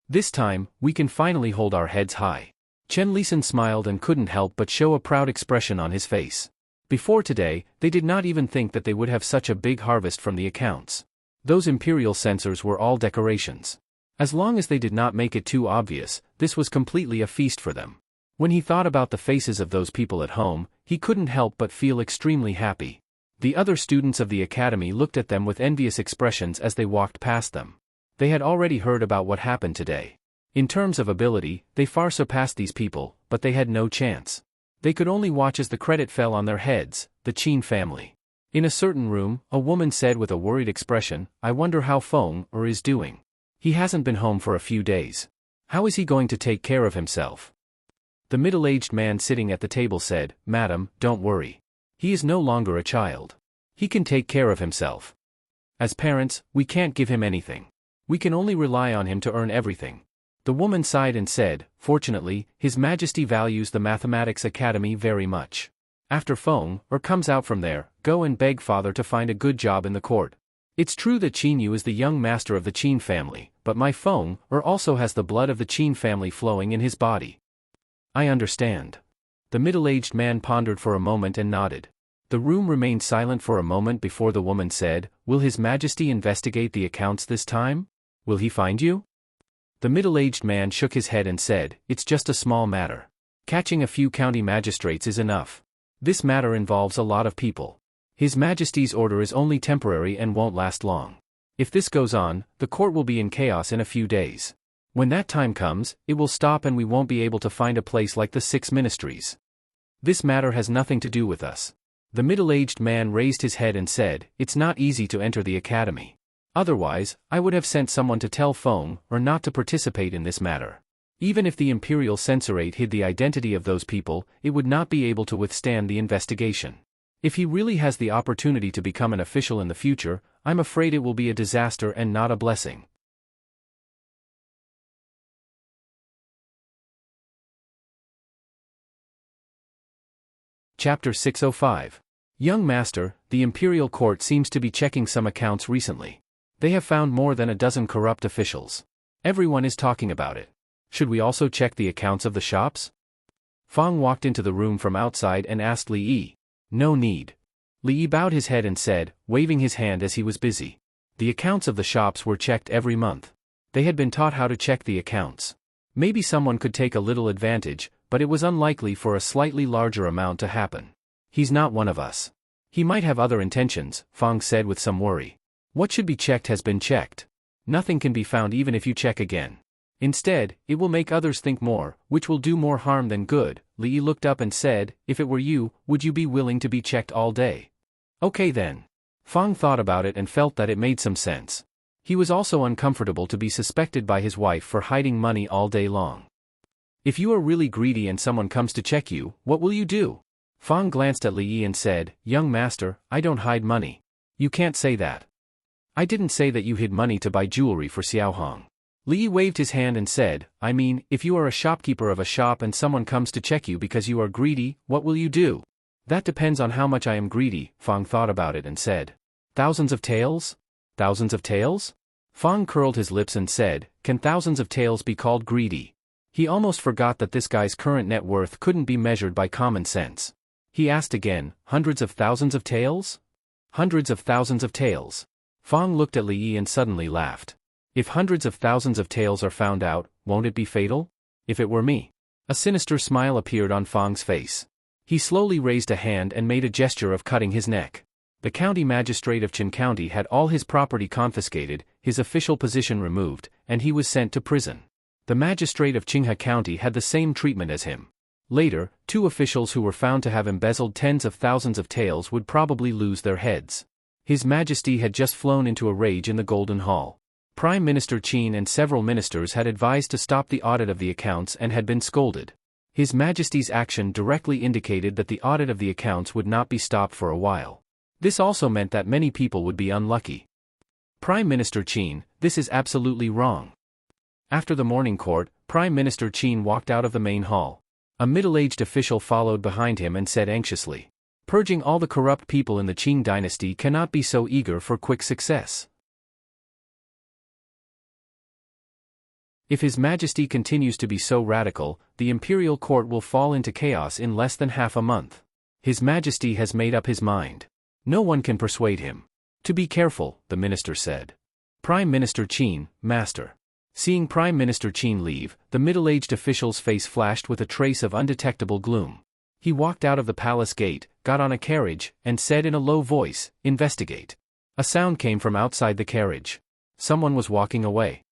"This time, we can finally hold our heads high." Chen Lisan smiled and couldn't help but show a proud expression on his face. Before today, they did not even think that they would have such a big harvest from the accounts. Those imperial censers were all decorations. As long as they did not make it too obvious, this was completely a feast for them. When he thought about the faces of those people at home, he couldn't help but feel extremely happy. The other students of the academy looked at them with envious expressions as they walked past them. They had already heard about what happened today. In terms of ability, they far surpassed these people, but they had no chance. They could only watch as the credit fell on their heads, the Qin family. In a certain room, a woman said with a worried expression, "I wonder how Feng is doing. He hasn't been home for a few days. How is he going to take care of himself?" The middle-aged man sitting at the table said, "Madam, don't worry. He is no longer a child. He can take care of himself. As parents, we can't give him anything. We can only rely on him to earn everything." The woman sighed and said, "Fortunately, His Majesty values the Mathematics Academy very much. After Feng comes out from there, go and beg father to find a good job in the court. It's true that Qin Yu is the young master of the Qin family, but my Feng also has the blood of the Qin family flowing in his body." "I understand." The middle-aged man pondered for a moment and nodded. The room remained silent for a moment before the woman said, "Will His Majesty investigate the accounts this time? Will he find you?" The middle-aged man shook his head and said, "It's just a small matter. Catching a few county magistrates is enough. This matter involves a lot of people. His Majesty's order is only temporary and won't last long. If this goes on, the court will be in chaos in a few days. When that time comes, it will stop and we won't be able to find a place like the 6 ministries. This matter has nothing to do with us." The middle-aged man raised his head and said, "It's not easy to enter the academy. Otherwise, I would have sent someone to tell Feng not to participate in this matter. Even if the Imperial Censorate hid the identity of those people, it would not be able to withstand the investigation. If he really has the opportunity to become an official in the future, I'm afraid it will be a disaster and not a blessing." Chapter 605. Young Master, the Imperial Court seems to be checking some accounts recently. They have found more than a dozen corrupt officials. Everyone is talking about it. Should we also check the accounts of the shops? Feng walked into the room from outside and asked Li Yi. "No need." Li Yi bowed his head and said, waving his hand as he was busy. The accounts of the shops were checked every month. They had been taught how to check the accounts. Maybe someone could take a little advantage, but it was unlikely for a slightly larger amount to happen. "He's not one of us. He might have other intentions," Feng said with some worry. "What should be checked has been checked. Nothing can be found even if you check again. Instead, it will make others think more, which will do more harm than good." Li Yi looked up and said, "If it were you, would you be willing to be checked all day?" "Okay then." Feng thought about it and felt that it made some sense. He was also uncomfortable to be suspected by his wife for hiding money all day long. "If you are really greedy and someone comes to check you, what will you do?" Feng glanced at Li Yi and said, "Young master, I don't hide money. You can't say that. I didn't say that you hid money to buy jewelry for Xiaohong." Li Yi waved his hand and said, "I mean, if you are a shopkeeper of a shop and someone comes to check you because you are greedy, what will you do?" "That depends on how much I am greedy." Feng thought about it and said, "Thousands of taels? Thousands of taels?" Feng curled his lips and said, "Can thousands of taels be called greedy?" He almost forgot that this guy's current net worth couldn't be measured by common sense. He asked again, "Hundreds of thousands of taels?" "Hundreds of thousands of taels." Feng looked at Li Yi and suddenly laughed. "If hundreds of thousands of taels are found out, won't it be fatal? If it were me." A sinister smile appeared on Feng's face. He slowly raised a hand and made a gesture of cutting his neck. The county magistrate of Qin County had all his property confiscated, his official position removed, and he was sent to prison. The magistrate of Qinghe County had the same treatment as him. Later, 2 officials who were found to have embezzled tens of thousands of taels would probably lose their heads. His Majesty had just flown into a rage in the Golden Hall. Prime Minister Qin and several ministers had advised to stop the audit of the accounts and had been scolded. His Majesty's action directly indicated that the audit of the accounts would not be stopped for a while. This also meant that many people would be unlucky. Prime Minister Qin, this is absolutely wrong. After the morning court, Prime Minister Qin walked out of the main hall. A middle-aged official followed behind him and said anxiously, "Purging all the corrupt people in the Qin dynasty cannot be so eager for quick success. If His Majesty continues to be so radical, the imperial court will fall into chaos in less than half a month. His Majesty has made up his mind. No one can persuade him." "To be careful," the minister said. "Prime Minister Qin, Master." Seeing Prime Minister Qin leave, the middle-aged official's face flashed with a trace of undetectable gloom. He walked out of the palace gate, got on a carriage, and said in a low voice, "Investigate." A sound came from outside the carriage. Someone was walking away.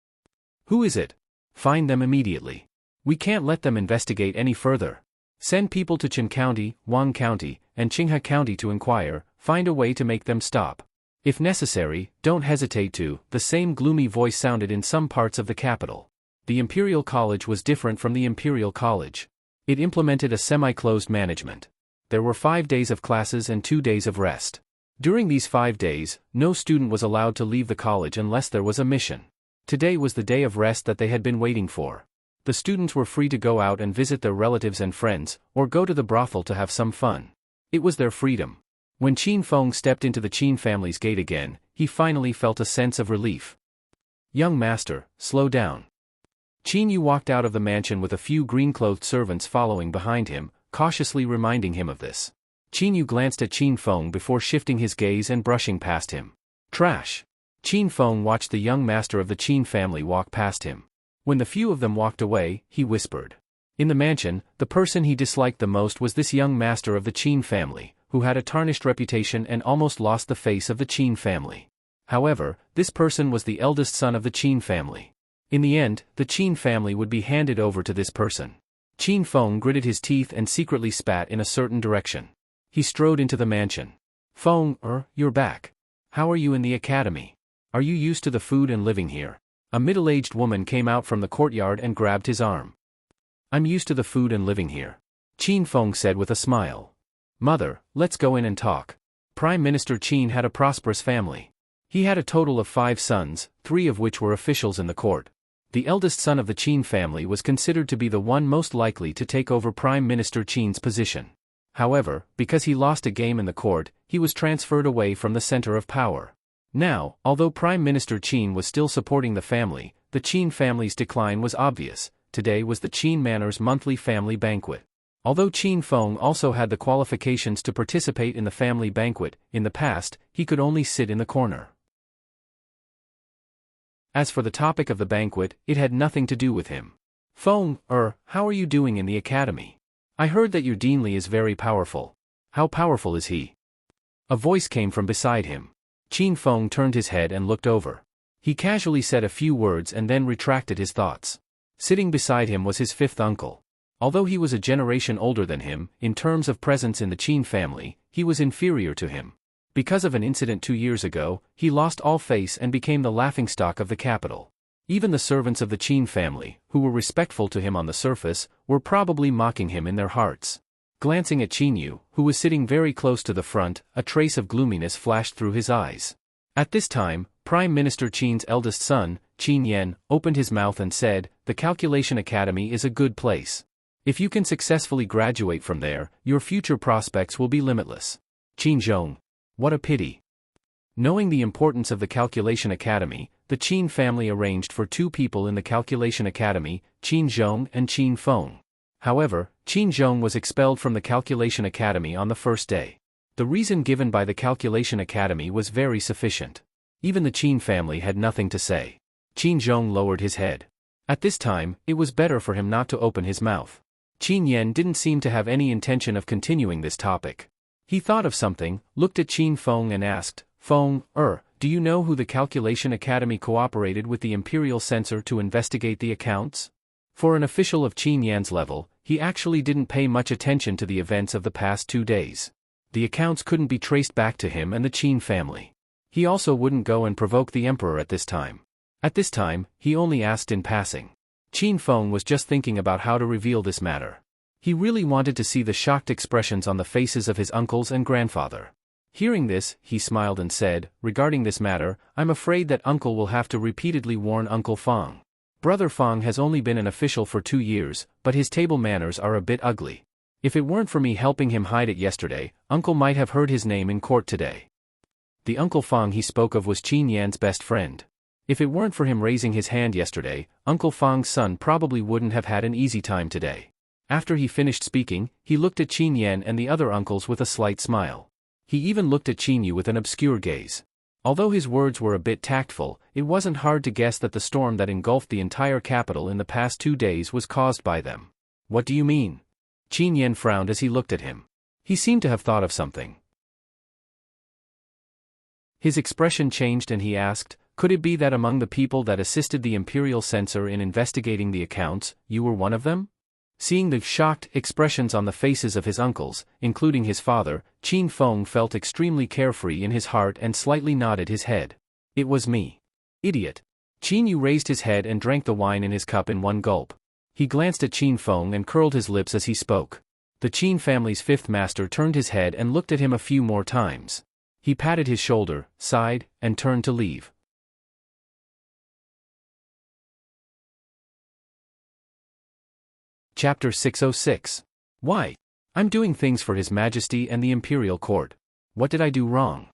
"Who is it?" "Find them immediately. We can't let them investigate any further. Send people to Qin County, Wang County, and Qinghe County to inquire, find a way to make them stop. If necessary, don't hesitate to." The same gloomy voice sounded in some parts of the capital. The Imperial College was different from the Imperial College. It implemented a semi-closed management. There were 5 days of classes and 2 days of rest. During these 5 days, no student was allowed to leave the college unless there was a mission. Today was the day of rest that they had been waiting for. The students were free to go out and visit their relatives and friends, or go to the brothel to have some fun. It was their freedom. When Qin Feng stepped into the Qin family's gate again, he finally felt a sense of relief. "Young master, slow down." Qin Yu walked out of the mansion with a few green-clothed servants following behind him, cautiously reminding him of this. Qin Yu glanced at Qin Feng before shifting his gaze and brushing past him. "Trash." Qin Feng watched the young master of the Qin family walk past him. When the few of them walked away, he whispered. In the mansion, the person he disliked the most was this young master of the Qin family, who had a tarnished reputation and almost lost the face of the Qin family. However, this person was the eldest son of the Qin family. In the end, the Qin family would be handed over to this person. Qin Feng gritted his teeth and secretly spat in a certain direction. He strode into the mansion. "Feng, you're back. How are you in the academy? Are you used to the food and living here?" A middle-aged woman came out from the courtyard and grabbed his arm. "I'm used to the food and living here," Qin Feng said with a smile. "Mother, let's go in and talk." Prime Minister Qin had a prosperous family. He had a total of 5 sons, 3 of which were officials in the court. The eldest son of the Qin family was considered to be the one most likely to take over Prime Minister Qin's position. However, because he lost a game in the court, he was transferred away from the center of power. Now, although Prime Minister Qin was still supporting the family, the Qin family's decline was obvious. Today was the Qin Manor's monthly family banquet. Although Qin Feng also had the qualifications to participate in the family banquet, in the past, he could only sit in the corner. As for the topic of the banquet, it had nothing to do with him. "Feng, how are you doing in the academy? I heard that your deanly is very powerful. How powerful is he?" A voice came from beside him. Qin Feng turned his head and looked over. He casually said a few words and then retracted his thoughts. Sitting beside him was his 5th uncle. Although he was a generation older than him, in terms of presence in the Qin family, he was inferior to him. Because of an incident 2 years ago, he lost all face and became the laughingstock of the capital. Even the servants of the Qin family, who were respectful to him on the surface, were probably mocking him in their hearts. Glancing at Qin Yu, who was sitting very close to the front, a trace of gloominess flashed through his eyes. At this time, Prime Minister Qin's eldest son, Qin Yan, opened his mouth and said, "The Calculation Academy is a good place. If you can successfully graduate from there, your future prospects will be limitless." Qin Zhong. What a pity. Knowing the importance of the Calculation Academy, the Qin family arranged for 2 people in the Calculation Academy, Qin Zhong and Qin Feng. However, Qin Zhong was expelled from the Calculation Academy on the first day. The reason given by the Calculation Academy was very sufficient. Even the Qin family had nothing to say. Qin Zhong lowered his head. At this time, it was better for him not to open his mouth. Qin Yan didn't seem to have any intention of continuing this topic. He thought of something, looked at Qin Feng and asked, "Feng, do you know who the Calculation Academy cooperated with the Imperial Censor to investigate the accounts?" For an official of Qin Yan's level, he actually didn't pay much attention to the events of the past 2 days. The accounts couldn't be traced back to him and the Qin family. He also wouldn't go and provoke the emperor at this time. At this time, he only asked in passing. Qin Feng was just thinking about how to reveal this matter. He really wanted to see the shocked expressions on the faces of his uncles and grandfather. Hearing this, he smiled and said, "Regarding this matter, I'm afraid that Uncle will have to repeatedly warn Uncle Feng. Brother Feng has only been an official for 2 years, but his table manners are a bit ugly. If it weren't for me helping him hide it yesterday, Uncle might have heard his name in court today." The Uncle Feng he spoke of was Qin Yan's best friend. If it weren't for him raising his hand yesterday, Uncle Feng's son probably wouldn't have had an easy time today. After he finished speaking, he looked at Qin Yan and the other uncles with a slight smile. He even looked at Qin Yu with an obscure gaze. Although his words were a bit tactful, it wasn't hard to guess that the storm that engulfed the entire capital in the past 2 days was caused by them. "What do you mean?" Qin Yan frowned as he looked at him. He seemed to have thought of something. His expression changed and he asked, "Could it be that among the people that assisted the imperial censor in investigating the accounts, you were one of them?" Seeing the shocked expressions on the faces of his uncles, including his father, Qin Feng felt extremely carefree in his heart and slightly nodded his head. "It was me. Idiot." Qin Yu raised his head and drank the wine in his cup in one gulp. He glanced at Qin Feng and curled his lips as he spoke. The Qin family's fifth master turned his head and looked at him a few more times. He patted his shoulder, sighed, and turned to leave. Chapter 606. Why? I'm doing things for His Majesty and the Imperial Court. What did I do wrong?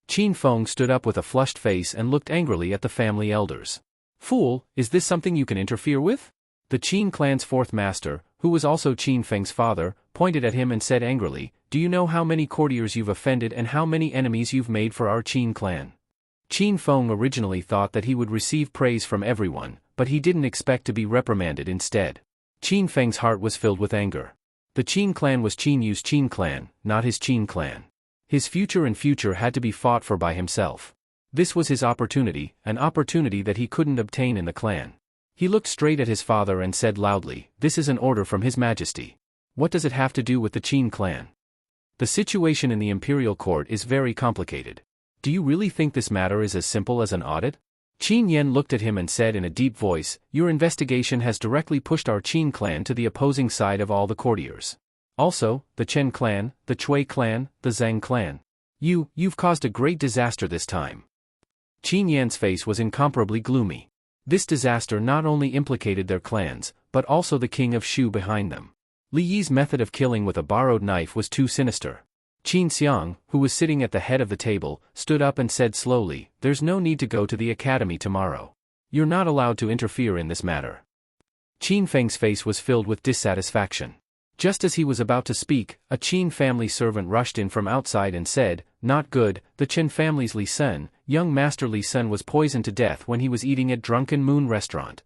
Qin Feng stood up with a flushed face and looked angrily at the family elders. "Fool, is this something you can interfere with?" The Qin clan's fourth master, who was also Qin Feng's father, pointed at him and said angrily, "Do you know how many courtiers you've offended and how many enemies you've made for our Qin clan?" Qin Feng originally thought that he would receive praise from everyone, but he didn't expect to be reprimanded instead. Qin Feng's heart was filled with anger. The Qin clan was Qin Yu's Qin clan, not his Qin clan. His future had to be fought for by himself. This was his opportunity, an opportunity that he couldn't obtain in the clan. He looked straight at his father and said loudly, "This is an order from His Majesty. What does it have to do with the Qin clan? The situation in the Imperial Court is very complicated. Do you really think this matter is as simple as an audit?" Qin Yan looked at him and said in a deep voice, "Your investigation has directly pushed our Qin clan to the opposing side of all the courtiers. Also, the Chen clan, the Cui clan, the Zhang clan. You've caused a great disaster this time." Qin Yan's face was incomparably gloomy. This disaster not only implicated their clans, but also the king of Shu behind them. Li Yi's method of killing with a borrowed knife was too sinister. Qin Xiang, who was sitting at the head of the table, stood up and said slowly, "There's no need to go to the academy tomorrow. You're not allowed to interfere in this matter." Qin Feng's face was filled with dissatisfaction. Just as he was about to speak, a Qin family servant rushed in from outside and said, "Not good, the Chen family's Li Sen, young Master Li Sen was poisoned to death when he was eating at Drunken Moon restaurant."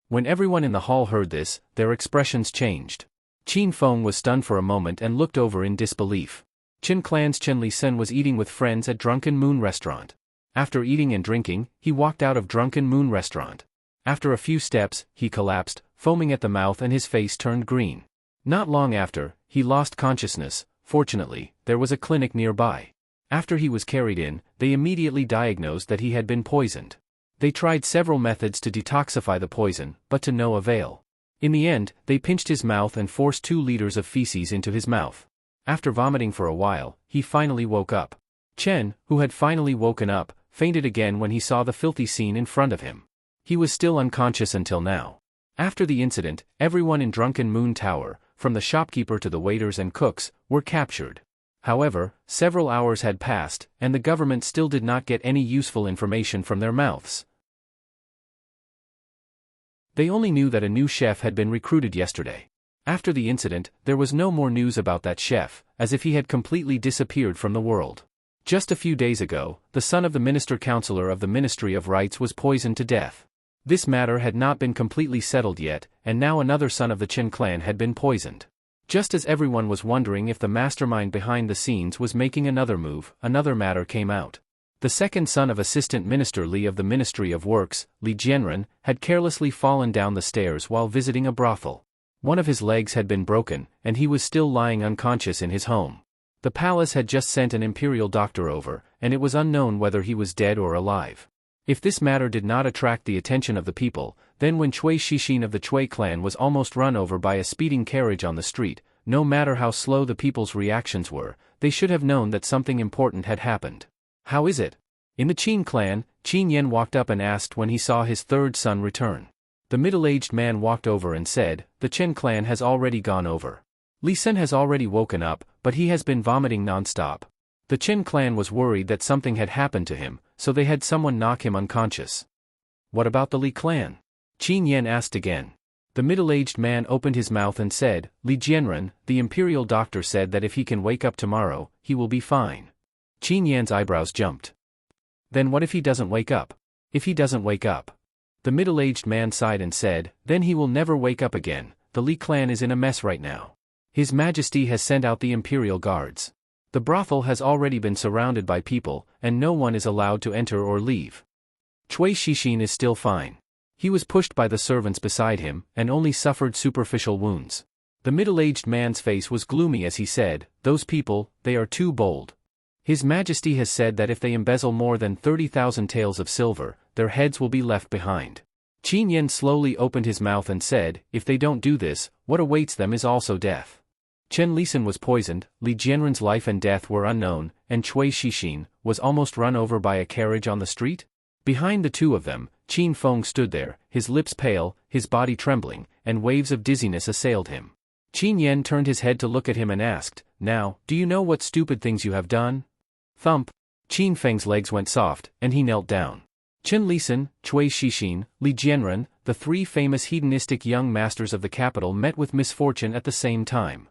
When everyone in the hall heard this, their expressions changed. Qin Feng was stunned for a moment and looked over in disbelief. Chen clan's Chen Li Sen was eating with friends at Drunken Moon restaurant. After eating and drinking, he walked out of Drunken Moon restaurant. After a few steps, he collapsed, foaming at the mouth and his face turned green. Not long after, he lost consciousness. Fortunately, there was a clinic nearby. After he was carried in, they immediately diagnosed that he had been poisoned. They tried several methods to detoxify the poison, but to no avail. In the end, they pinched his mouth and forced 2 liters of feces into his mouth. After vomiting for a while, he finally woke up. Chen, who had finally woken up, fainted again when he saw the filthy scene in front of him. He was still unconscious until now. After the incident, everyone in Drunken Moon Tower, from the shopkeeper to the waiters and cooks, were captured. However, several hours had passed, and the government still did not get any useful information from their mouths. They only knew that a new chef had been recruited yesterday. After the incident, there was no more news about that chef, as if he had completely disappeared from the world. Just a few days ago, the son of the minister-counselor of the Ministry of Rights was poisoned to death. This matter had not been completely settled yet, and now another son of the Chen clan had been poisoned. Just as everyone was wondering if the mastermind behind the scenes was making another move, another matter came out. The second son of Assistant Minister Li of the Ministry of Works, Li Jianren, had carelessly fallen down the stairs while visiting a brothel. One of his legs had been broken, and he was still lying unconscious in his home. The palace had just sent an imperial doctor over, and it was unknown whether he was dead or alive. If this matter did not attract the attention of the people, then when Cui Shixin of the Cui clan was almost run over by a speeding carriage on the street, no matter how slow the people's reactions were, they should have known that something important had happened. How is it? In the Qin clan, Qin Yan walked up and asked when he saw his third son return. The middle-aged man walked over and said, "The Chen clan has already gone over. Li Sen has already woken up, but he has been vomiting non-stop." The Chen clan was worried that something had happened to him, so they had someone knock him unconscious. "What about the Li clan?" Qin Yan asked again. The middle-aged man opened his mouth and said, "Li Jianren, the imperial doctor said that if he can wake up tomorrow, he will be fine." Qin Yan's eyebrows jumped. "Then what if he doesn't wake up?" "If he doesn't wake up?" The middle-aged man sighed and said, "Then he will never wake up again. The Li clan is in a mess right now. His Majesty has sent out the imperial guards. The brothel has already been surrounded by people, and no one is allowed to enter or leave. Cui Shixin is still fine. He was pushed by the servants beside him, and only suffered superficial wounds." The middle-aged man's face was gloomy as he said, "Those people, they are too bold. His Majesty has said that if they embezzle more than 30,000 taels of silver, their heads will be left behind." Qin Yan slowly opened his mouth and said, "If they don't do this, what awaits them is also death." Chen Lisan was poisoned, Li Jianren's life and death were unknown, and Cui Shixin was almost run over by a carriage on the street? Behind the two of them, Qin Feng stood there, his lips pale, his body trembling, and waves of dizziness assailed him. Qin Yan turned his head to look at him and asked, "Now, do you know what stupid things you have done?" Thump! Qin Feng's legs went soft, and he knelt down. Chen Lisan, Cui Shixin, Li Jianren, the three famous hedonistic young masters of the capital met with misfortune at the same time.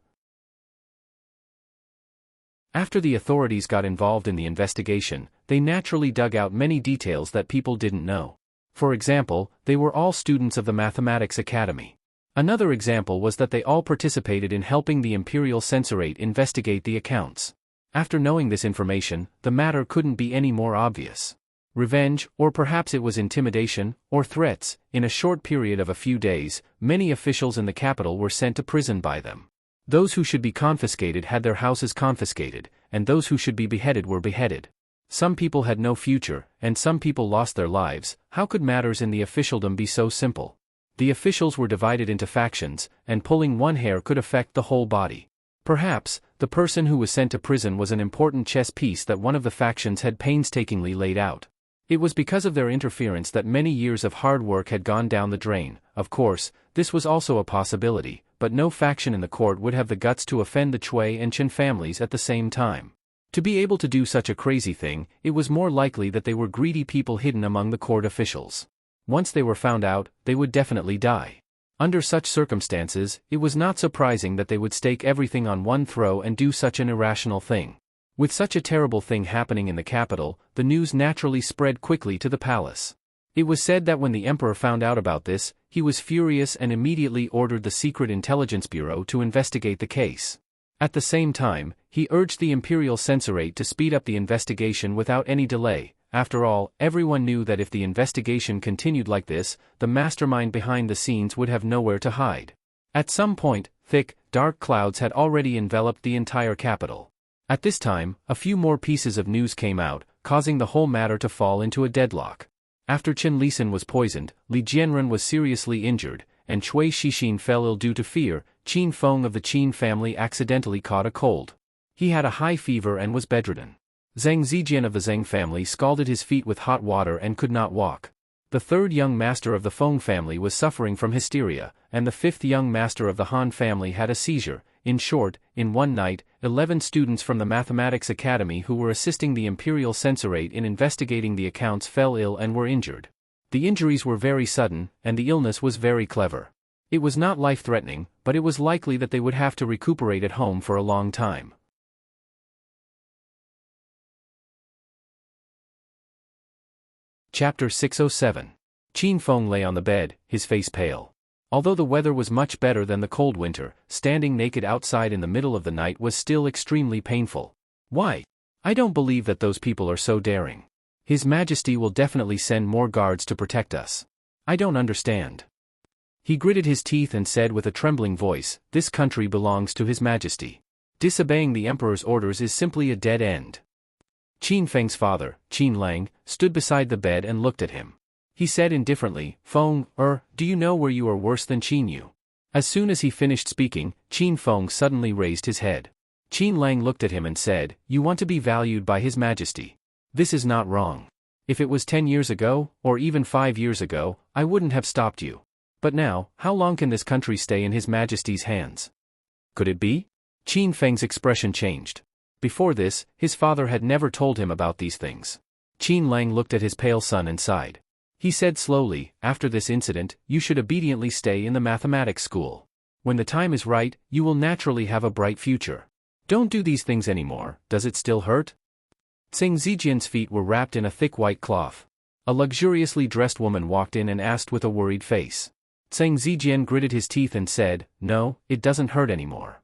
After the authorities got involved in the investigation, they naturally dug out many details that people didn't know. For example, they were all students of the Mathematics Academy. Another example was that they all participated in helping the Imperial Censorate investigate the accounts. After knowing this information, the matter couldn't be any more obvious. Revenge, or perhaps it was intimidation, or threats. In a short period of a few days, many officials in the capital were sent to prison by them. Those who should be confiscated had their houses confiscated, and those who should be beheaded were beheaded. Some people had no future, and some people lost their lives. How could matters in the officialdom be so simple? The officials were divided into factions, and pulling one hair could affect the whole body. Perhaps, the person who was sent to prison was an important chess piece that one of the factions had painstakingly laid out. It was because of their interference that many years of hard work had gone down the drain. Of course, this was also a possibility, but no faction in the court would have the guts to offend the Cui and Chen families at the same time. To be able to do such a crazy thing, it was more likely that they were greedy people hidden among the court officials. Once they were found out, they would definitely die. Under such circumstances, it was not surprising that they would stake everything on one throw and do such an irrational thing. With such a terrible thing happening in the capital, the news naturally spread quickly to the palace. It was said that when the emperor found out about this, he was furious and immediately ordered the Secret Intelligence Bureau to investigate the case. At the same time, he urged the Imperial Censorate to speed up the investigation without any delay. After all, everyone knew that if the investigation continued like this, the mastermind behind the scenes would have nowhere to hide. At some point, thick, dark clouds had already enveloped the entire capital. At this time, a few more pieces of news came out, causing the whole matter to fall into a deadlock. After Chen Lisan was poisoned, Li Jianren was seriously injured, and Cui Shixin fell ill due to fear. Qin Feng of the Qin family accidentally caught a cold. He had a high fever and was bedridden. Zhang Zijian of the Zheng family scalded his feet with hot water and could not walk. The third young master of the Feng family was suffering from hysteria, and the fifth young master of the Han family had a seizure. In short, in one night, 11 students from the Mathematics Academy who were assisting the Imperial Censorate in investigating the accounts fell ill and were injured. The injuries were very sudden, and the illness was very clever. It was not life-threatening, but it was likely that they would have to recuperate at home for a long time. Chapter 607. Qin Feng lay on the bed, his face pale. Although the weather was much better than the cold winter, standing naked outside in the middle of the night was still extremely painful. Why? I don't believe that those people are so daring. His Majesty will definitely send more guards to protect us. I don't understand. He gritted his teeth and said with a trembling voice, "This country belongs to His Majesty. Disobeying the Emperor's orders is simply a dead end." Qin Feng's father, Qin Lang, stood beside the bed and looked at him. He said indifferently, Feng, do you know where you are worse than Qin Yu? As soon as he finished speaking, Qin Feng suddenly raised his head. Qin Lang looked at him and said, you want to be valued by His Majesty. This is not wrong. If it was 10 years ago, or even 5 years ago, I wouldn't have stopped you. But now, how long can this country stay in His Majesty's hands? Could it be? Qin Feng's expression changed. Before this, his father had never told him about these things. Qin Lang looked at his pale son and sighed. He said slowly, after this incident, you should obediently stay in the mathematics school. When the time is right, you will naturally have a bright future. Don't do these things anymore. Does it still hurt? Tsing Zijian's feet were wrapped in a thick white cloth. A luxuriously dressed woman walked in and asked with a worried face. Tsing Zijian gritted his teeth and said, no, it doesn't hurt anymore.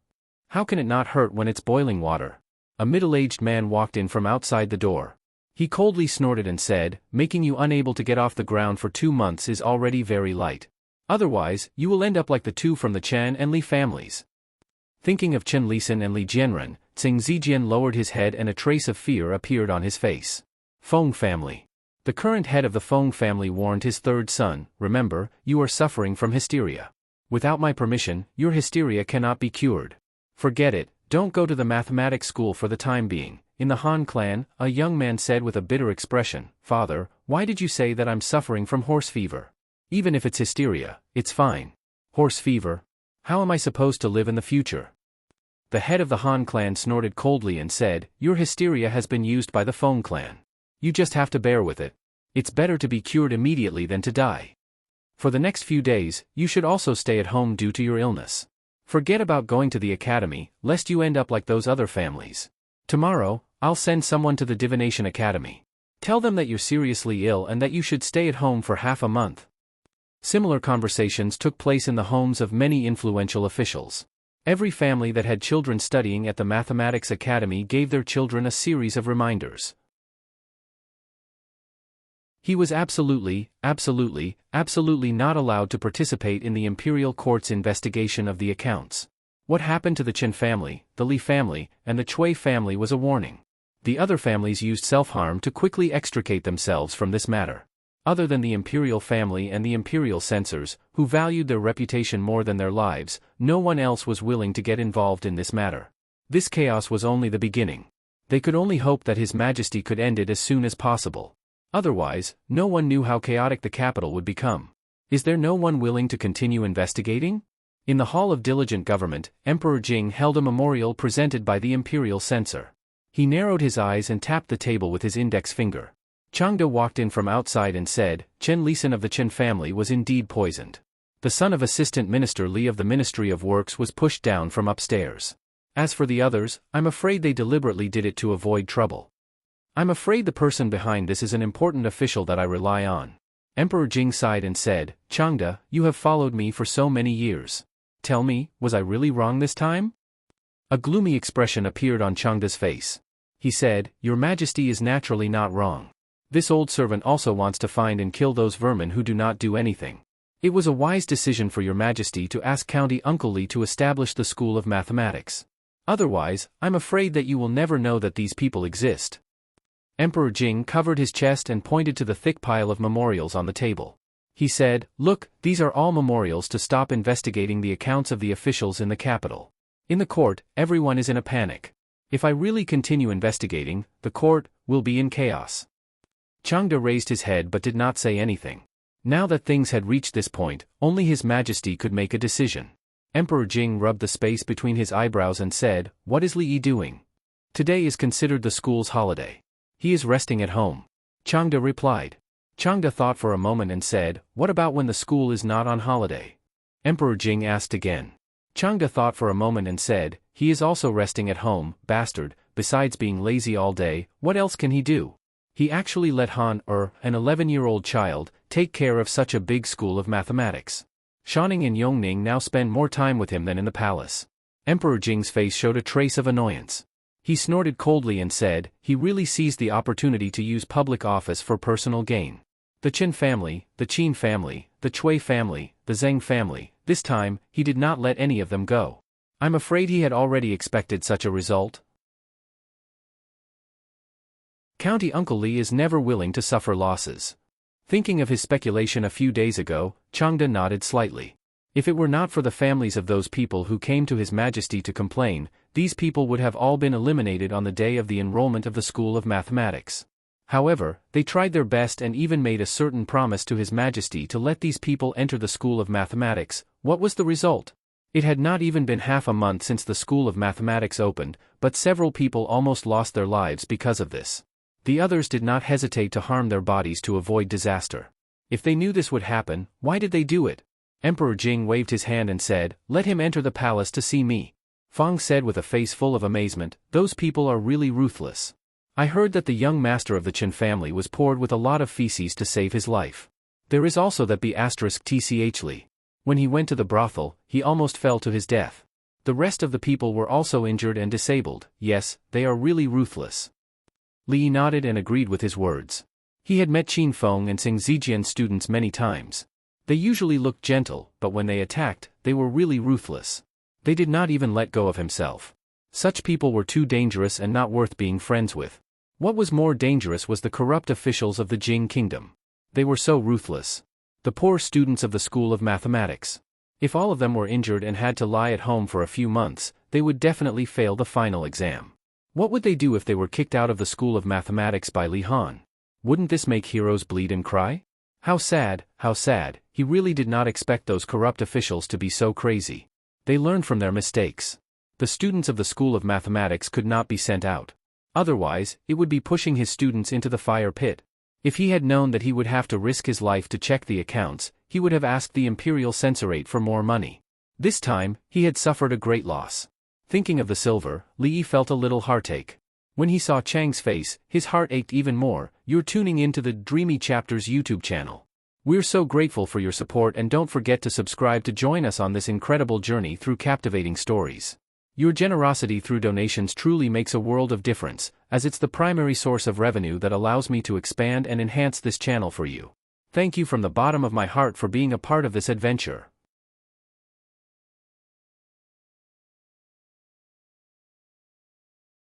How can it not hurt when it's boiling water? A middle-aged man walked in from outside the door. He coldly snorted and said, making you unable to get off the ground for 2 months is already very light. Otherwise, you will end up like the two from the Chen and Li families. Thinking of Chen Lisan and Li Jianren, Tsing Zijian lowered his head and a trace of fear appeared on his face. Feng family. The current head of the Feng family warned his third son, remember, you are suffering from hysteria. Without my permission, your hysteria cannot be cured. Forget it, don't go to the mathematics school for the time being. In the Han clan, a young man said with a bitter expression, Father, why did you say that I'm suffering from horse fever? Even if it's hysteria, it's fine. Horse fever? How am I supposed to live in the future? The head of the Han clan snorted coldly and said, your hysteria has been used by the Feng clan. You just have to bear with it. It's better to be cured immediately than to die. For the next few days, you should also stay at home due to your illness. Forget about going to the academy, lest you end up like those other families. Tomorrow, I'll send someone to the Divination Academy. Tell them that you're seriously ill and that you should stay at home for half a month. Similar conversations took place in the homes of many influential officials. Every family that had children studying at the Mathematics Academy gave their children a series of reminders. He was absolutely not allowed to participate in the imperial court's investigation of the accounts. What happened to the Chen family, the Li family, and the Cui family was a warning. The other families used self-harm to quickly extricate themselves from this matter. Other than the imperial family and the imperial censors, who valued their reputation more than their lives, no one else was willing to get involved in this matter. This chaos was only the beginning. They could only hope that His Majesty could end it as soon as possible. Otherwise, no one knew how chaotic the capital would become. Is there no one willing to continue investigating? In the Hall of Diligent Government, Emperor Jing held a memorial presented by the imperial censor. He narrowed his eyes and tapped the table with his index finger. Changde walked in from outside and said, Chen Lisan of the Chen family was indeed poisoned. The son of Assistant Minister Li of the Ministry of Works was pushed down from upstairs. As for the others, I'm afraid they deliberately did it to avoid trouble. I'm afraid the person behind this is an important official that I rely on. Emperor Jing sighed and said, Changde, you have followed me for so many years. Tell me, was I really wrong this time? A gloomy expression appeared on Changde's face. He said, Your Majesty is naturally not wrong. This old servant also wants to find and kill those vermin who do not do anything. It was a wise decision for Your Majesty to ask County Uncle Li to establish the School of Mathematics. Otherwise, I'm afraid that you will never know that these people exist. Emperor Jing covered his chest and pointed to the thick pile of memorials on the table. He said, Look, these are all memorials to stop investigating the accounts of the officials in the capital. In the court, everyone is in a panic. If I really continue investigating, the court will be in chaos. Changde raised his head but did not say anything. Now that things had reached this point, only His Majesty could make a decision. Emperor Jing rubbed the space between his eyebrows and said, What is Li Yi doing? Today is considered the school's holiday. He is resting at home. Changde replied. Changde thought for a moment and said, What about when the school is not on holiday? Emperor Jing asked again. Changde thought for a moment and said, He is also resting at home, bastard, besides being lazy all day, what else can he do? He actually let Han, an 11-year-old child, take care of such a big school of mathematics. Shanning and Yongning now spend more time with him than in the palace. Emperor Jing's face showed a trace of annoyance. He snorted coldly and said, He really seized the opportunity to use public office for personal gain. The Chen family, the Qin family, the Cui family, the Zheng family, this time, he did not let any of them go. I'm afraid he had already expected such a result. County Uncle Li is never willing to suffer losses. Thinking of his speculation a few days ago, Changda nodded slightly. If it were not for the families of those people who came to His Majesty to complain, these people would have all been eliminated on the day of the enrollment of the School of Mathematics. However, they tried their best and even made a certain promise to His Majesty to let these people enter the School of Mathematics. What was the result? It had not even been half a month since the School of Mathematics opened, but several people almost lost their lives because of this. The others did not hesitate to harm their bodies to avoid disaster. If they knew this would happen, why did they do it? Emperor Jing waved his hand and said, "Let him enter the palace to see me." Fang said with a face full of amazement, "Those people are really ruthless. I heard that the young master of the Chen family was poured with a lot of feces to save his life. There is also that B***th Li. When he went to the brothel, he almost fell to his death. The rest of the people were also injured and disabled. Yes, they are really ruthless." Li nodded and agreed with his words. He had met Qin Feng and Xing Zijian students many times. They usually looked gentle, but when they attacked, they were really ruthless. They did not even let go of himself. Such people were too dangerous and not worth being friends with. What was more dangerous was the corrupt officials of the Jing kingdom. They were so ruthless. The poor students of the School of Mathematics. If all of them were injured and had to lie at home for a few months, they would definitely fail the final exam. What would they do if they were kicked out of the School of Mathematics by Li Han? Wouldn't this make heroes bleed and cry? How sad, how sad. He really did not expect those corrupt officials to be so crazy. They learned from their mistakes. The students of the School of Mathematics could not be sent out. Otherwise, it would be pushing his students into the fire pit. If he had known that he would have to risk his life to check the accounts, he would have asked the Imperial Censorate for more money. This time, he had suffered a great loss. Thinking of the silver, Li felt a little heartache. When he saw Chang's face, his heart ached even more. You're tuning into the Dreamy Chapters YouTube channel. We're so grateful for your support, and don't forget to subscribe to join us on this incredible journey through captivating stories. Your generosity through donations truly makes a world of difference, as it's the primary source of revenue that allows me to expand and enhance this channel for you. Thank you from the bottom of my heart for being a part of this adventure.